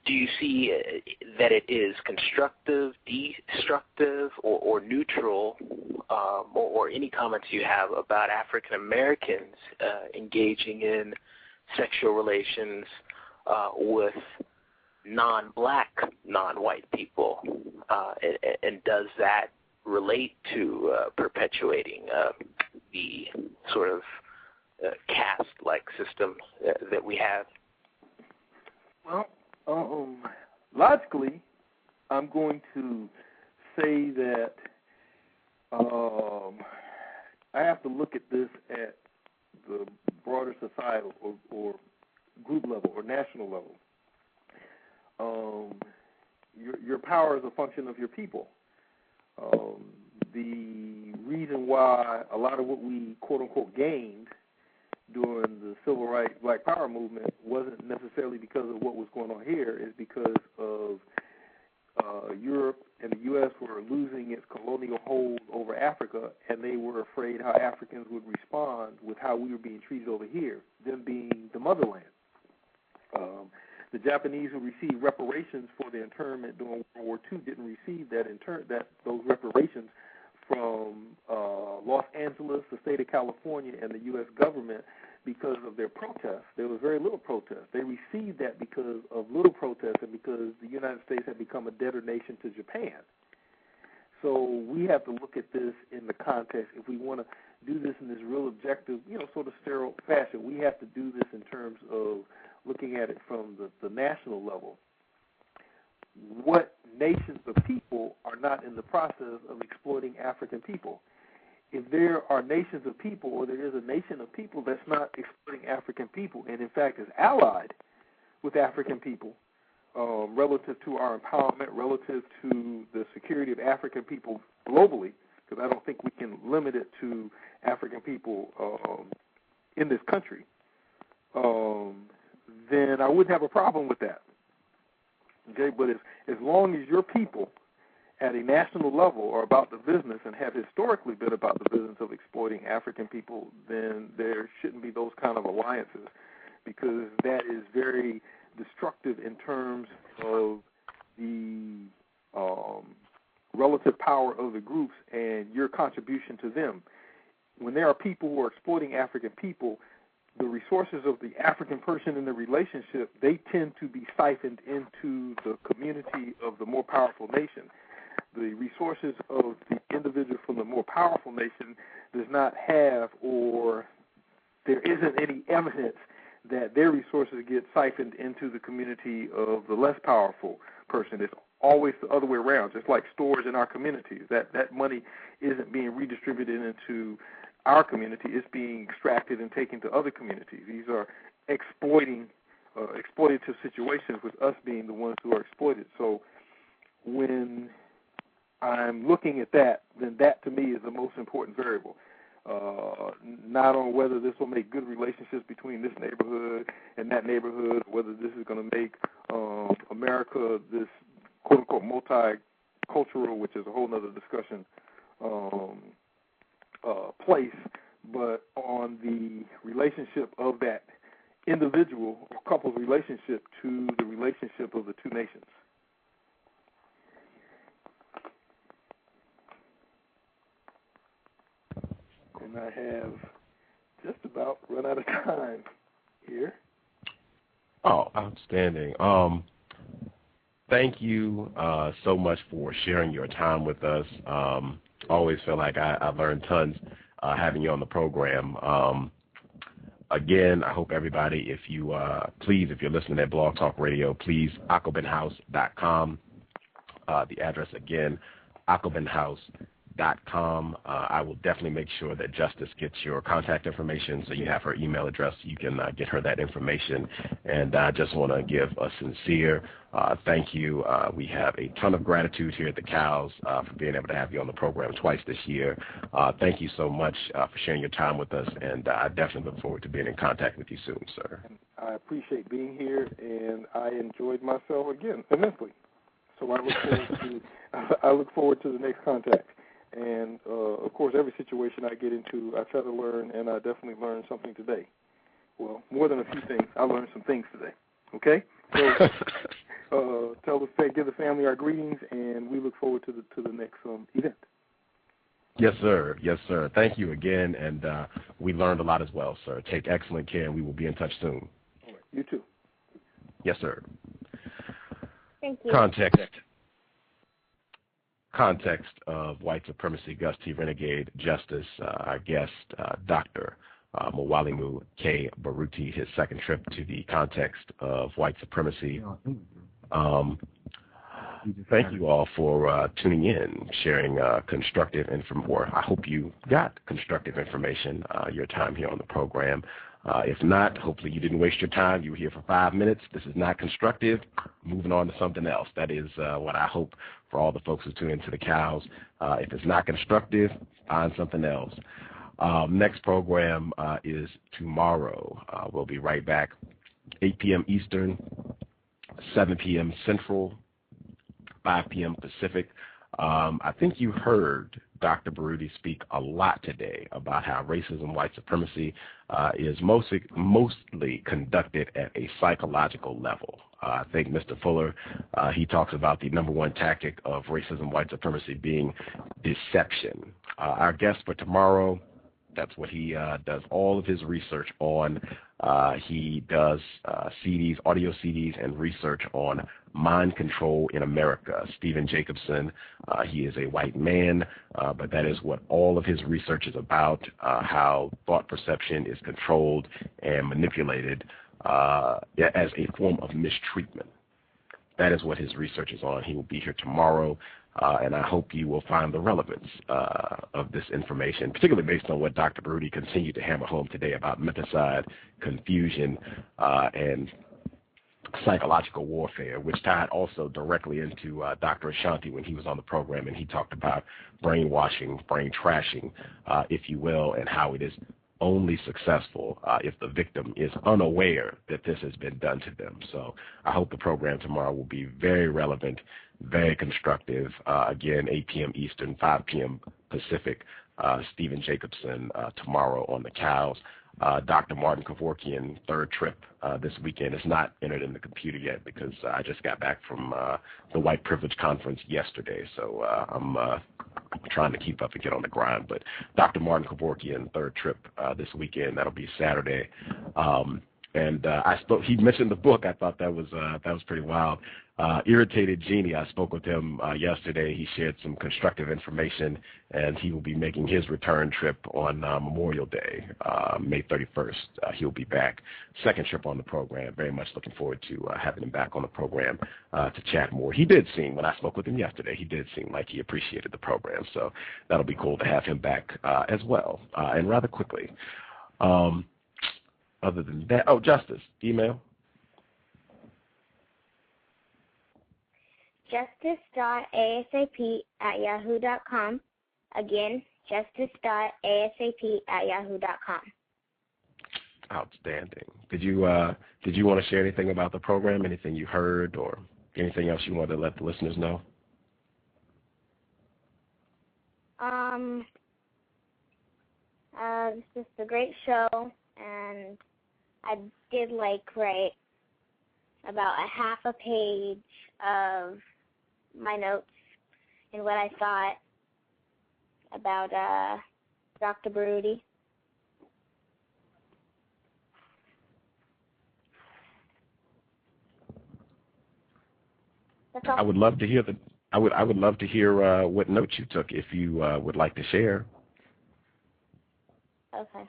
do you see that it is constructive, destructive, or neutral, or any comments you have about African Americans engaging in sexual relations with non-black, non-white people, and does that relate to perpetuating the sort of caste-like system that we have? Well, logically, I'm going to say that I have to look at this at the broader societal or group level or national level. Your power is a function of your people. The reason why a lot of what we quote-unquote gained during the civil rights black power movement wasn't necessarily because of what was going on here, is because of Europe and the U.S. were losing its colonial hold over Africa, and they were afraid how Africans would respond with how we were being treated over here, them being the motherland. The Japanese who received reparations for their internment during World War II didn't receive those reparations from Los Angeles, the state of California, and the U.S. government because of their protests. There was very little protest. They received that because of little protest and because the United States had become a debtor nation to Japan. So we have to look at this in the context. If we want to do this in this real objective, sort of sterile fashion, we have to do this in terms of looking at it from the national level. What nations of people are not in the process of exploiting African people? If there are nations of people, or there is a nation of people that's not exploiting African people, and in fact is allied with African people relative to our empowerment, relative to the security of African people globally, because I don't think we can limit it to African people in this country, then I wouldn't have a problem with that. Okay, but as long as your people at a national level are about the business and have historically been about the business of exploiting African people, then there shouldn't be those kind of alliances, because that is very destructive in terms of the relative power of the groups and your contribution to them. When there are people who are exploiting African people, the resources of the African person in the relationship, they tend to be siphoned into the community of the more powerful nation. The resources of the individual from the more powerful nation does not have, or there isn't any evidence that their resources get siphoned into the community of the less powerful person. It's always the other way around, just like stores in our communities. That money isn't being redistributed into our community, it's being extracted and taken to other communities. These are exploitative situations, with us being the ones who are exploited. So when I'm looking at that, then that to me is the most important variable. Not on whether this will make good relationships between this neighborhood and that neighborhood, whether this is going to make America this quote-unquote multicultural, which is a whole other discussion, place, but on the relationship of that individual or couple's relationship to the relationship of the two nations. And I have just about run out of time here. Oh, outstanding. Thank you so much for sharing your time with us. Always feel like I've learned tons having you on the program. Again, I hope everybody, if you please, if you're listening at Blog Talk Radio, please, AquabenHouse.com. The address again, AquabenHouse.com. justice.com. I will definitely make sure that Justice gets your contact information so you have her email address. You can get her that information. And I just want to give a sincere thank you. We have a ton of gratitude here at the C.O.W.S. For being able to have you on the program twice this year. Thank you so much for sharing your time with us, and I definitely look forward to being in contact with you soon, sir. I appreciate being here, and I enjoyed myself again immensely. So I look forward to the next contact. And, of course, every situation I get into, I try to learn, and I definitely learned something today. Well, more than a few things. I learned some things today. Okay? So give the family our greetings, and we look forward to the next event. Yes, sir. Yes, sir. Thank you again, and we learned a lot as well, sir. Take excellent care, and we will be in touch soon. All right. You too. Yes, sir. Thank you. Context of White Supremacy, Gus T. Renegade, Justice, our guest, Dr. Mwalimu K. Baruti, his second trip to the Context of White Supremacy. Thank you all for tuning in, sharing constructive information, or I hope you got constructive information your time here on the program. If not, hopefully you didn't waste your time. You were here for 5 minutes. This is not constructive. Moving on to something else. That is what I hope for all the folks who tune into the C.O.W.S. If it's not constructive, find something else. Next program is tomorrow. We'll be right back, 8 p.m. Eastern, 7 p.m. Central, 5 p.m. Pacific. I think you heard Dr. Baruti speak a lot today about how racism, white supremacy is mostly conducted at a psychological level. I think Mr. Fuller, he talks about the number one tactic of racism, white supremacy being deception. Our guest for tomorrow, that's what he does all of his research on. He does CDs, audio CDs, and research on mind control in America. Stephen Jacobson, he is a white man, but that is what all of his research is about, how thought perception is controlled and manipulated as a form of mistreatment. That is what his research is on. He will be here tomorrow. And I hope you will find the relevance of this information, particularly based on what Dr. Baruti continued to hammer home today about Mentacide, confusion, and psychological warfare, which tied also directly into Dr. Ashanti when he was on the program, and he talked about brainwashing, brain trashing, if you will, and how it is only successful if the victim is unaware that this has been done to them. So I hope the program tomorrow will be very relevant, very constructive. Again, 8 p.m. Eastern, 5 p.m. Pacific. Stephen Jacobson tomorrow on the C.O.W.S. Dr. Martin Kevorkian, third trip this weekend, is not entered in the computer yet because I just got back from the White Privilege Conference yesterday, so I'm trying to keep up and get on the grind. But Dr. Martin Kevorkian, third trip this weekend, that'll be Saturday. And he mentioned the book. I thought that was pretty wild. Irritated Genie, I spoke with him yesterday. He shared some constructive information, and he will be making his return trip on Memorial Day, May 31st. He'll be back. Second trip on the program. Very much looking forward to having him back on the program to chat more. He did seem, when I spoke with him yesterday, he did seem like he appreciated the program. So that'll be cool to have him back as well, and rather quickly. Other than that, Justice, email. justice.asap@yahoo.com. Again, justice.asap@yahoo.com. Outstanding. Did you want to share anything about the program, anything you heard, or anything else you wanted to let the listeners know? This is a great show, and I did write about a half a page of my notes and what I thought about Dr. Baruti. That's all. I would love to hear I would love to hear what notes you took if you would like to share. Okay.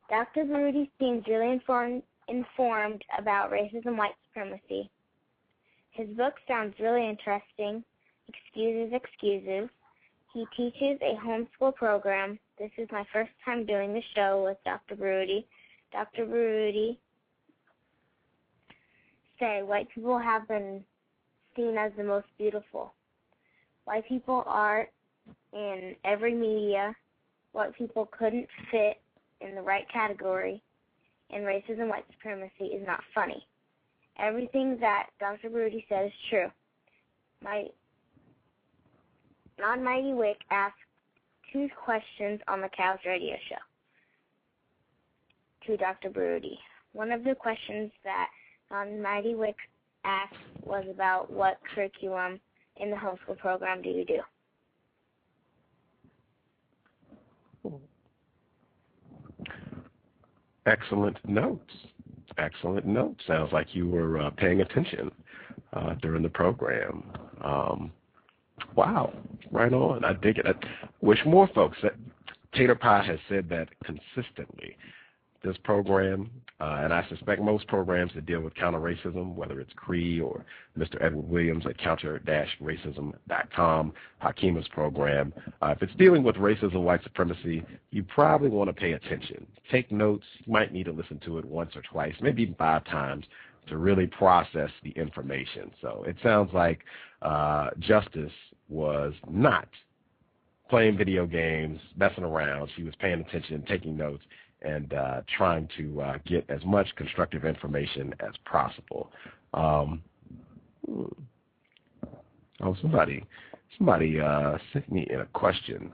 Dr. Baruti seems really informed about racism, white supremacy. His book sounds really interesting, Excuses, He teaches a homeschool program. This is my first time doing the show with Dr. Baruti. Dr. Baruti say white people have been seen as the most beautiful. White people are in every media. White people couldn't fit in the right category, and racism, white supremacy is not funny. Everything that Dr. Baruti said is true. My non-Mighty Wick asked 2 questions on the C.O.W.S radio show to Dr. Baruti. One of the questions that non-Mighty Wick asked was about what curriculum in the homeschool program do you do? Excellent notes. Excellent notes. Sounds like you were paying attention during the program. Wow. Right on. I dig it. I wish more folks. Tater Pie has said that consistently. This program, and I suspect most programs that deal with counter-racism, whether it's Cree or Mr. Edward Williams at counter-racism.com, Hakima's program, if it's dealing with racism, white supremacy, you probably want to pay attention. Take notes. You might need to listen to it once or twice, maybe even 5 times, to really process the information. So it sounds like Justice was not playing video games, messing around. She was paying attention, taking notes, and trying to get as much constructive information as possible. Somebody sent me in a question.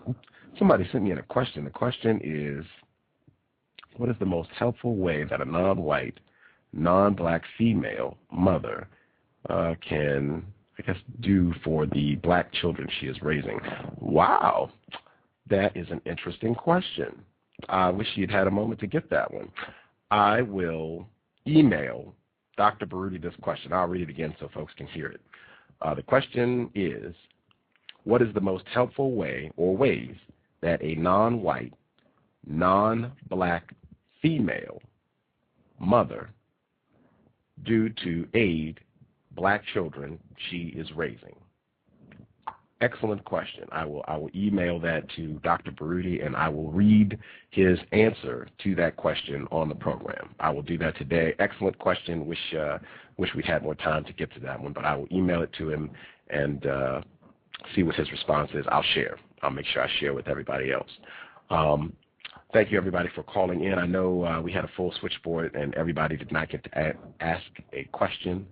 Somebody sent me in a question. The question is, what is the most helpful way that a non-white, non-black female mother can, I guess, do for the black children she is raising? Wow, that is an interesting question. I wish you'd had a moment to get that one. I will email Dr. Baruti this question. I'll read it again so folks can hear it. The question is, what is the most helpful way or ways that a non-white, non-black female mother do to aid black children she is raising? Excellent question. I will email that to Dr. Baruti, and I will read his answer to that question on the program. I will do that today. Excellent question. Wish we had more time to get to that one, but I will email it to him and see what his response is. I'll share. I'll make sure I share with everybody else. Thank you, everybody, for calling in. I know we had a full switchboard, and everybody did not get to ask a question.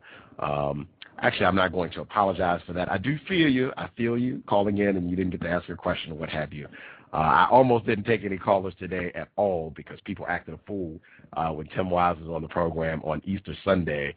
Actually, I'm not going to apologize for that. I do feel you. I feel you calling in, and you didn't get to ask your question or what have you. I almost didn't take any callers today at all because people acted a fool when Tim Wise was on the program on Easter Sunday,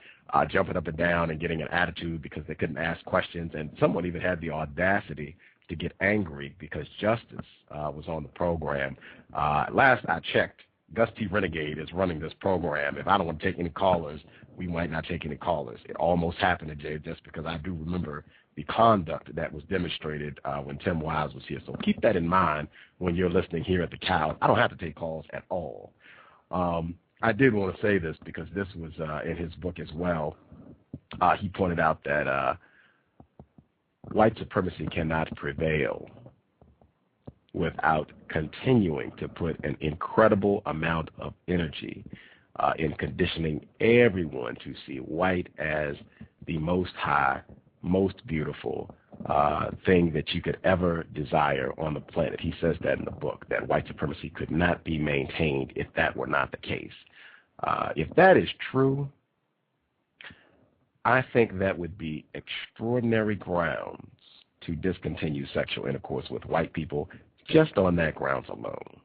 jumping up and down and getting an attitude because they couldn't ask questions, and someone even had the audacity to get angry because Justice was on the program. Last I checked, Gus T. Renegade is running this program. If I don't want to take any callers, we might not take any callers. It almost happened today just because I do remember the conduct that was demonstrated when Tim Wise was here. So keep that in mind when you're listening here at the C.O.W.S. I don't have to take calls at all. I did want to say this because this was in his book as well. He pointed out that white supremacy cannot prevail without continuing to put an incredible amount of energy in conditioning everyone to see white as the most high, most beautiful thing that you could ever desire on the planet. He says that in the book, that white supremacy could not be maintained if that were not the case. If that is true, I think that would be extraordinary grounds to discontinue sexual intercourse with white people just on that grounds alone.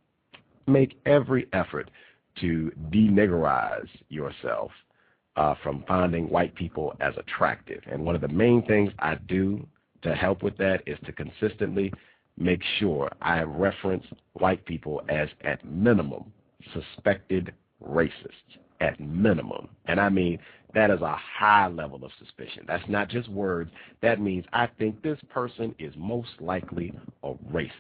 Make every effort to denigerize yourself from finding white people as attractive. And one of the main things I do to help with that is to consistently make sure I reference white people as, at minimum, suspected racists, at minimum. And I mean, that is a high level of suspicion. That's not just words. That means I think this person is most likely a racist.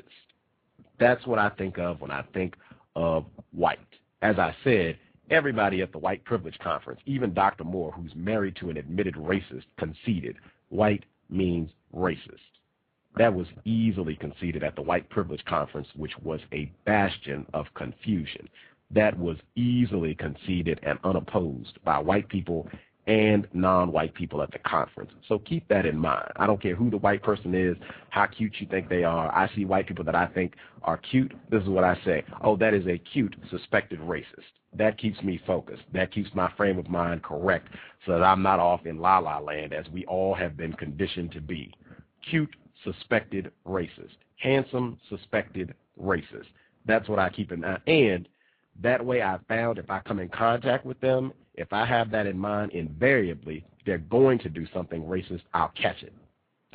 That's what I think of when I think of white. As I said, everybody at the White Privilege Conference, even Dr. Moore, who's married to an admitted racist, conceded white means racist. That was easily conceded at the White Privilege Conference, which was a bastion of confusion. That was easily conceded and unopposed by white people and non-white people at the conference. So keep that in mind. I don't care who the white person is, how cute you think they are. I see white people that I think are cute. This is what I say. Oh, that is a cute suspected racist. That keeps me focused. That keeps my frame of mind correct so that I'm not off in la-la land as we all have been conditioned to be. Cute suspected racist. Handsome suspected racist. That's what I keep in mind. And that way I found if I come in contact with them, if I have that in mind, invariably, they're going to do something racist, I'll catch it.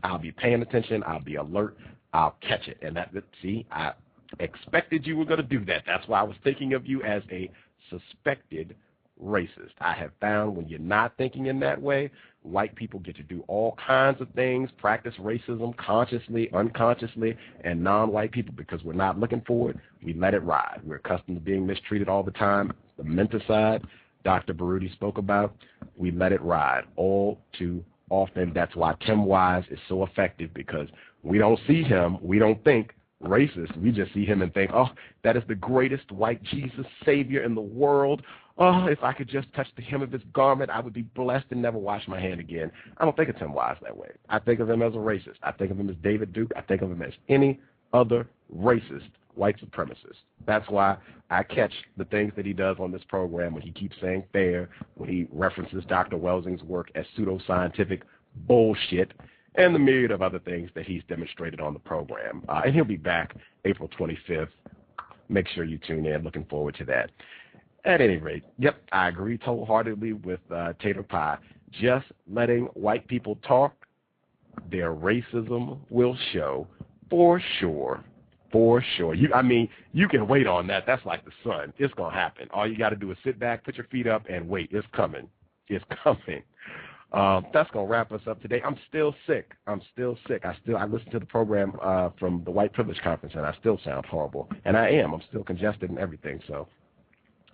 I'll be paying attention, I'll be alert, I'll catch it. And see, I expected you were going to do that. That's why I was thinking of you as a suspected racist. I have found when you're not thinking in that way, white people get to do all kinds of things, practice racism consciously, unconsciously, and non-white people, because we're not looking for it, we let it ride. We're accustomed to being mistreated all the time. The Mentacide Dr. Baruti spoke about, we let it ride all too often. That's why C.O.W.S is so effective, because we don't see him, we don't think racist. We just see him and think, oh, that is the greatest white Jesus Savior in the world. Oh, if I could just touch the hem of his garment, I would be blessed and never wash my hand again. I don't think of C.O.W.S that way. I think of him as a racist. I think of him as David Duke. I think of him as any other racist white supremacist. That's why I catch the things that he does on this program when he keeps saying fair, when he references Dr. Welsing's work as pseudoscientific bullshit, and the myriad of other things that he's demonstrated on the program. And he'll be back April 25th. Make sure you tune in. Looking forward to that. At any rate, yep, I agree wholeheartedly with Tater Pie. Just letting white people talk, their racism will show for sure. For sure. You can wait on that. That's like the sun. It's going to happen. All you got to do is sit back, put your feet up, and wait. It's coming. It's coming. That's going to wrap us up today. I'm still sick. I listened to the program from the White Privilege Conference, and I still sound horrible. And I am. I'm still congested and everything. So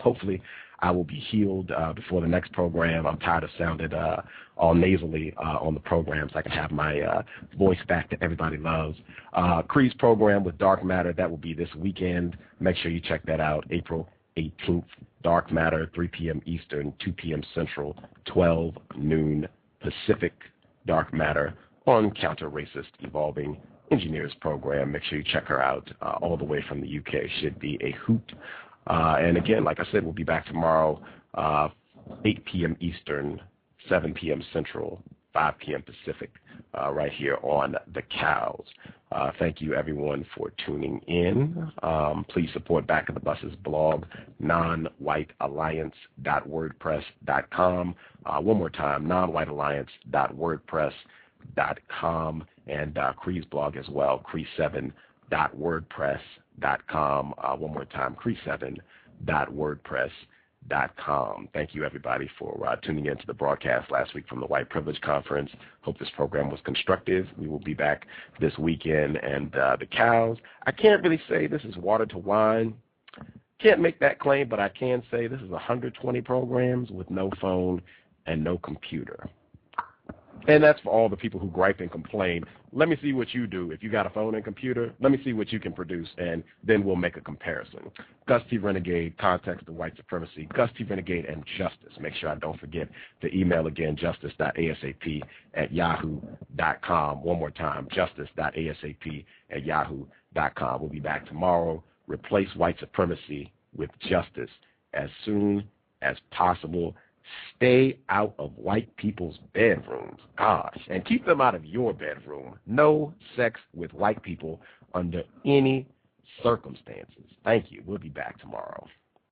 hopefully I will be healed before the next program. I'm tired of sounding all nasally on the programs. I can have my voice back that everybody loves. Cree's program with Dark Matter, that will be this weekend. Make sure you check that out, April 18th. Dark Matter, 3 p.m. Eastern, 2 p.m. Central, 12 noon Pacific. Dark Matter on Counter-Racist Evolving Engineers program. Make sure you check her out all the way from the UK. Should be a hoot. And again, like I said, we'll be back tomorrow, 8 p.m. Eastern, 7 p.m. Central, 5 p.m. Pacific, right here on the Cows. Thank you, everyone, for tuning in. Please support Back of the Bus's blog, nonwhitealliance.wordpress.com. One more time, nonwhitealliance.wordpress.com, and Cree's blog as well, cree7.wordpress.com. One more time, cree7.wordpress.com. Thank you, everybody, for tuning in to the broadcast last week from the White Privilege Conference. Hope this program was constructive. We will be back this weekend. And the Cows, I can't really say this is water to wine. Can't make that claim, but I can say this is 120 programs with no phone and no computer. And that's for all the people who gripe and complain. Let me see what you do. If you got a phone and computer, let me see what you can produce, and then we'll make a comparison. Gus T. Renegade, Context of White Supremacy, Gus T. Renegade, and Justice. Make sure I don't forget the email again, justice.asap@yahoo.com. One more time, justice.asap@yahoo.com. We'll be back tomorrow. Replace white supremacy with justice as soon as possible. Stay out of white people's bedrooms, gosh, and keep them out of your bedroom. No sex with white people under any circumstances. Thank you. We'll be back tomorrow.